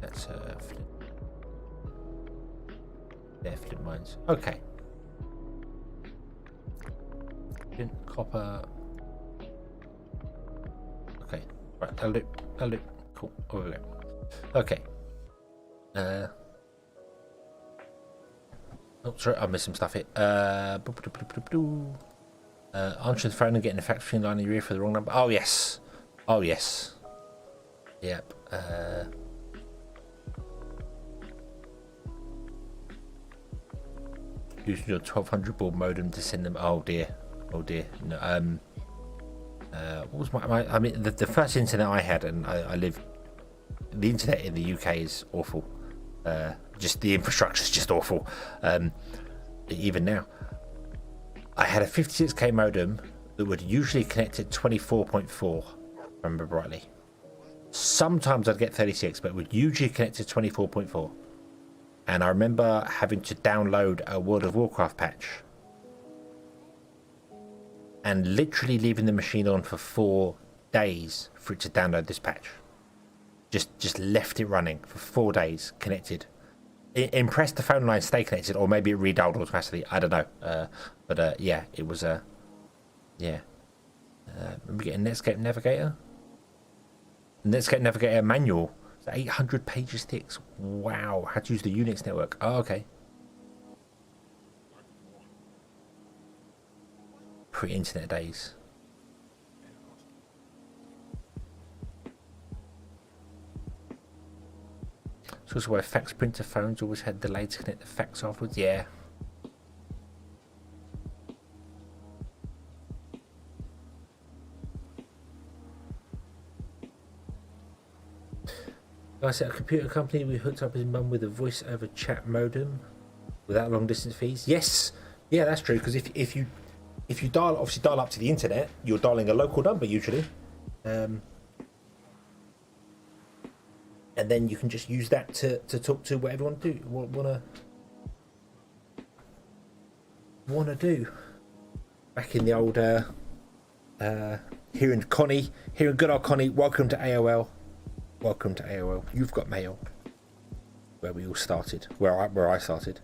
That's a flint. They're flint mines. Okay. Flint, copper. Okay. Right, that'll do. Cool. Over there. Okay. Oh, sorry, I missed some stuff here. Answer the phone and getting the fact machine line in your ear for the wrong number. Oh, yes. Oh, yes. Yep. Using your 1200 baud modem to send them. Oh, dear. Oh, dear. No, what was I mean, the first internet I had, and I live. The internet in the UK is awful. Just the infrastructure is just awful. Even now, I had a 56k modem that would usually connect at 24.4. If I remember rightly. Sometimes I'd get 36, but it would usually connect to 24.4. And I remember having to download a World of Warcraft patch, and literally leaving the machine on for 4 days for it to download this patch. Just left it running for 4 days, connected. Impressed the phone line stay connected, or maybe it redialed automatically. I don't know. But yeah, it was yeah. Remember getting Netscape Navigator? Netscape Navigator manual. It's 800 pages thick. Wow. How to use the Unix network. Oh, okay. Pre-internet days. It's also why fax printer phones always had delay to connect the fax afterwards. Yeah. I set a computer company. We hooked up his mum with a voice over chat modem. without long distance fees. Yes, yeah, that's true. Because if you dial up to the internet, you're dialing a local number usually, and then you can just use that to talk to whatever you want to do. Back in the old hearing good old Connie. Welcome to AOL. Welcome to AOL. You've got mail. Where we all started. Where I started.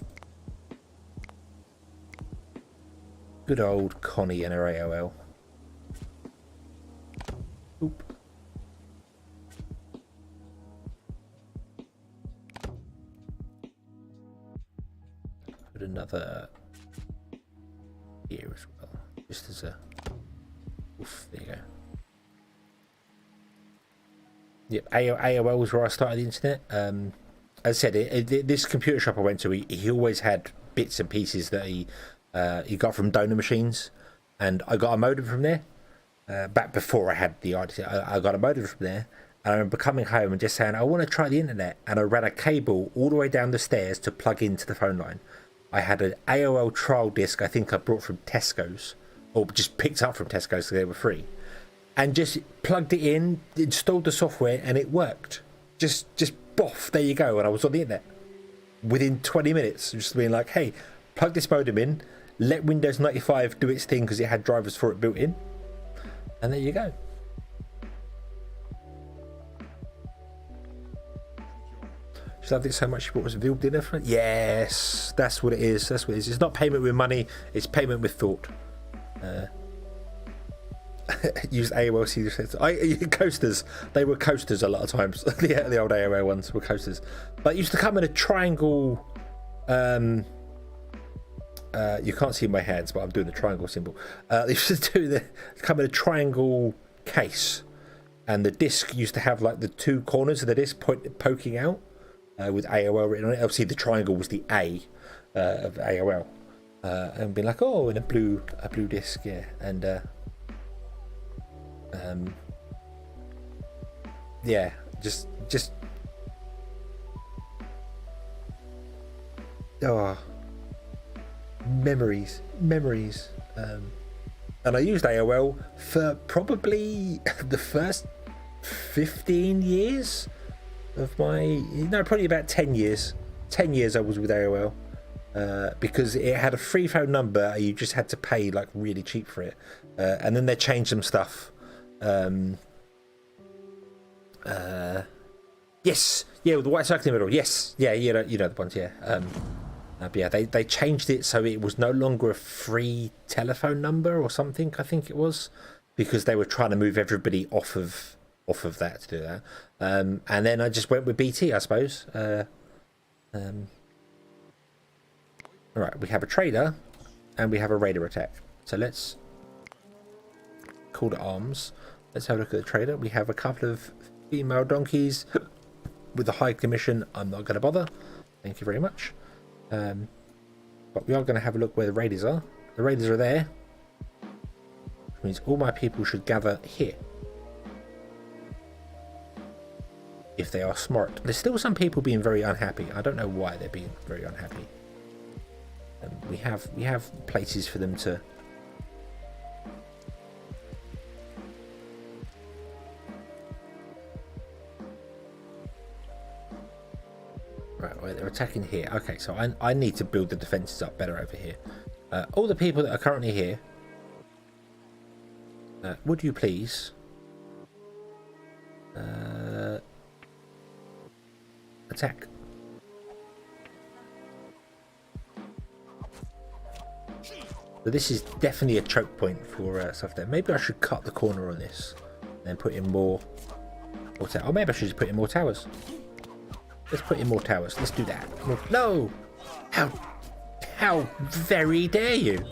Good old Connie and her AOL. Oop. Put another here as well. Just as a... Oof, there you go. Yep, AOL was where I started the internet. As I said, this computer shop I went to, he always had bits and pieces that he got from donor machines, and I got a modem from there. Back before I had the idea, I got a modem from there, and I remember coming home and just saying, I want to try the internet, and I ran a cable all the way down the stairs to plug into the phone line. I had an AOL trial disc, I think I brought from Tesco's, or just picked up from Tesco's because they were free, and just plugged it in, installed the software, and it worked. Just boff, there you go, and I was on the internet within 20 minutes, just being like, hey, plug this modem in, let Windows 95 do its thing because it had drivers for it built in, and there you go. She loved it so much she bought us a veal dinner for it. Yes, that's what it is. That's what it is. It's not payment with money, it's payment with thought. Used AOL coasters. They were coasters a lot of times. The old AOL ones were coasters, but it used to come in a triangle. You can't see my hands, but I'm doing the triangle symbol. They used to come in a triangle case, and the disc used to have like the two corners of the disc poking out with AOL written on it. Obviously, the triangle was the A of AOL, and be like, oh, in a blue disc, yeah, and yeah, just oh, memories, and I used AOL for probably the first 15 years of probably about 10 years I was with AOL, because it had a free phone number. You just had to pay like really cheap for it, and then they changed some stuff. Yes, yeah, with the white circle in the middle. Yes, yeah, you know the ones, yeah. But yeah, they changed it so it was no longer a free telephone number or something, I think it was, because they were trying to move everybody off of that to do that. And then I just went with BT, I suppose. All right, we have a trader and we have a raider attack. So let's call to arms. Let's have a look at the trader. We have a couple of female donkeys with a high commission. I'm not going to bother. Thank you very much. But we are going to have a look where the raiders are. The raiders are there, which means all my people should gather here. If they are smart. There's still some people being very unhappy. I don't know why they're being very unhappy. We have places for them to. Right, they're attacking here. Okay, so I need to build the defenses up better over here. All the people that are currently here, would you please attack? So this is definitely a choke point for stuff there. Maybe I should cut the corner on this and put in more or maybe I should just put in more towers. Let's put in more towers. Let's do that. No! How very dare you?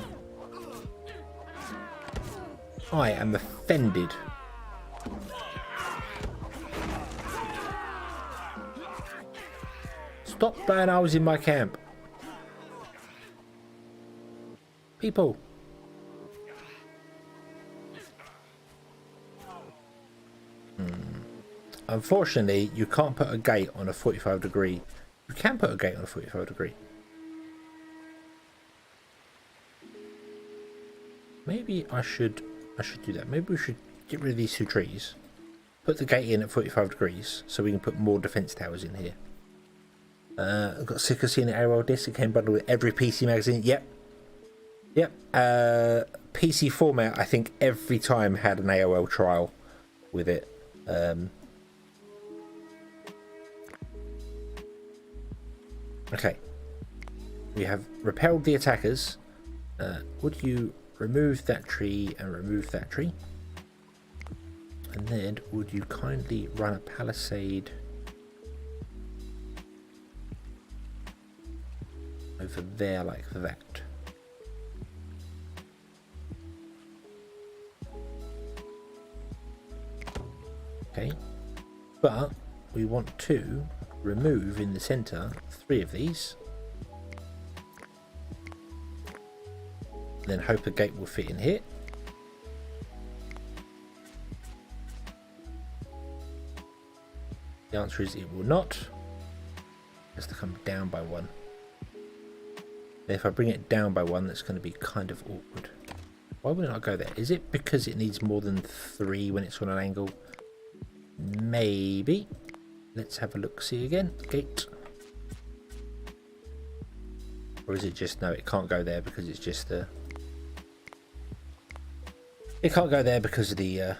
I am offended. Stop burning hours in my camp. People. Unfortunately, you can't put a gate on a 45 degree. You can put a gate on a 45 degree. Maybe I should do that. Maybe we should get rid of these 2 trees. Put the gate in at 45 degrees so we can put more defense towers in here. I've got sick of seeing the AOL disc. It came bundled with every PC magazine. Yep. PC format, I think every time had an AOL trial with it. Okay. We have repelled the attackers. Would you remove that tree and remove that tree? And then would you kindly run a palisade over there like that? Okay, but we want to remove in the center 3 of these, then hope a gate will fit in here. The answer is it will not. It has to come down by 1. If I bring it down by 1, that's going to be kind of awkward. Why would it not go there? Is it because it needs more than 3 when it's on an angle? Maybe. Let's have a look. See again. Gate. Or is it just no? It can't go there because it's just the. It can't go there because of the.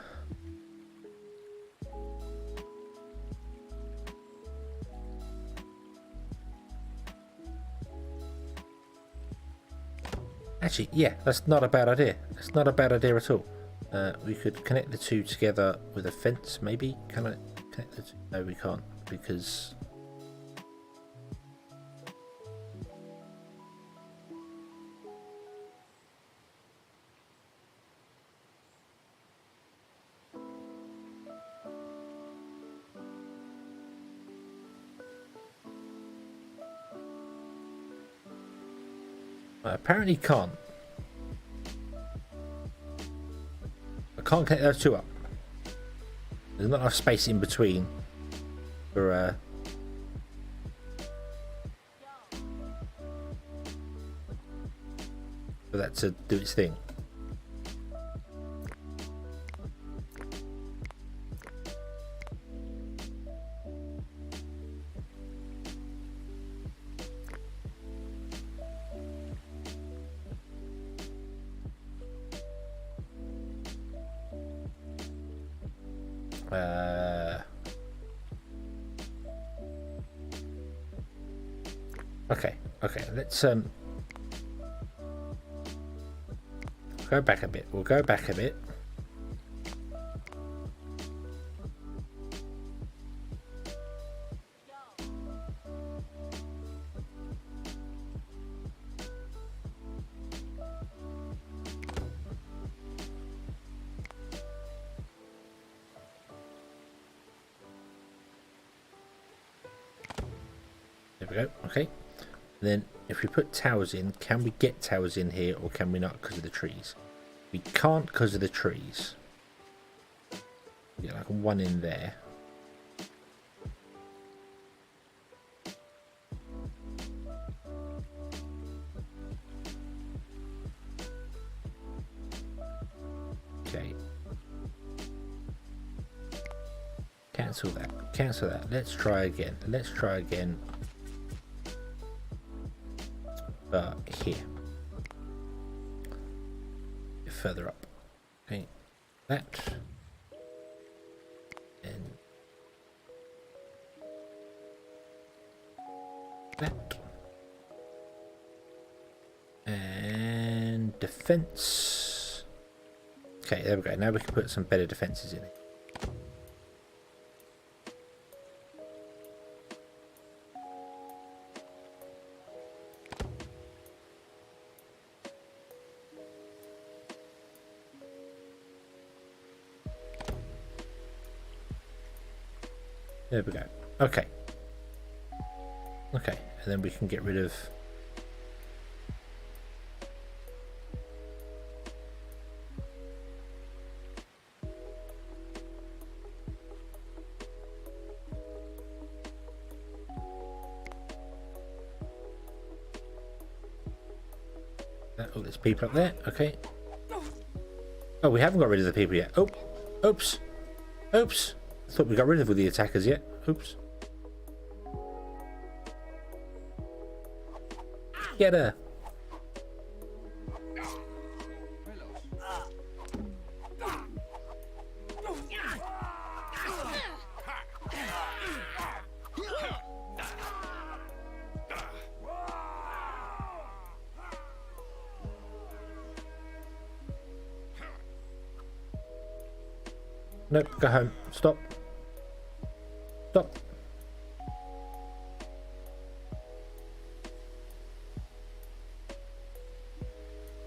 Actually, yeah, that's not a bad idea. That's not a bad idea at all. We could connect the 2 together with a fence, maybe. Can I connect the 2? No, we can't, because... I apparently can't. Can't connect those 2 up. There's not enough space in between for that to do its thing. Okay, let's go back a bit. We'll go back a bit. There we go. Okay. Then if we put towers in, can we get towers in here or can we not because of the trees? We can't because of the trees. Get like 1 in there. Okay. Cancel that. Cancel that. Let's try again. Let's try again. Here, further up. Okay, that, and that, and defense. Okay, there we go. Now we can put some better defenses in it. There we go. Okay. Okay, and then we can get rid of... Oh, there's people up there. Okay. Oh, we haven't got rid of the people yet. Oh, oops. Oops. I thought we got rid of all the attackers yet. Oops. Get her. Nope, go home. Stop. Stop.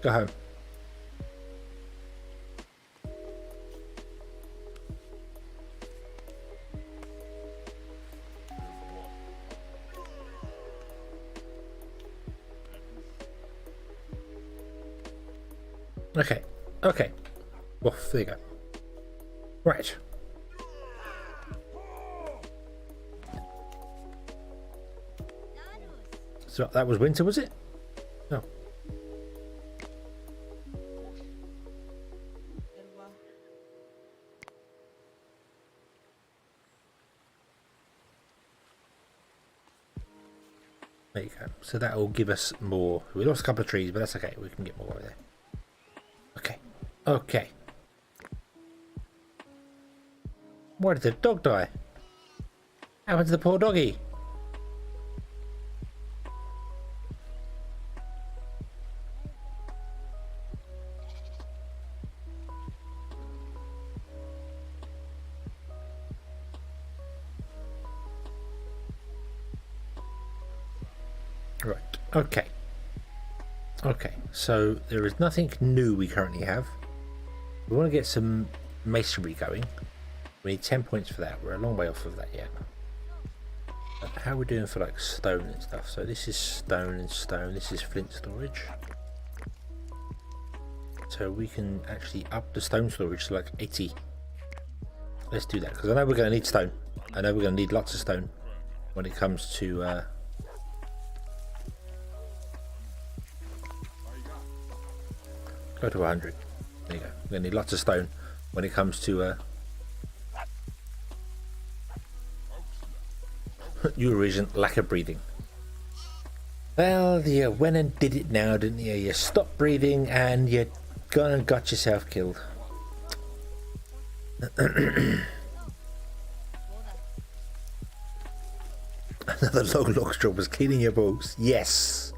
Go home. Okay. Okay. Off, there you go. Right. So that was winter, was it? No. There you go. So that will give us more. We lost a couple of trees, but that's okay. We can get more over there. Okay. Okay. Why did the dog die? What happened to the poor doggy? Right. Okay. Okay. So there is nothing new we currently have. We want to get some masonry going. We need 10 points for that. We're a long way off of that yet. How are we doing for like stone and stuff? So this is stone and stone. This is flint storage. So we can actually up the stone storage to like 80. Let's do that because I know we're going to need stone. I know we're going to need lots of stone when it comes to go to 100. There you go. We're going to need lots of stone when it comes to your reason, lack of breathing. Well, you went and did it now, didn't you? You stopped breathing and you gone and got yourself killed. Another long log straw was cleaning your balls. Yes.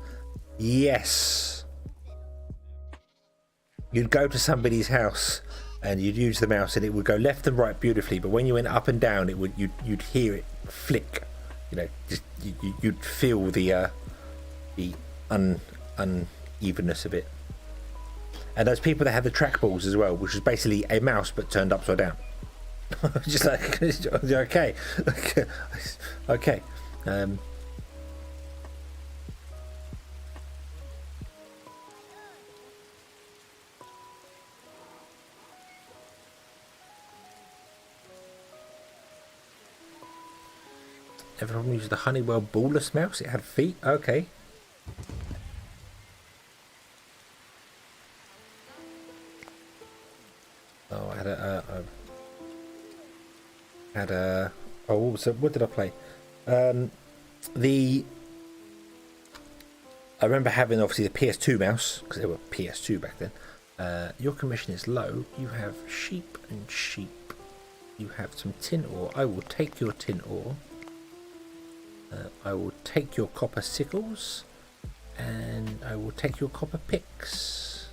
Yes. You'd go to somebody's house and you'd use the mouse and it would go left and right beautifully, but when you went up and down, it would you'd hear it flick. You know, just you'd feel the unevenness of it. And those people that had the trackballs as well, which was basically a mouse but turned upside down. Just like okay, okay. Everyone used the Honeywell ballless mouse. It had feet. Okay. Oh, I had a. Oh, so what did I play? I remember having obviously the PS2 mouse because they were PS2 back then. Your commission is low. You have sheep and sheep. You have some tin ore. I will take your tin ore. I will take your copper sickles and I will take your copper picks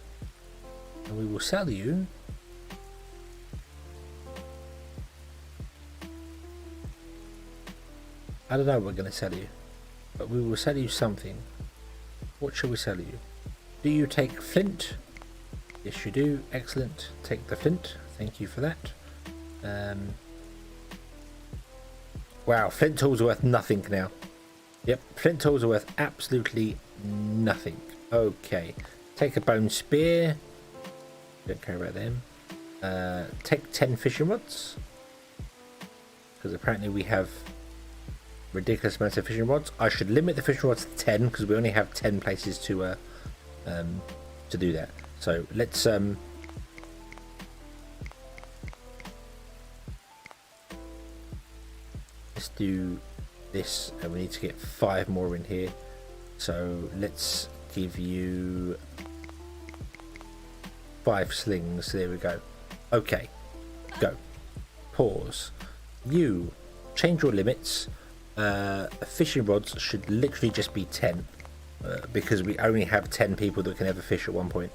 and we will sell you I don't know what we're going to sell you, but we will sell you something. What shall we sell you? Do you take flint? Yes you do. Excellent. Take the flint. Thank you for that. Wow, flint tools are worth nothing now. Yep, flint tools are worth absolutely nothing. Okay, take a bone spear. Don't care about them. Take 10 fishing rods. Because apparently we have ridiculous amounts of fishing rods. I should limit the fishing rods to 10 because we only have 10 places to do that. So let's do this, and we need to get 5 more in here. So let's give you 5 slings. There we go. Okay, go. Pause. You change your limits. Fishing rods should literally just be 10, because we only have 10 people that can ever fish at one point.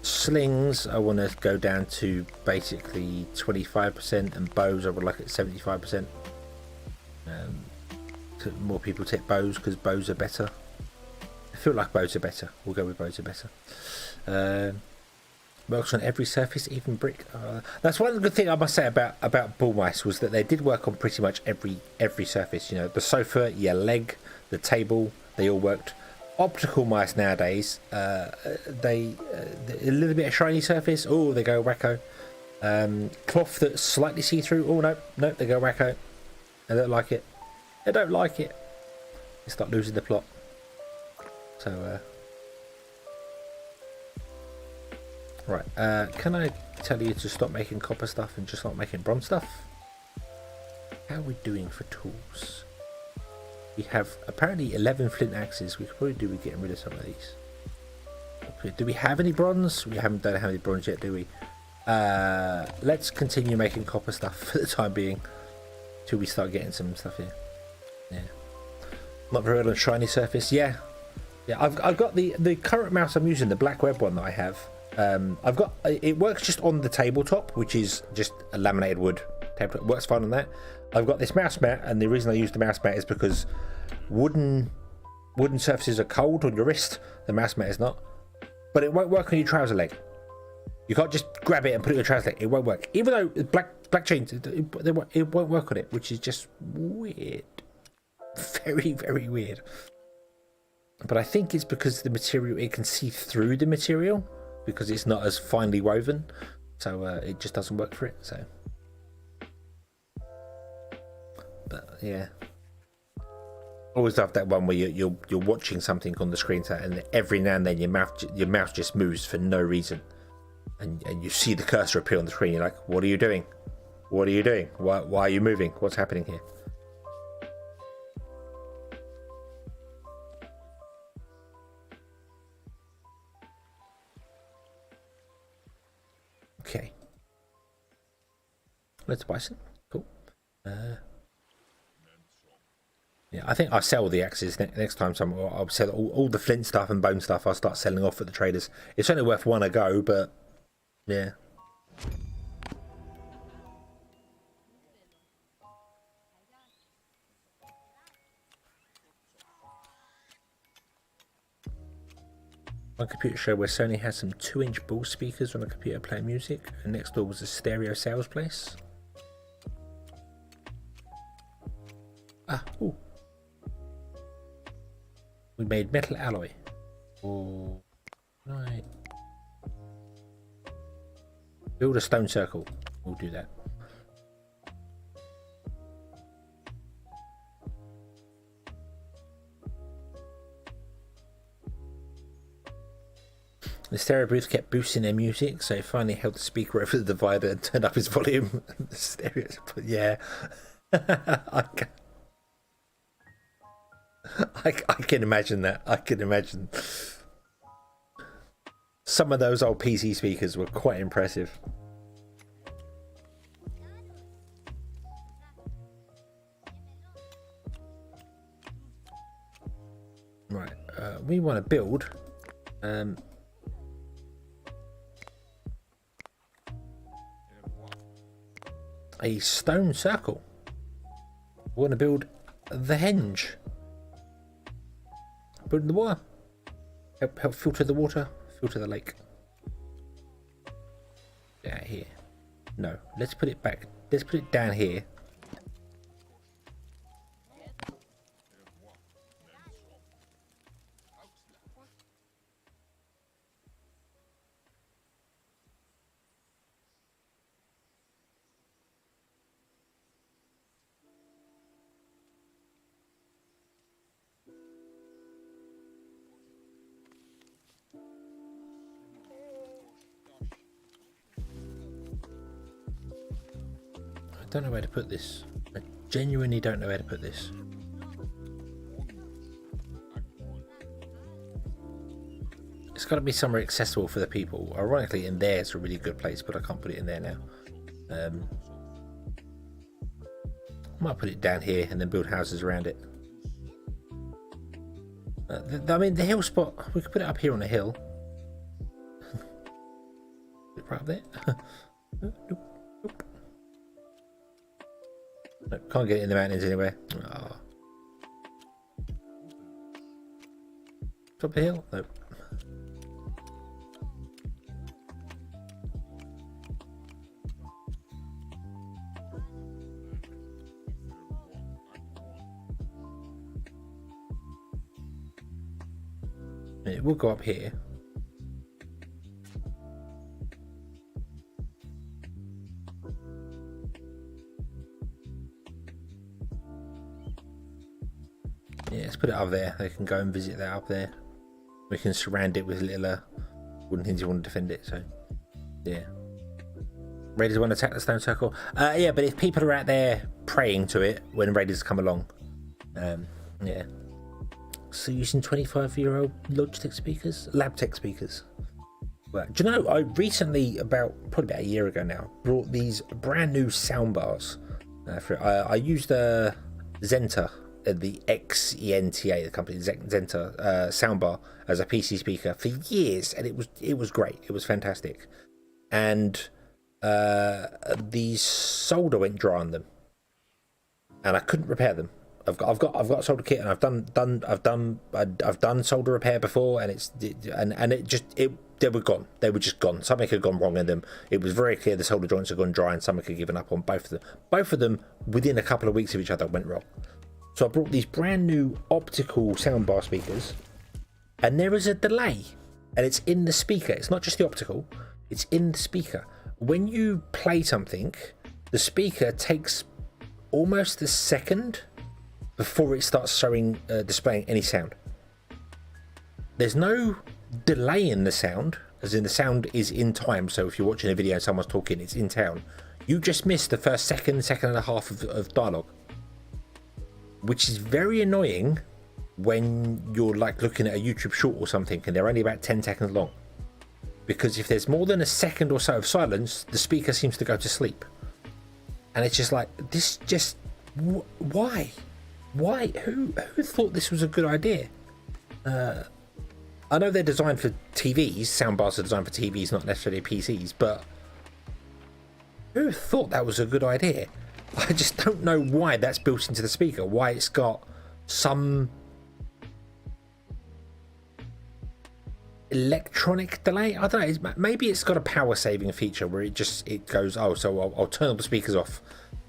Slings, I want to go down to basically 25%, and bows I would like at 75%. So more people take bows because bows are better. I feel like bows are better. We'll go with bows are better. Works on every surface, even brick. That's one good thing I must say about bull mice, was that they did work on pretty much every surface. You know, the sofa, your leg, the table, they all worked. Optical mice nowadays, they a little bit of shiny surface. Oh, they go wacko. Cloth that's slightly see-through. Oh no, they go wacko. I don't like it. I don't like it. They start losing the plot. So. Right, can I tell you to stop making copper stuff and just start making bronze stuff? How are we doing for tools? We have apparently 11 flint axes. We could probably do with getting rid of some of these. Do we have any bronze? We don't have any bronze yet, do we? Let's continue making copper stuff for the time being, till we start getting some stuff here. Yeah. Not very well on shiny surface. Yeah. I've got the current mouse I'm using, the black web one that I have. I've got it works just on the tabletop, which is just a laminated wood tabletop. It works fine on that. I've got this mouse mat, and the reason I use the mouse mat is because wooden surfaces are cold on your wrist. The mouse mat is not, but it won't work on your trouser leg. You can't just grab it and put it on your trouser leg. It won't work, even though black chains, it won't work on it, which is just weird, very very weird. But I think it's because the material, it can see through the material, because it's not as finely woven, so it just doesn't work for it. So, but yeah, always love that one where you're watching something on the screen, and every now and then your mouse just moves for no reason, and you see the cursor appear on the screen. You're like, what are you doing? What are you doing? Why are you moving? What's happening here? Okay, let's Bison. Cool. Yeah, I think I'll sell the axes next time. I'll sell all the flint stuff and bone stuff. I'll start selling off at the traders. It's only worth one a go, but yeah. One computer show where Sony has some 2-inch ball speakers on a computer playing music, and next door was a stereo sales place. Ooh. We made metal alloy. Oh, right. Build a stone circle. We'll do that. The stereo booth kept boosting their music, so it finally held the speaker over the divider and turned up his volume. The stereo, yeah. I can imagine that. I can imagine. Some of those old PC speakers were quite impressive. Right, we want to build a stone circle. We want to build the henge. Build the water. Help filter the water. Filter the lake. Down here. No, let's put it back. Let's put it down here. don't know where to put this. I genuinely don't know where to put this. It's got to be somewhere accessible for the people. Ironically, in there it's a really good place, but I can't put it in there now. I might put it down here and then build houses around it. I mean, the hill spot, we could put it up here on the hill. Right up there. Nope, nope. Nope, can't get it in the mountains anywhere. Oh. Top of the hill? Nope. It will go up here. Yeah, let's put it up there. They can go and visit that up there. We can surround it with little wooden things you want to defend it. So, yeah. Raiders want to attack the stone circle. Yeah, but if people are out there praying to it when raiders come along, yeah. So using 25-year-old Logitech speakers, Labtech speakers. Well, do you know, I recently, probably about a year ago now, brought these brand new soundbars. I used the Zenta, the XENTA, the company Zenta soundbar as a PC speaker for years, and it was great. It was fantastic, and the solder went dry on them, and I couldn't repair them. I've got a solder kit, and I've done solder repair before, and they were gone. They were just gone. Something had gone wrong in them. It was very clear the solder joints had gone dry, and something had given up on both of them. Both of them, within a couple of weeks of each other, went wrong. So I brought these brand new optical soundbar speakers, and there is a delay, and it's in the speaker. It's not just the optical; it's in the speaker. When you play something, the speaker takes almost a second before it starts displaying any sound. There's no delay in the sound, as in the sound is in time. So if you're watching a video and someone's talking, it's in town. You just missed the first second and a half of dialogue, which is very annoying when you're like looking at a YouTube short or something and they're only about 10 seconds long. Because if there's more than a second or so of silence, the speaker seems to go to sleep. And it's just like, this just, why? Why? Who thought this was a good idea? I know they're designed for TVs. Soundbars are designed for TVs, not necessarily PCs. But who thought that was a good idea? I just don't know why that's built into the speaker. Why it's got some electronic delay. I don't know. Maybe it's got a power saving feature where it goes, oh, so I'll turn all the speakers off.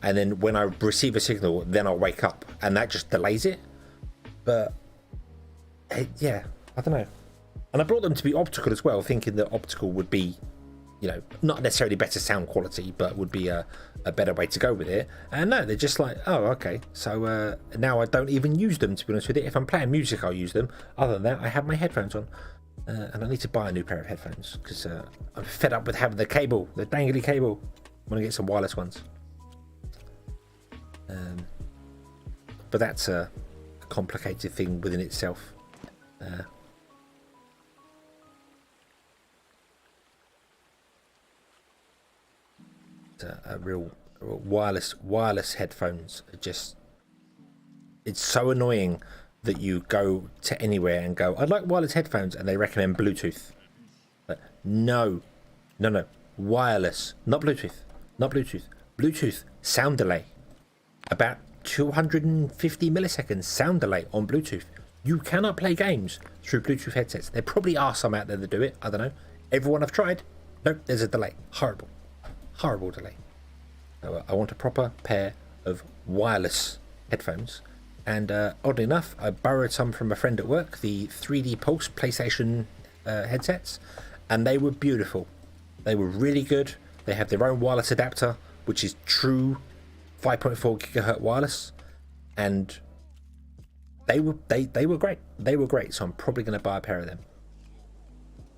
And then when I receive a signal, then I'll wake up, and that just delays it. But yeah, I don't know. And I brought them to be optical as well, thinking that optical would be, you know, not necessarily better sound quality, but would be a better way to go with it. And no, they're just like, oh, okay. So now I don't even use them, to be honest with you. If I'm playing music, I'll use them. Other than that, I have my headphones on. And I need to buy a new pair of headphones because I'm fed up with having the dangly cable. I want to get some wireless ones. But that's a complicated thing within itself. A real wireless headphones are just, it's so annoying that you go to anywhere and go, I'd like wireless headphones, and they recommend Bluetooth. But no, wireless, not Bluetooth, sound delay, about 250 milliseconds sound delay on Bluetooth. You cannot play games through Bluetooth headsets. There probably are some out there that do it. I don't know. Everyone I've tried, nope, there's a delay. Horrible delay. So, I want a proper pair of wireless headphones. And oddly enough, I borrowed some from a friend at work, the 3D Pulse PlayStation headsets, and they were beautiful. They were really good. They have their own wireless adapter, which is true 5.4 gigahertz wireless, and they were great. They were great. So I'm probably going to buy a pair of them.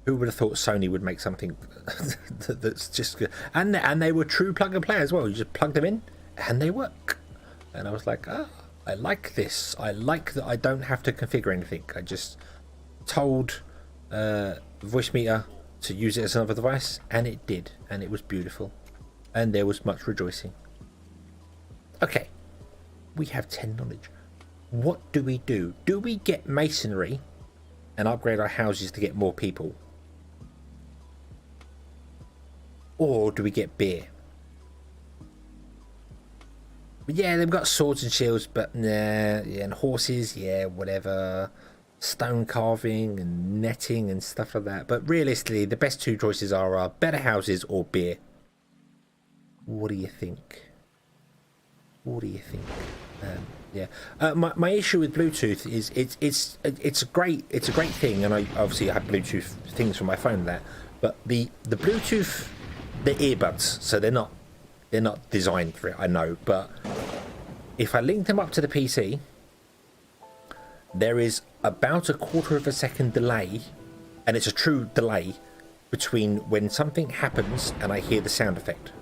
Who would have thought Sony would make something that's just good? And they were true plug and play as well. You just plug them in, and they work. And I was like, ah, I like this. I like that I don't have to configure anything. I just told voice meter to use it as another device, and it did, and it was beautiful, and there was much rejoicing. Okay, we have 10 knowledge. What do we do? Do we get masonry and upgrade our houses to get more people? Or do we get beer? Yeah, they've got swords and shields, but nah, yeah, and horses, yeah, whatever. Stone carving and netting and stuff like that. But realistically, the best two choices are better houses or beer. What do you think? What do you think? Yeah. My issue with Bluetooth is it's a great thing, and I obviously have Bluetooth things for my phone there. But the Bluetooth, they're earbuds, so they're not designed for it. I know, but if I link them up to the PC, there is about a quarter of a second delay, and it's a true delay between when something happens and I hear the sound effect.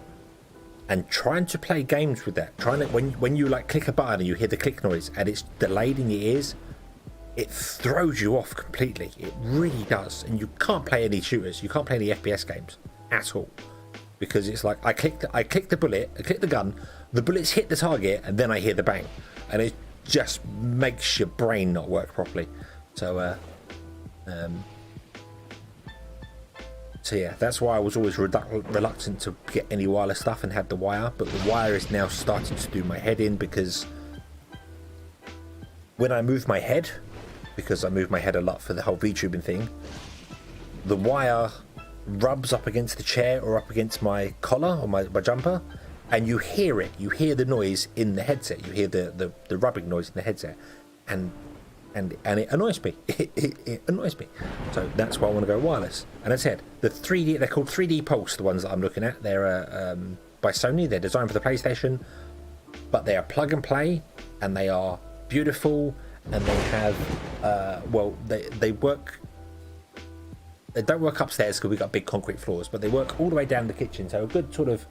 And trying to play games with that, when you like click a button and you hear the click noise and it's delayed in your ears, it throws you off completely. It really does. And you can't play any shooters, you can't play any FPS games at all, because it's like I click the bullet, I click the gun, the bullets hit the target, and then I hear the bang, and it just makes your brain not work properly. So yeah, that's why I was always reluctant to get any wireless stuff and had the wire. But the wire is now starting to do my head in, because when I move my head, because I move my head a lot for the whole VTubing thing, the wire rubs up against the chair or up against my collar or my jumper, and you hear it. You hear the noise in the headset. You hear the rubbing noise in the headset, and it annoys me. It annoys me. So that's why I want to go wireless. And as I said, the 3D, they're called 3D Pulse, the ones that I'm looking at. They're by Sony. They're designed for the PlayStation, but they are plug and play, and they are beautiful, and they have they work. They don't work upstairs because we've got big concrete floors, but they work all the way down the kitchen, so a good sort of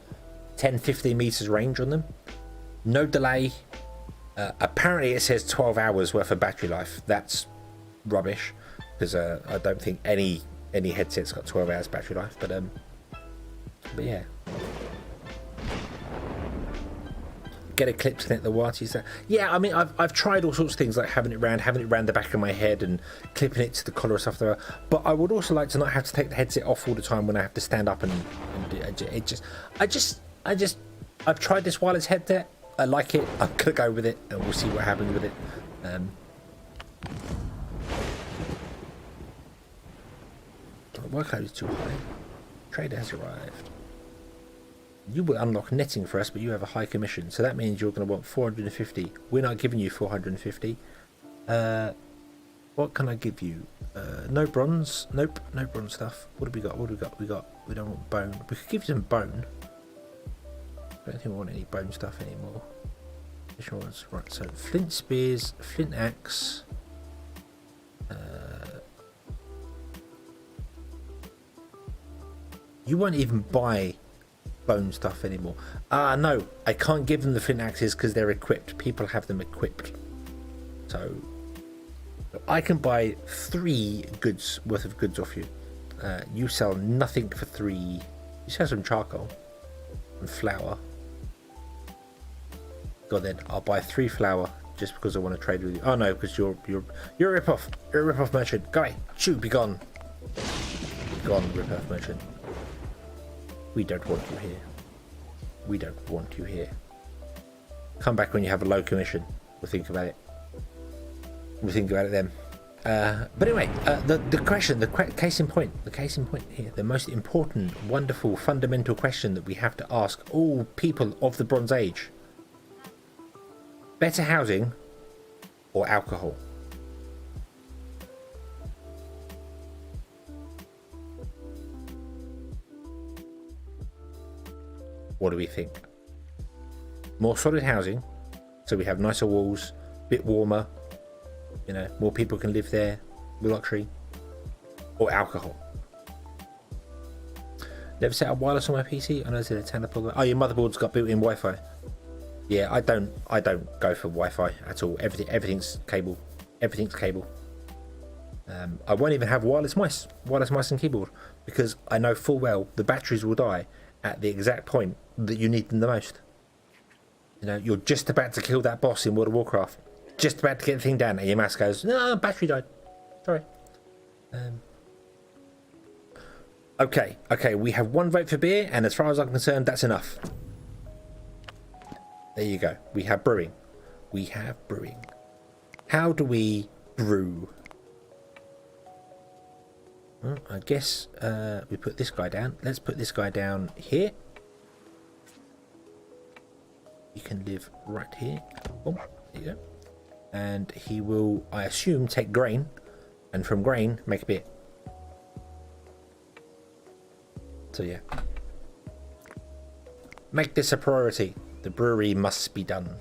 10-15 meters range on them. No delay. Apparently it says 12 hours worth of battery life. That's rubbish, because I don't think any headset's got 12 hours battery life, but yeah. Get a clip to connect the wires. Yeah, I mean, I've tried all sorts of things, like having it round the back of my head and clipping it to the collar and stuff there. But I would also like to not have to take the headset off all the time when I have to stand up and do it. I've tried this wireless headset. I like it. I'm gonna go with it, and we'll see what happens with it. The workload is too high. Trader has arrived. You will unlock netting for us, but you have a high commission, so that means you're going to want 450. We're not giving you 450. What can I give you? No bronze. Nope, no bronze stuff. What have we got? We don't want bone. We could give you some bone. I don't think we want any bone stuff anymore. Right, so flint spears, flint axe. You won't even buy bone stuff anymore. No, I can't give them the flint axes because they're equipped. People have them equipped. So I can buy 3 goods worth of goods off you. You sell nothing for 3. You sell some charcoal and flour. Go then, I'll buy 3 flour just because I want to trade with you. Oh no, because you're a rip-off. You're a rip-off merchant. Go away. Shoo, be gone. Be gone, rip-off merchant. We don't want you here. We don't want you here. Come back when you have a low commission. We'll think about it. We'll think about it then. But anyway, the case in point here, the most important, wonderful, fundamental question that we have to ask all people of the Bronze Age: better housing or alcohol? What do we think? More solid housing, so we have nicer walls, a bit warmer, you know, more people can live there with luxury, or alcohol? Never set up wireless on my PC. I know it's a 10 plug. Oh, your motherboard's got built-in Wi-Fi. Yeah, I don't go for Wi-Fi at all. Everything's cable. Everything's cable. I won't even have wireless mice and keyboard, because I know full well the batteries will die at the exact point that you need them the most. You know, you're just about to kill that boss in World of Warcraft, just about to get the thing down, and your mouse goes, "No, battery died. Sorry." Okay, we have one vote for beer, and as far as I'm concerned, that's enough. There you go. We have brewing. How do we brew? Well, I guess we put this guy down. Let's put this guy down here. He can live right here. Oh, there you go. And he will, I assume, take grain, and from grain make a beer. So yeah. Make this a priority. The brewery must be done.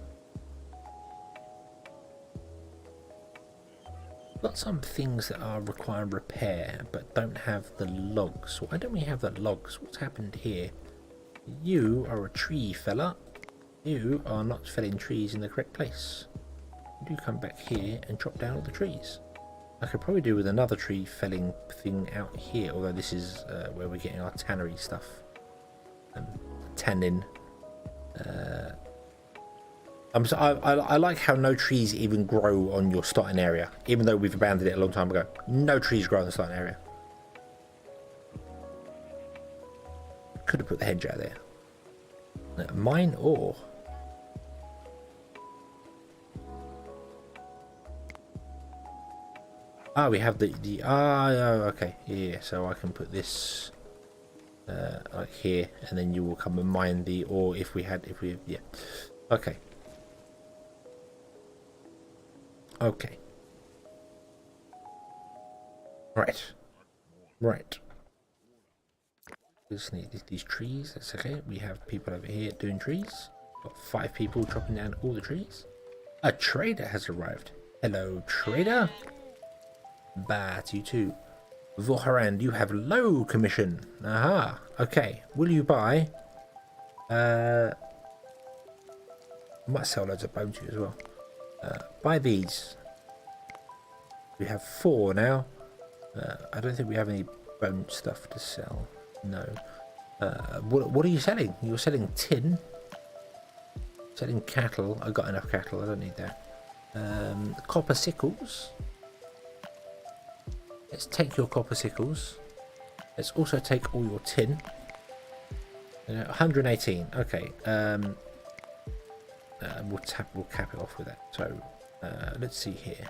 Got some things that are require repair but don't have the logs. Why don't we have the logs? What's happened here? You are a tree fella. You are not felling trees in the correct place. You do come back here and chop down all the trees. I could probably do with another tree felling thing out here, although this is where we're getting our tannery stuff. Tannin. I like how no trees even grow on your starting area, even though we've abandoned it a long time ago. No trees grow on the starting area. Could have put the hedge out there. Mine ore. Ah, we have okay, yeah. So I can put this like here, and then you will come and mine the ore if we, yeah. Okay. Okay. Right. We just need these trees. That's okay. We have people over here doing trees. Got 5 people chopping down all the trees. A trader has arrived. Hello, trader. Bat, you too. Voharand, you have low commission. Aha. Okay. Will you buy? I might sell loads of bone to you as well. Buy these. We have 4 now. I don't think we have any bone stuff to sell. No. What are you selling? You're selling tin. Selling cattle. I got enough cattle. I don't need that. Copper sickles. Let's take your copper sickles. Let's also take all your tin. 118. Okay. We'll cap it off with that. So let's see here.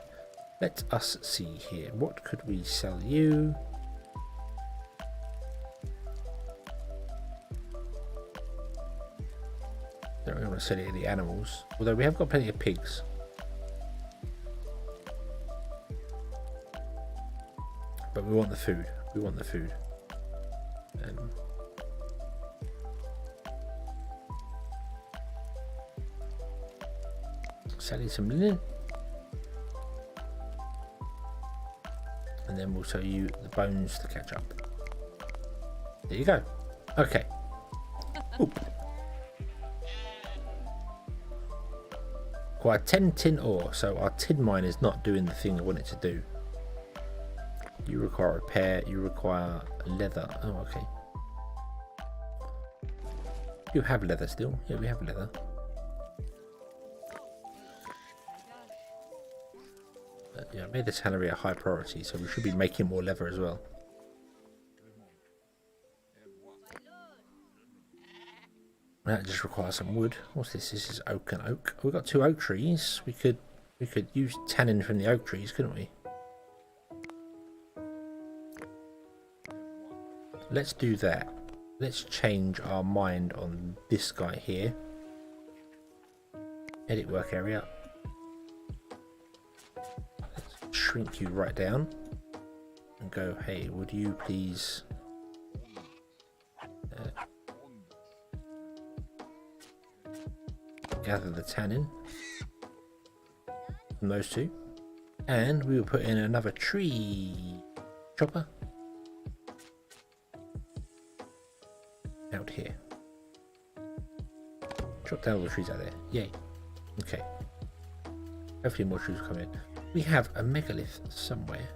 Let us see here. What could we sell you? Don't really want to sell any of the animals, although we have got plenty of pigs. But we want the food. Selling some linen, and then we'll sell you the bones to catch up. There you go. Okay. Oop. Acquired 10 tin ore, so our tin mine is not doing the thing I want it to do. You require repair, you require leather. Oh, okay. You have leather still? Yeah, we have leather. Yeah, I made the tannery a high priority, so we should be making more leather as well. That just requires some wood. What's this? This is oak and oak. We've got 2 oak trees. We could use tannin from the oak trees, couldn't we? Let's do that. Let's change our mind on this guy here. Edit work area. Let's shrink you right down and go, hey, would you please gather the tannin from those 2, and we will put in another tree chopper out here. Drop down all the trees out there. Yay. Okay. Hopefully more trees will come in. We have a megalith somewhere.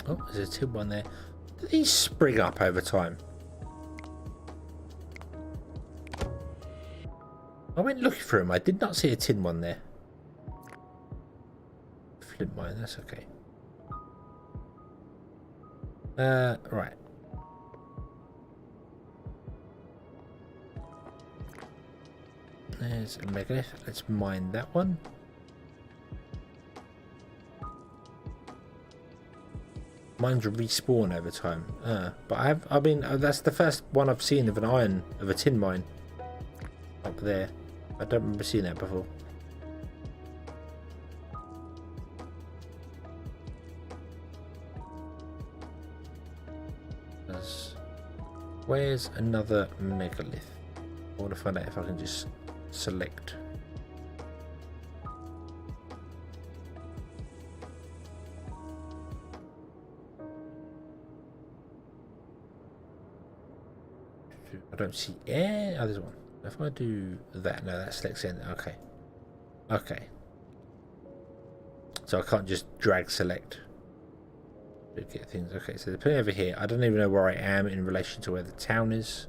Oh, there's a tin one there. Do these spring up over time? I went looking for them. I did not see a tin one there. Flint mine, that's okay. Right. There's a megalith. Let's mine that one. Mines respawn over time. But I mean, that's the first one I've seen of a tin mine up there. I don't remember seeing that before. Where's another megalith? I want to find out if I can just select. I don't see any. Oh, there's one. If I do that, no, that selects in. Okay. Okay. So I can't just drag select to get things. Okay, so they're putting over here. I don't even know where I am in relation to where the town is.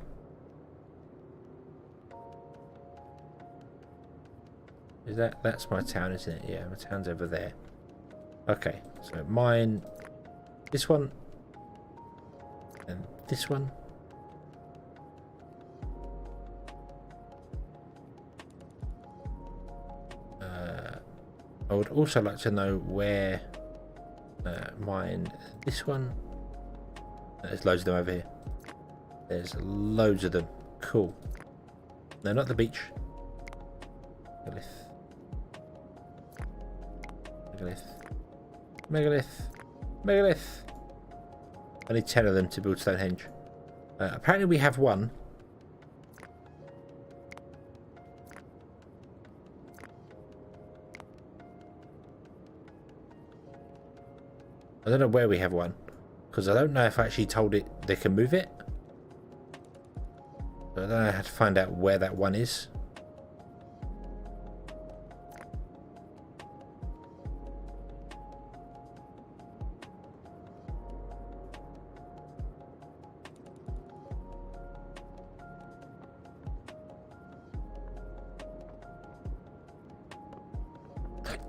Is that's my town, isn't it? Yeah, my town's over there. Okay, so mine, this one, and this one. I would also like to know where mine, this one. There's loads of them over here. There's loads of them. Cool. No, not the beach. Megalith. Megalith. Megalith. Megalith. I need 10 of them to build Stonehenge. Apparently we have one. I don't know where we have one, because I don't know if I actually told it they can move it. So I don't know how to find out where that one is.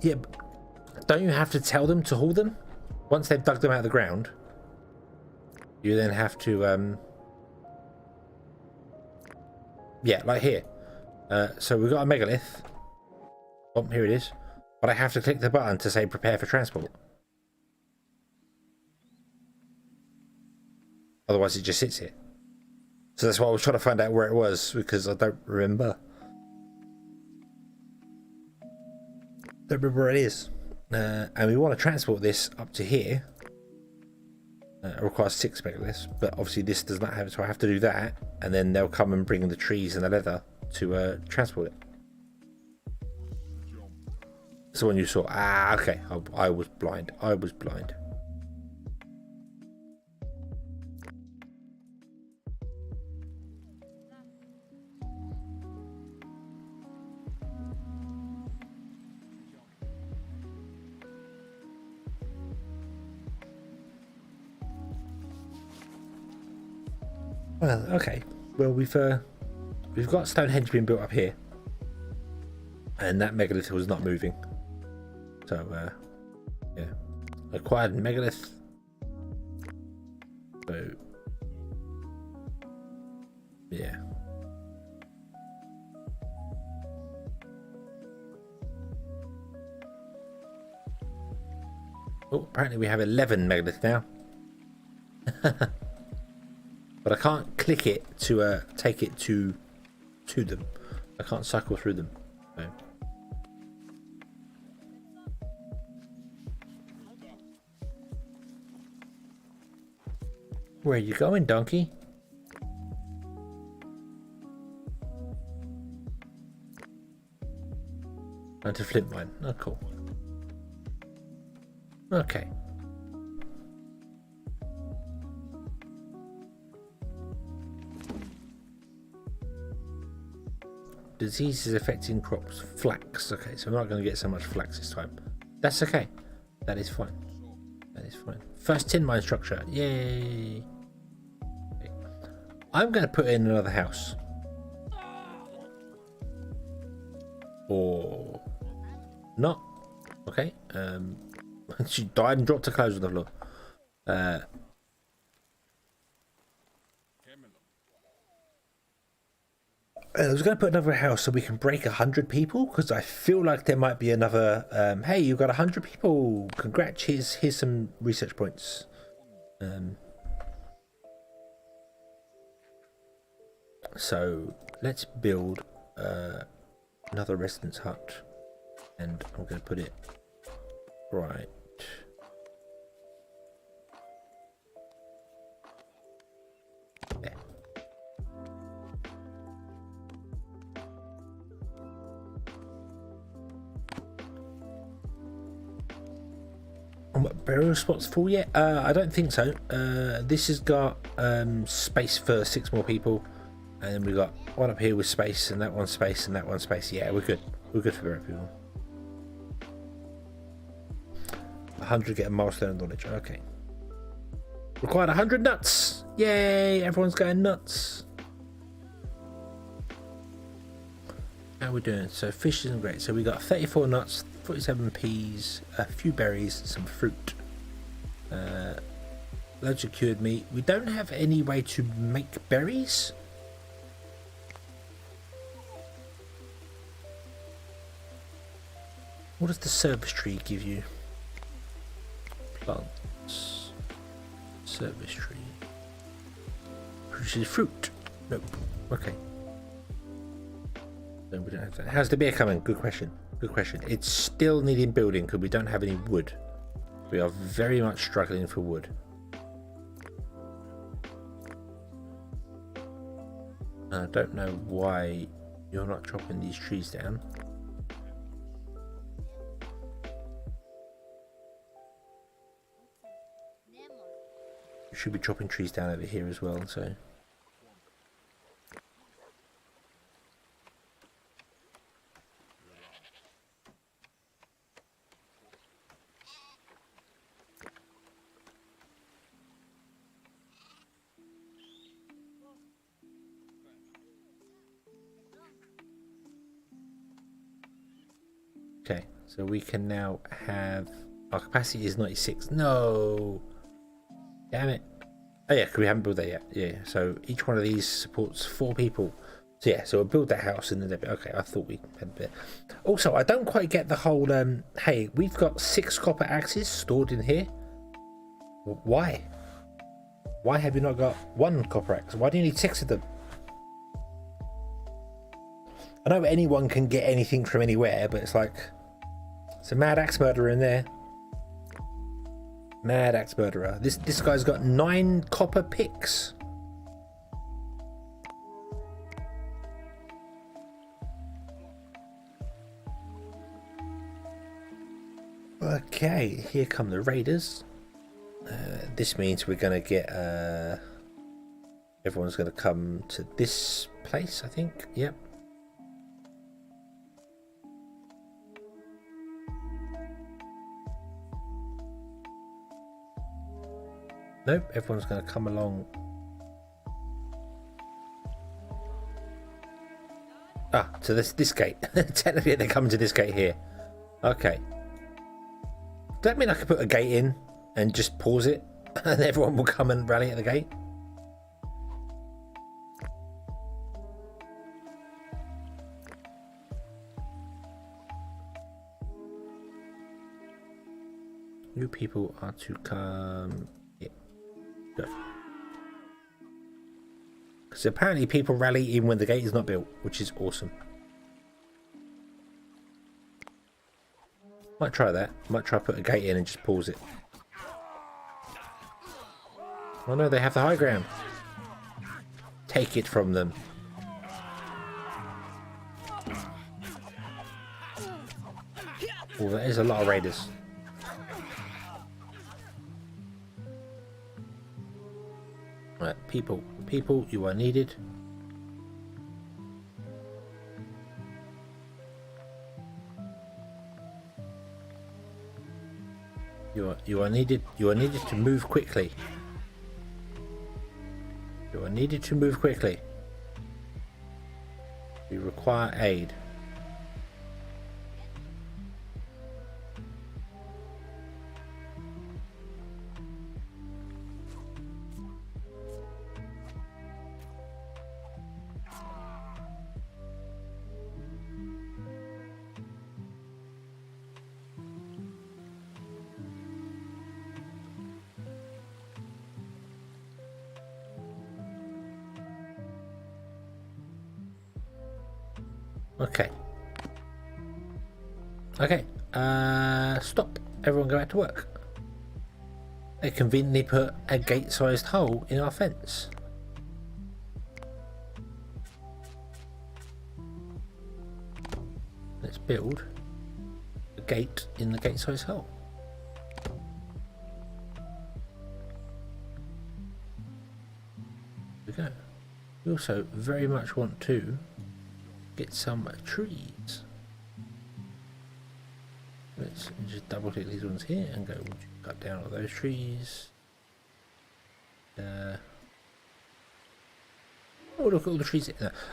Yeah, but don't you have to tell them to haul them? Once they've dug them out of the ground, you then have to, yeah, like here. So we've got a megalith. Oh, here it is. But I have to click the button to say prepare for transport. Otherwise it just sits here. So that's why I was trying to find out where it was, because I don't remember. Don't remember where it is. And we want to transport this up to here. It requires 6 megaliths, but obviously this does not have it, so I have to do that, and then they'll come and bring the trees and the leather to transport it. So when you saw, okay, I was blind. I was blind. Well, okay. Well, we've got Stonehenge being built up here, and that megalith was not moving. So, yeah, acquired megalith. So, yeah. Oh, apparently we have 11 megaliths now. But I can't click it to take it to them. I can't cycle through them. So. Where are you going, donkey? Planted flint mine. Oh, cool. Okay. Diseases affecting crops. Flax. Okay, so we're not going to get so much flax this time. That's okay. That is fine. That is fine. First tin mine structure. Yay. Okay. I'm going to put in another house. Or not. Okay. She died and dropped her clothes on the floor. I was going to put another house so we can break 100 people, because I feel like there might be another. Hey, you got 100 people. Congrats. Here's some research points. So let's build another residence hut, and I'm going to put it right. There. Burial spots full yet? I don't think so. This has got space for 6 more people, and then we got one up here with space, and that one space, and that one space. Yeah, we're good. We're good for burial people. 100 get a milestone of knowledge. Okay. Required 100 nuts. Yay! Everyone's going nuts. How are we doing? So fish isn't great. So we got 34 nuts, 47 peas, a few berries, some fruit, loads of cured meat. We don't have any way to make berries. What does the service tree give you? Plants. Service tree. Produces fruit. Nope. Okay. No, we don't have that. How's the beer coming? Good question. Good question. It's still needing building because we don't have any wood. We are very much struggling for wood. I don't know why you're not chopping these trees down. We should be chopping trees down over here as well, so... Okay, so we can now have... Our capacity is 96. No! Damn it. Oh yeah, because we haven't built that yet. Yeah, so each one of these supports 4 people. So yeah, so we'll build that house and then... Okay, I thought we had a bit. Also, I don't quite get the whole... hey, we've got 6 copper axes stored in here. Why? Why have you not got 1 copper axe? Why do you need 6 of them? I know anyone can get anything from anywhere, but it's like... It's a mad axe murderer in there. Mad axe murderer. This guy's got 9 copper picks. Okay, here come the raiders. This means we're gonna get everyone's gonna come to this place, I think. Yep. Nope, everyone's going to come along. Ah, to this gate. Technically, they're coming to this gate here. Okay. Does that mean I could put a gate in and just pause it, and everyone will come and rally at the gate? You people are to come. Because apparently people rally even when the gate is not built, which is awesome. Might try that. Might try put a gate in and just pause it. Oh no, they have the high ground. Take it from them. Oh, that is a lot of raiders. Right, people, you are needed. You are needed. You are needed to move quickly. You are needed to move quickly. We require aid. Okay. Okay. Stop. Everyone go back to work. They conveniently put a gate-sized hole in our fence. Let's build a gate in the gate-sized hole. There we go. We also very much want to get some trees. Let's just double click these ones here and go, would you cut down all those trees? Oh, look at all the trees.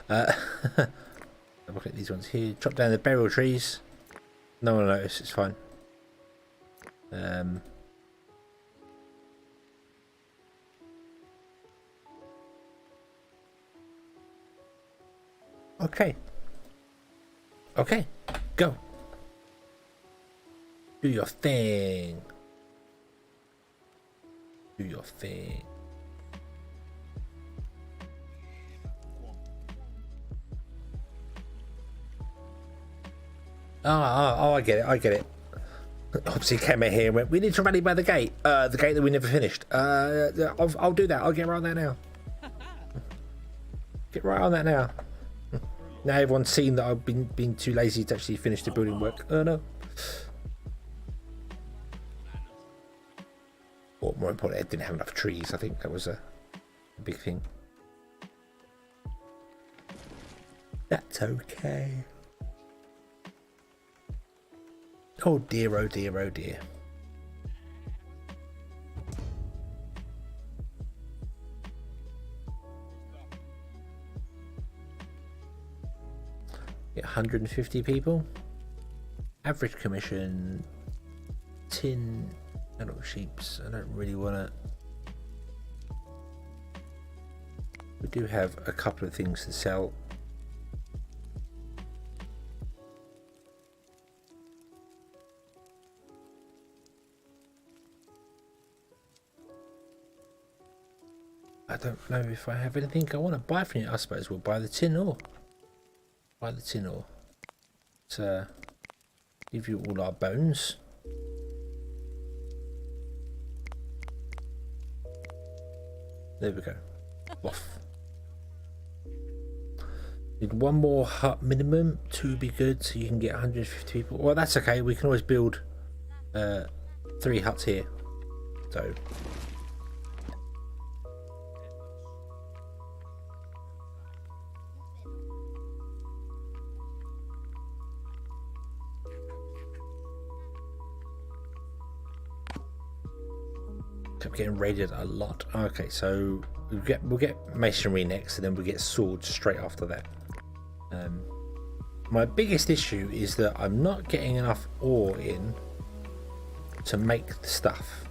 Double click these ones here, chop down the burial trees. No one will notice, it's fine. Okay. Okay, go. Do your thing. Do your thing. Oh, I get it, I get it. Obviously came out here and went, we need to rally by the gate. The gate that we never finished. I'll do that, I'll get right on that now. Get right on that now. Now everyone's seen that I've been too lazy to actually finish the building work. Oh no. Or more importantly, I didn't have enough trees. I think that was a big thing. That's okay. Oh dear, oh dear, oh dear. Get 150 people. Average commission. Tin. Adult sheeps. I don't really want to. We do have a couple of things to sell. I don't know if I have anything I want to buy from you. I suppose we'll buy the tin ore. Buy the tin ore. Let's give you all our bones. There we go. Off. Need one more hut minimum. 2 would be good, so you can get 150 people. Well, that's okay. We can always build 3 huts here. So. Kept getting raided a lot. Okay, so we'll get masonry next, and then we'll get swords straight after that. My biggest issue is that I'm not getting enough ore in to make the stuff,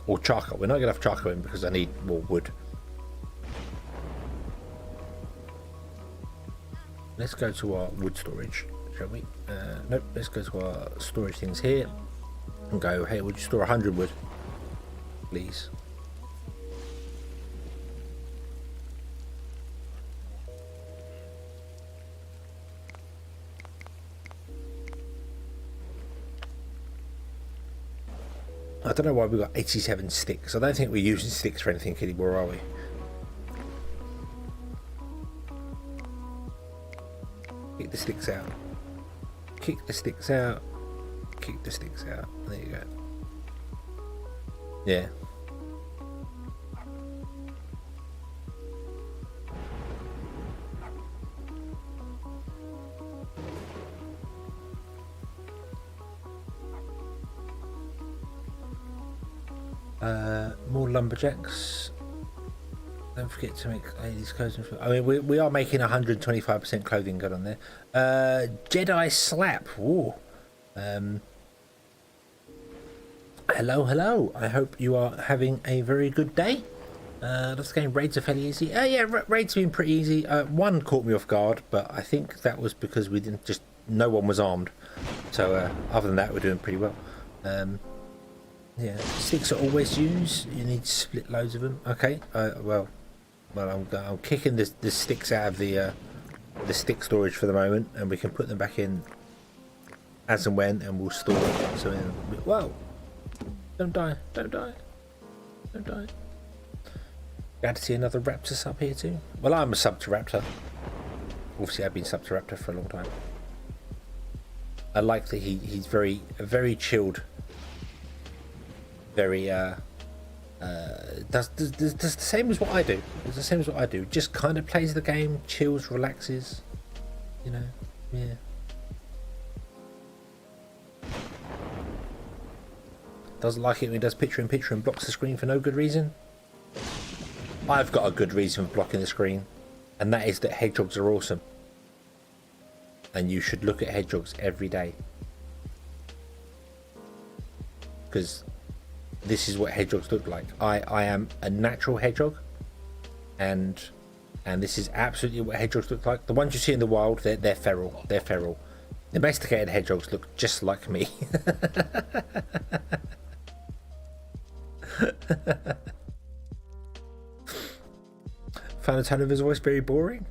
or charcoal. We're not getting enough charcoal in because I need more wood. Let's go to our wood storage, shall we? Nope. Let's go to our storage things here and go. Hey, would you store 100 wood, please? I don't know why we've got 87 sticks. I don't think we're using sticks for anything anymore, are we? Kick the sticks out. Kick the sticks out. kick the sticks out. There you go. Yeah. More lumberjacks. Don't forget to make these clothing. I mean, we are making 125% clothing good on there. Jedi slap. Ooh. Hello. I hope you are having a very good day. This game raids are fairly easy. Yeah, raids have been pretty easy. One caught me off guard, but I think that was because we didn't no one was armed. So other than that, we're doing pretty well. Yeah, sticks are always used. You need to split loads of them. Okay. Well, I'm kicking the sticks out of the stick storage for the moment, and we can put them back in as and when, and we'll store it. So, whoa! Don't die! Glad to see another raptor up here too. Well, I'm a sub-to-raptor. Obviously, I've been sub-to-raptor for a long time. I like that he's very chilled. Very does the same as what I do. It's the same as what I do. Just kind of plays the game, chills, relaxes. You know, yeah. Doesn't like it when he does picture-in-picture and blocks the screen for no good reason. I've got a good reason for blocking the screen, and that is that hedgehogs are awesome. And you should look at hedgehogs every day. Because this is what hedgehogs look like. I am a natural hedgehog, and this is absolutely what hedgehogs look like. The ones you see in the wild, they're feral. They're feral. Domesticated hedgehogs look just like me. Found the tone of his voice very boring.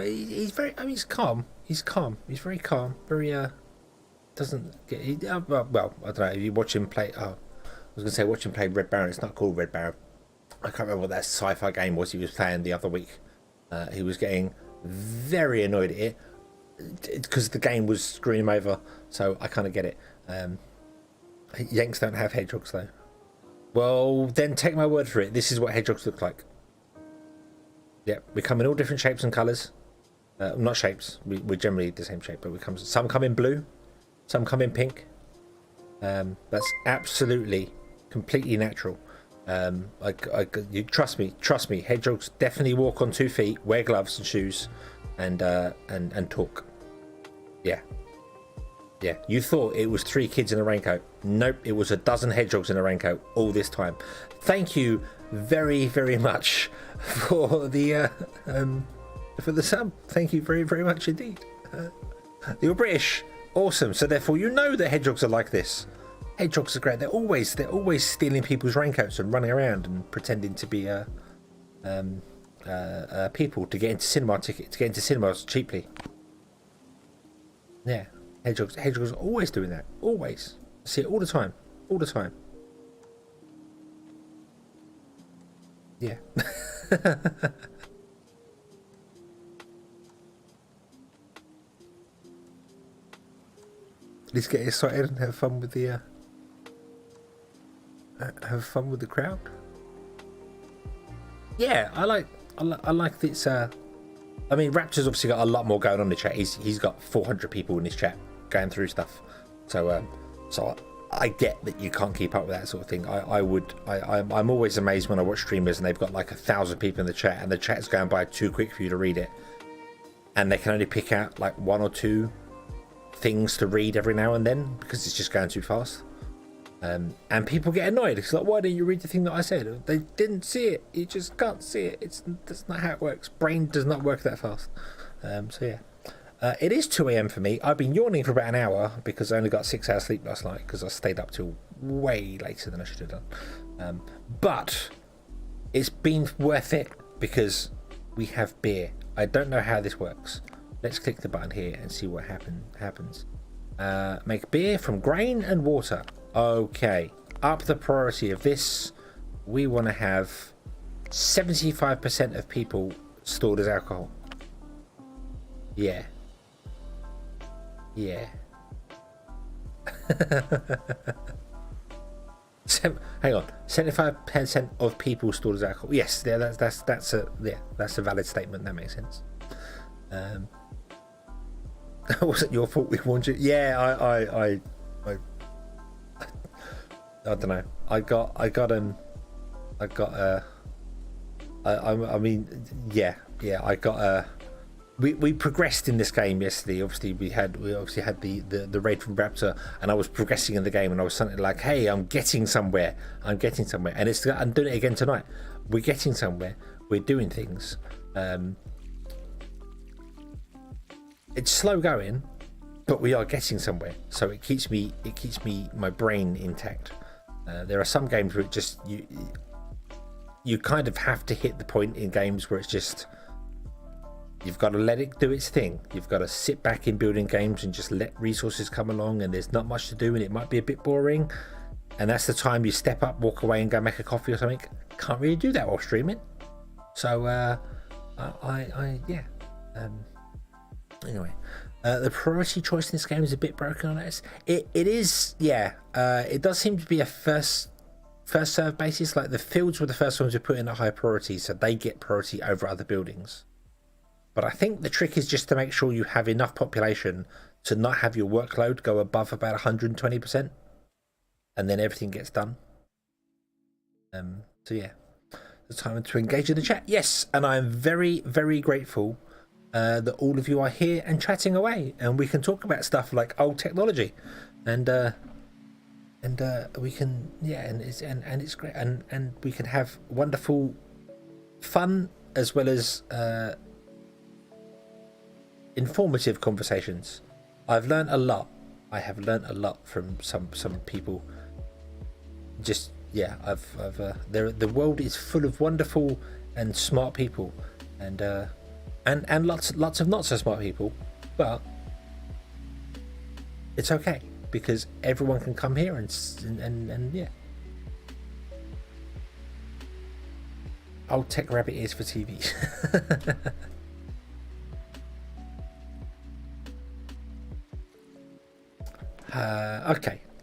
He's very. I mean, he's calm. He's calm. He's very calm. Very doesn't get. Well, I don't know. If you watch him play, I was gonna say watch him play Red Baron. It's not called Red Baron. I can't remember what that sci-fi game was he was playing the other week. He was getting very annoyed at it because the game was screwing him over. So I kind of get it. Yanks don't have hedgehogs though. Well, then take my word for it. This is what hedgehogs look like. Yep, we come in all different shapes and colours. Not shapes. We're generally the same shape, but some come in blue, some come in pink. That's absolutely, completely natural. You trust me. Hedgehogs definitely walk on 2 feet, wear gloves and shoes, and talk. Yeah. You thought it was 3 kids in a raincoat. Nope, it was a dozen hedgehogs in a raincoat all this time. Thank you very, very much for the sub. Thank you very, very much indeed. You're British, awesome. So therefore, you know that hedgehogs are like this. Hedgehogs are great. They're always stealing people's raincoats and running around and pretending to be people to get into cinemas cheaply. Yeah, hedgehogs are always doing that. Always. I see it all the time. Yeah. Let's get excited and have fun with the crowd. Yeah, I like this. I mean, Raptor's obviously got a lot more going on in the chat. He's got 400 people in his chat going through stuff. So I get that you can't keep up with that sort of thing. I'm always amazed when I watch streamers and they've got like 1,000 people in the chat and the chat's going by too quick for you to read it, and they can only pick out like 1 or 2 things to read every now and then because it's just going too fast. And people get annoyed. It's like, why didn't you read the thing that I said? They didn't see it. You just can't see it. That's not how it works. Brain does not work that fast. So yeah. It is 2 a.m. for me. I've been yawning for about an hour because I only got 6 hours sleep last night because I stayed up till way later than I should have done. But it's been worth it because we have beer. I don't know how this works. Let's click the button here and see what happens. Make beer from grain and water. Okay, up the priority of this. We want to have 75% of people stored as alcohol. Yeah. Yeah. Hang on, 75% of people stored as alcohol. Yes, yeah, that's a valid statement. That makes sense. Was it your fault we warned you? Yeah, I don't know. We progressed in this game yesterday. Obviously, we obviously had the raid from Raptor, and I was progressing in the game, and I was something like, "Hey, I'm getting somewhere. I'm doing it again tonight. We're getting somewhere. We're doing things. It's slow going, but we are getting somewhere. So it keeps my brain intact. There are some games where it just you kind of have to hit the point in games where it's just you've got to let it do its thing. You've got to sit back in building games and just let resources come along, and there's not much to do, and it might be a bit boring. And that's the time you step up, walk away, and go make a coffee or something. Can't really do that while streaming. So anyway, the priority choice in this game is a bit broken on it. It is, yeah. It does seem to be a first serve basis. Like the fields were the first ones we put in at high priority, so they get priority over other buildings. But I think the trick is just to make sure you have enough population to not have your workload go above about 120%, and then everything gets done. So yeah, the time to engage in the chat. Yes, and I am very, very grateful that all of you are here and chatting away, and we can talk about stuff like old technology, and we can, yeah, and it's great, and we can have wonderful fun as well as informative conversations. I've learned a lot. I have learned a lot from some people. Just yeah, the world is full of wonderful and smart people, and lots of not so smart people, but it's okay because everyone can come here and yeah. Old tech rabbit ears for TV.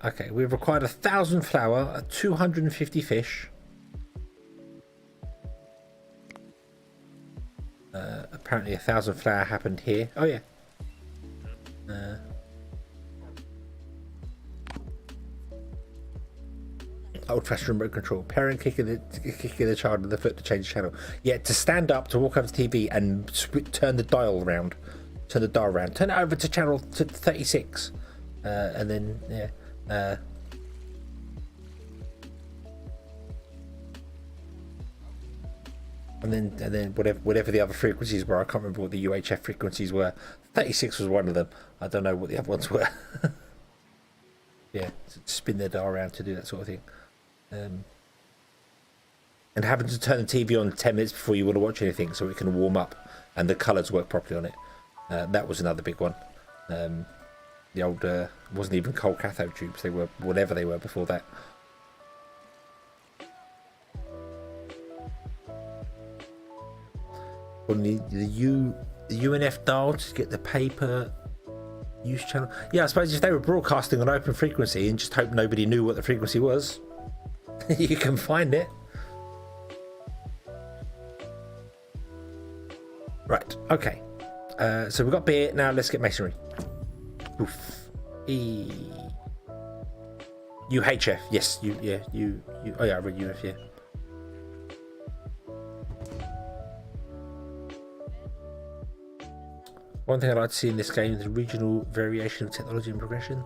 Okay. We've required 1,000 flour, 250 fish. Apparently 1,000 flour happened here. Oh yeah. Old-fashioned remote control. Parent kicking the child with the foot to change the channel. Yeah, to stand up, to walk over to TV and turn the dial around. Turn it over to channel 36. And then yeah. And then whatever the other frequencies were, I can't remember what the UHF frequencies were. 36 was one of them. I don't know what the other ones were. Yeah, spin their dial around to do that sort of thing. And having to turn the TV on 10 minutes before you want to watch anything so it can warm up and the colours work properly on it. That was another big one. The old wasn't even cold cathode tubes, they were whatever they were before that. On the UNF dial to get the paper use channel. Yeah, I suppose if they were broadcasting on open frequency and just hope nobody knew what the frequency was, you can find it. Right, okay. So we've got beer, now let's get masonry. Oof. UHF, yes, oh yeah, I read UF, yeah. One thing I'd like to see in this game is the regional variation of technology and progression.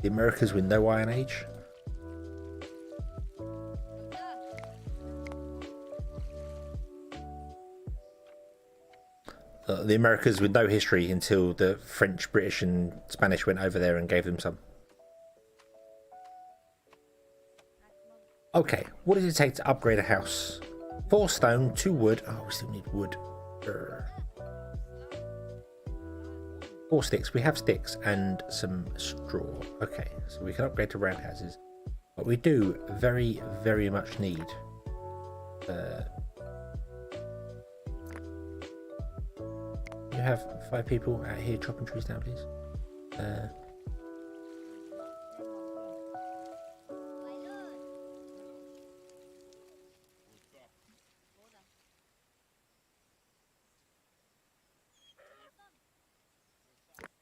The Americas with no Iron Age. The Americas with no history until the French, British and Spanish went over there and gave them some. Okay, what does it take to upgrade a house? 4 stone, 2 wood. Oh, we still need wood. 4 sticks. We have sticks and some straw. Okay, so we can upgrade to roundhouses. But we do very, very much need you have 5 people out here chopping trees down, please?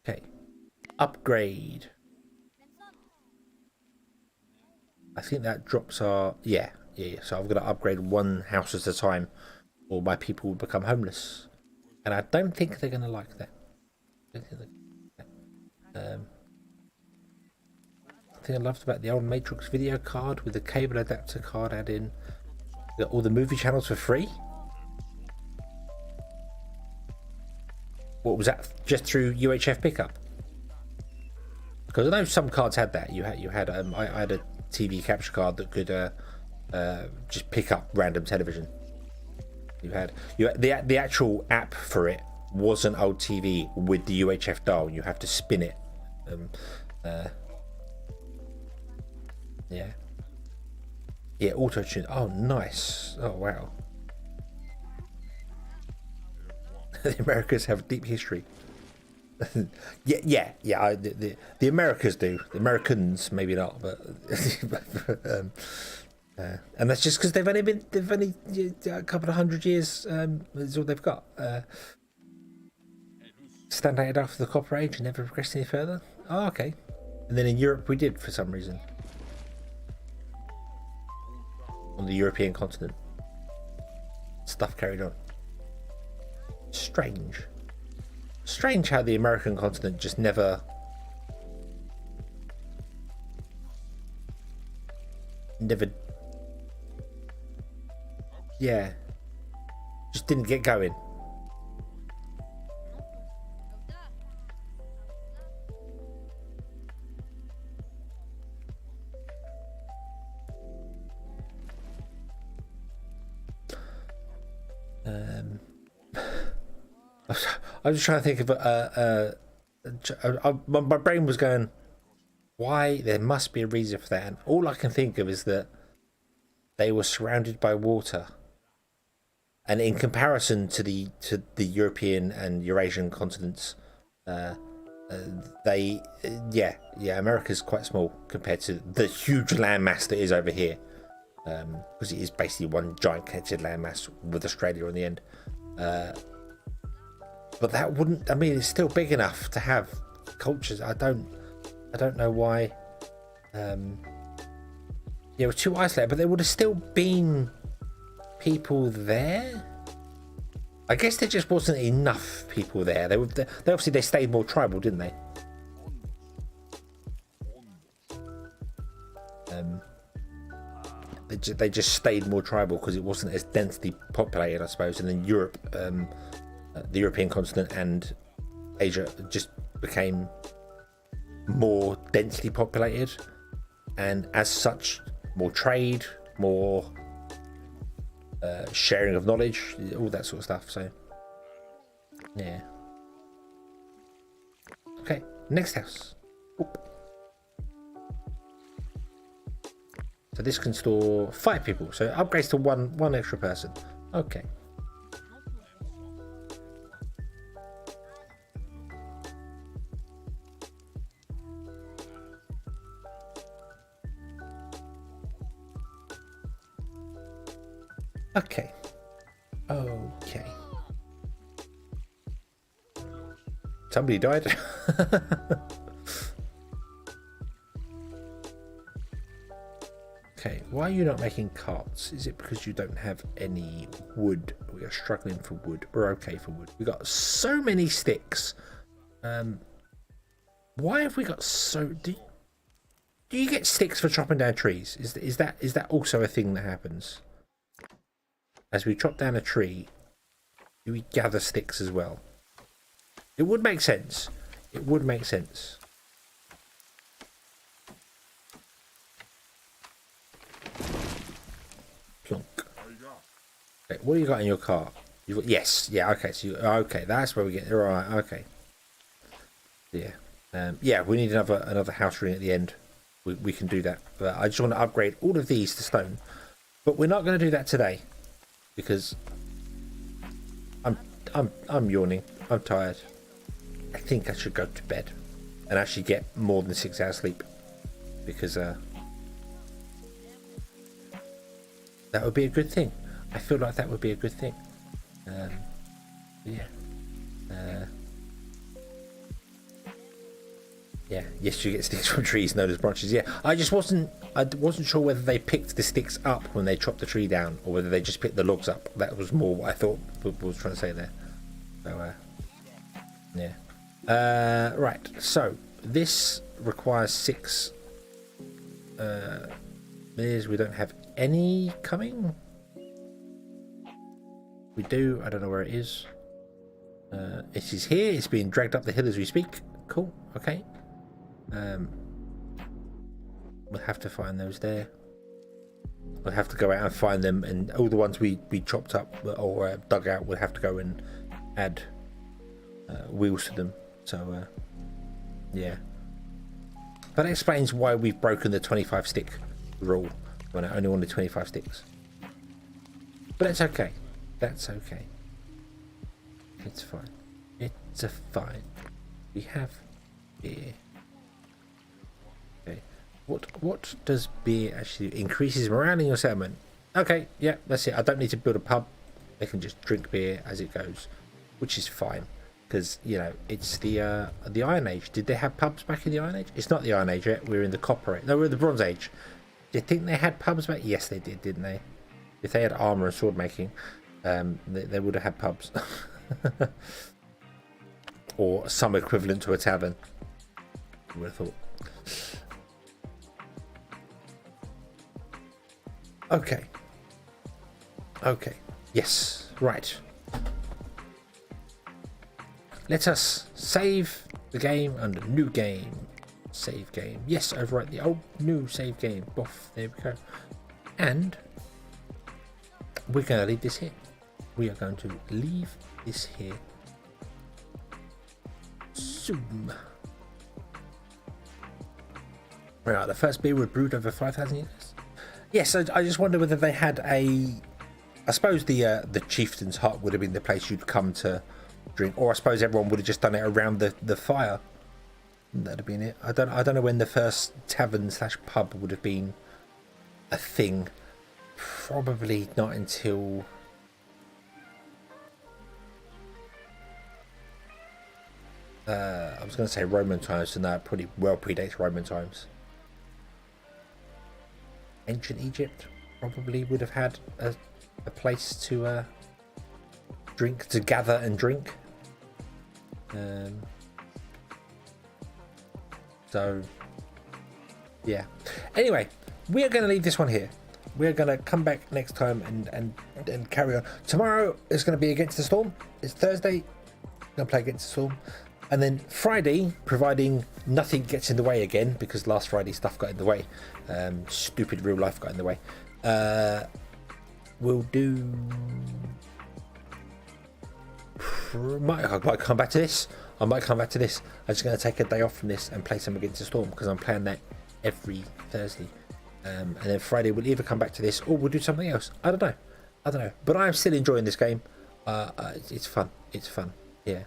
Okay. Upgrade. I think that drops our... Yeah. So I've got to upgrade one house at a time, or my people will become homeless. And I don't think they're going to like that. The thing I loved about the old Matrix video card with the cable adapter card add-in, got all the movie channels for free. What was that? Just through UHF pickup? Because I know some cards had that. I had a TV capture card that could just pick up random television. You had the actual app for it was an old TV with the UHF dial. You have to spin it. Yeah, auto tune. Oh, nice. Oh, wow. The Americans have deep history. yeah. The Americans do. The Americans maybe not, but and that's just because they've only a couple of 100 years. Is all they've got. Stagnated after the Copper Age and never progressed any further. Oh, okay. And then in Europe we did for some reason. On the European continent, stuff carried on. Strange how the American continent just never just didn't get going. I was just trying to think of my brain was going, why? There must be a reason for that, and all I can think of is that they were surrounded by water, and in comparison to the European and Eurasian continents, America's quite small compared to the huge landmass that is over here, because it is basically one giant connected landmass with Australia on the end. But that wouldn't. I mean, it's still big enough to have cultures. I don't know why. It was too isolated, but there would have still been people there. I guess there just wasn't enough people there. They obviously they stayed more tribal, didn't they? They just stayed more tribal because it wasn't as densely populated, I suppose. And then Europe, the European continent and Asia just became more densely populated, and as such, more trade, more sharing of knowledge, all that sort of stuff. So, yeah. Okay, next house. Oop. So this can store 5 people. So upgrades to one extra person. Okay. Okay. Somebody died. Okay, why are you not making carts? Is it because you don't have any wood? We are struggling for wood. We're okay for wood. We got so many sticks. Why have we got so? Do you get sticks for chopping down trees? Is that also a thing that happens? As we chop down a tree, do we gather sticks as well? It would make sense. It would make sense. Plonk. Okay, what do you got in your cart? You've got, yes, yeah, okay. So okay, that's where we get. All right, okay. Yeah, yeah. We need another house ring at the end. We can do that. But I just want to upgrade all of these to stone. But we're not going to do that today. Because I'm yawning. I'm tired. I think I should go to bed and actually get more than 6 hours sleep, because that would be a good thing. I feel like that would be a good thing. Yeah. Yeah. Yes, you get sticks from trees known as branches. Yeah. I wasn't sure whether they picked the sticks up when they chopped the tree down, or whether they just picked the logs up. That was more what I thought was trying to say there. So yeah. Right. So this requires 6. We don't have any coming. We do. I don't know where it is. It is here. It's being dragged up the hill as we speak. Cool. Okay. We'll have to find those there. We'll have to go out and find them, and all the ones we chopped up or dug out, we'll have to go and add wheels to them. So yeah. That explains why we've broken the 25 stick rule when I only wanted 25 sticks. But it's okay. That's okay. It's fine. It's a fine. We have beer. Okay. What does beer actually increases morale in your settlement? Okay, yeah, that's it. I don't need to build a pub. They can just drink beer as it goes, which is fine, because you know it's the Iron Age. Did they have pubs back in the Iron Age? It's not the Iron Age yet. We're in the Copper Age. No, we're in the Bronze Age. Do you think they had pubs back? Yes, they did, didn't they? If they had armor and sword making, they would have had pubs. Or some equivalent to a tavern, I would have thought. Okay, yes, right. Let us save the game under new game. Save game. Yes, overwrite the old new save game. Boff, there we go. And we're going to leave this here. We are going to leave this here. Zoom. Right, the first beer was brewed over 5,000 years. Yes, I just wonder whether they had a. I suppose the chieftain's hut would have been the place you'd come to drink, or I suppose everyone would have just done it around the fire. That'd have been it. I don't know when the first tavern/pub would have been a thing. Probably not until. I was going to say Roman times, so no, it pretty well predates Roman times. Ancient Egypt probably would have had a place to drink, to gather and drink. So yeah. Anyway, we are going to leave this one here. We're going to come back next time and carry on. Tomorrow is going to be Against the Storm. It's Thursday. I'm going to play Against the Storm. And then Friday, providing nothing gets in the way again, because last Friday stuff got in the way. Stupid real life got in the way. We'll do... I might come back to this. I'm just going to take a day off from this and play some Against the Storm, because I'm playing that every Thursday. And then Friday we'll either come back to this or we'll do something else. I don't know. But I'm still enjoying this game. It's fun. Yeah.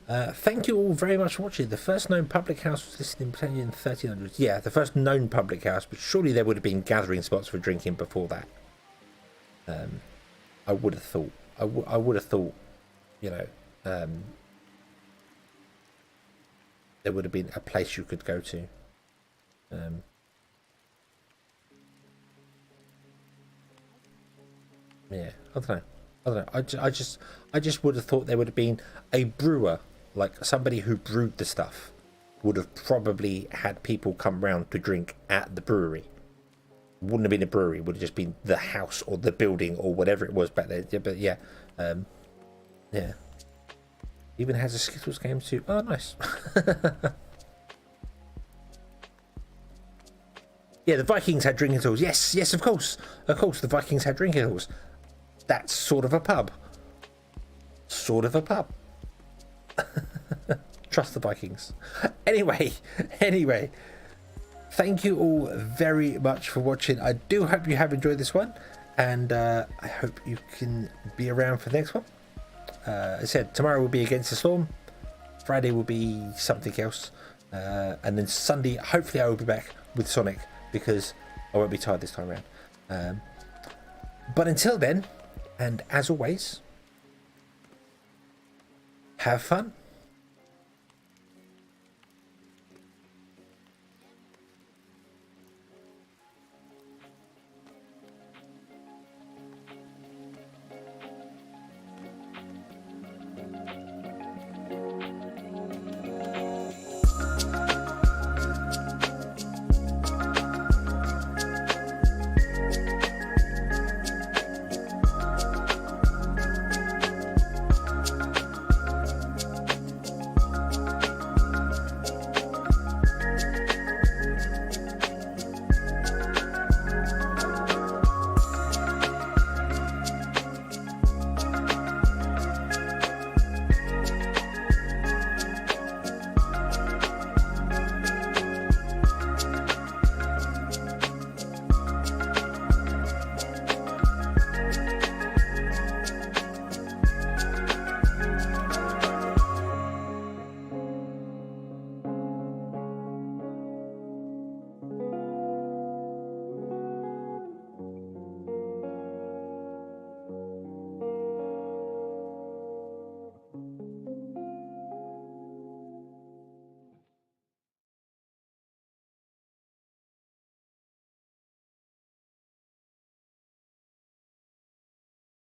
Thank you all very much for watching. The first known public house was listed in 1300s. Yeah, the first known public house, but surely there would have been gathering spots for drinking before that. I would have thought. I would have thought, you know, there would have been a place you could go to. Yeah, I don't know. I just would have thought there would have been a brewer, like somebody who brewed the stuff, would have probably had people come round to drink at the brewery. Wouldn't have been a brewery, would have just been the house or the building or whatever it was back there. Yeah, but yeah, yeah. Even has a Skittles game too. Oh, nice. Yeah, the Vikings had drinking tools. Yes, of course. The Vikings had drinking tools. That's sort of a pub. Trust the Vikings. Anyway. Thank you all very much for watching. I do hope you have enjoyed this one, and I hope you can be around for the next one. I said tomorrow will be Against the Storm. Friday will be something else. And then Sunday, hopefully I will be back with Sonic because I won't be tired this time around. But until then, and as always, have fun.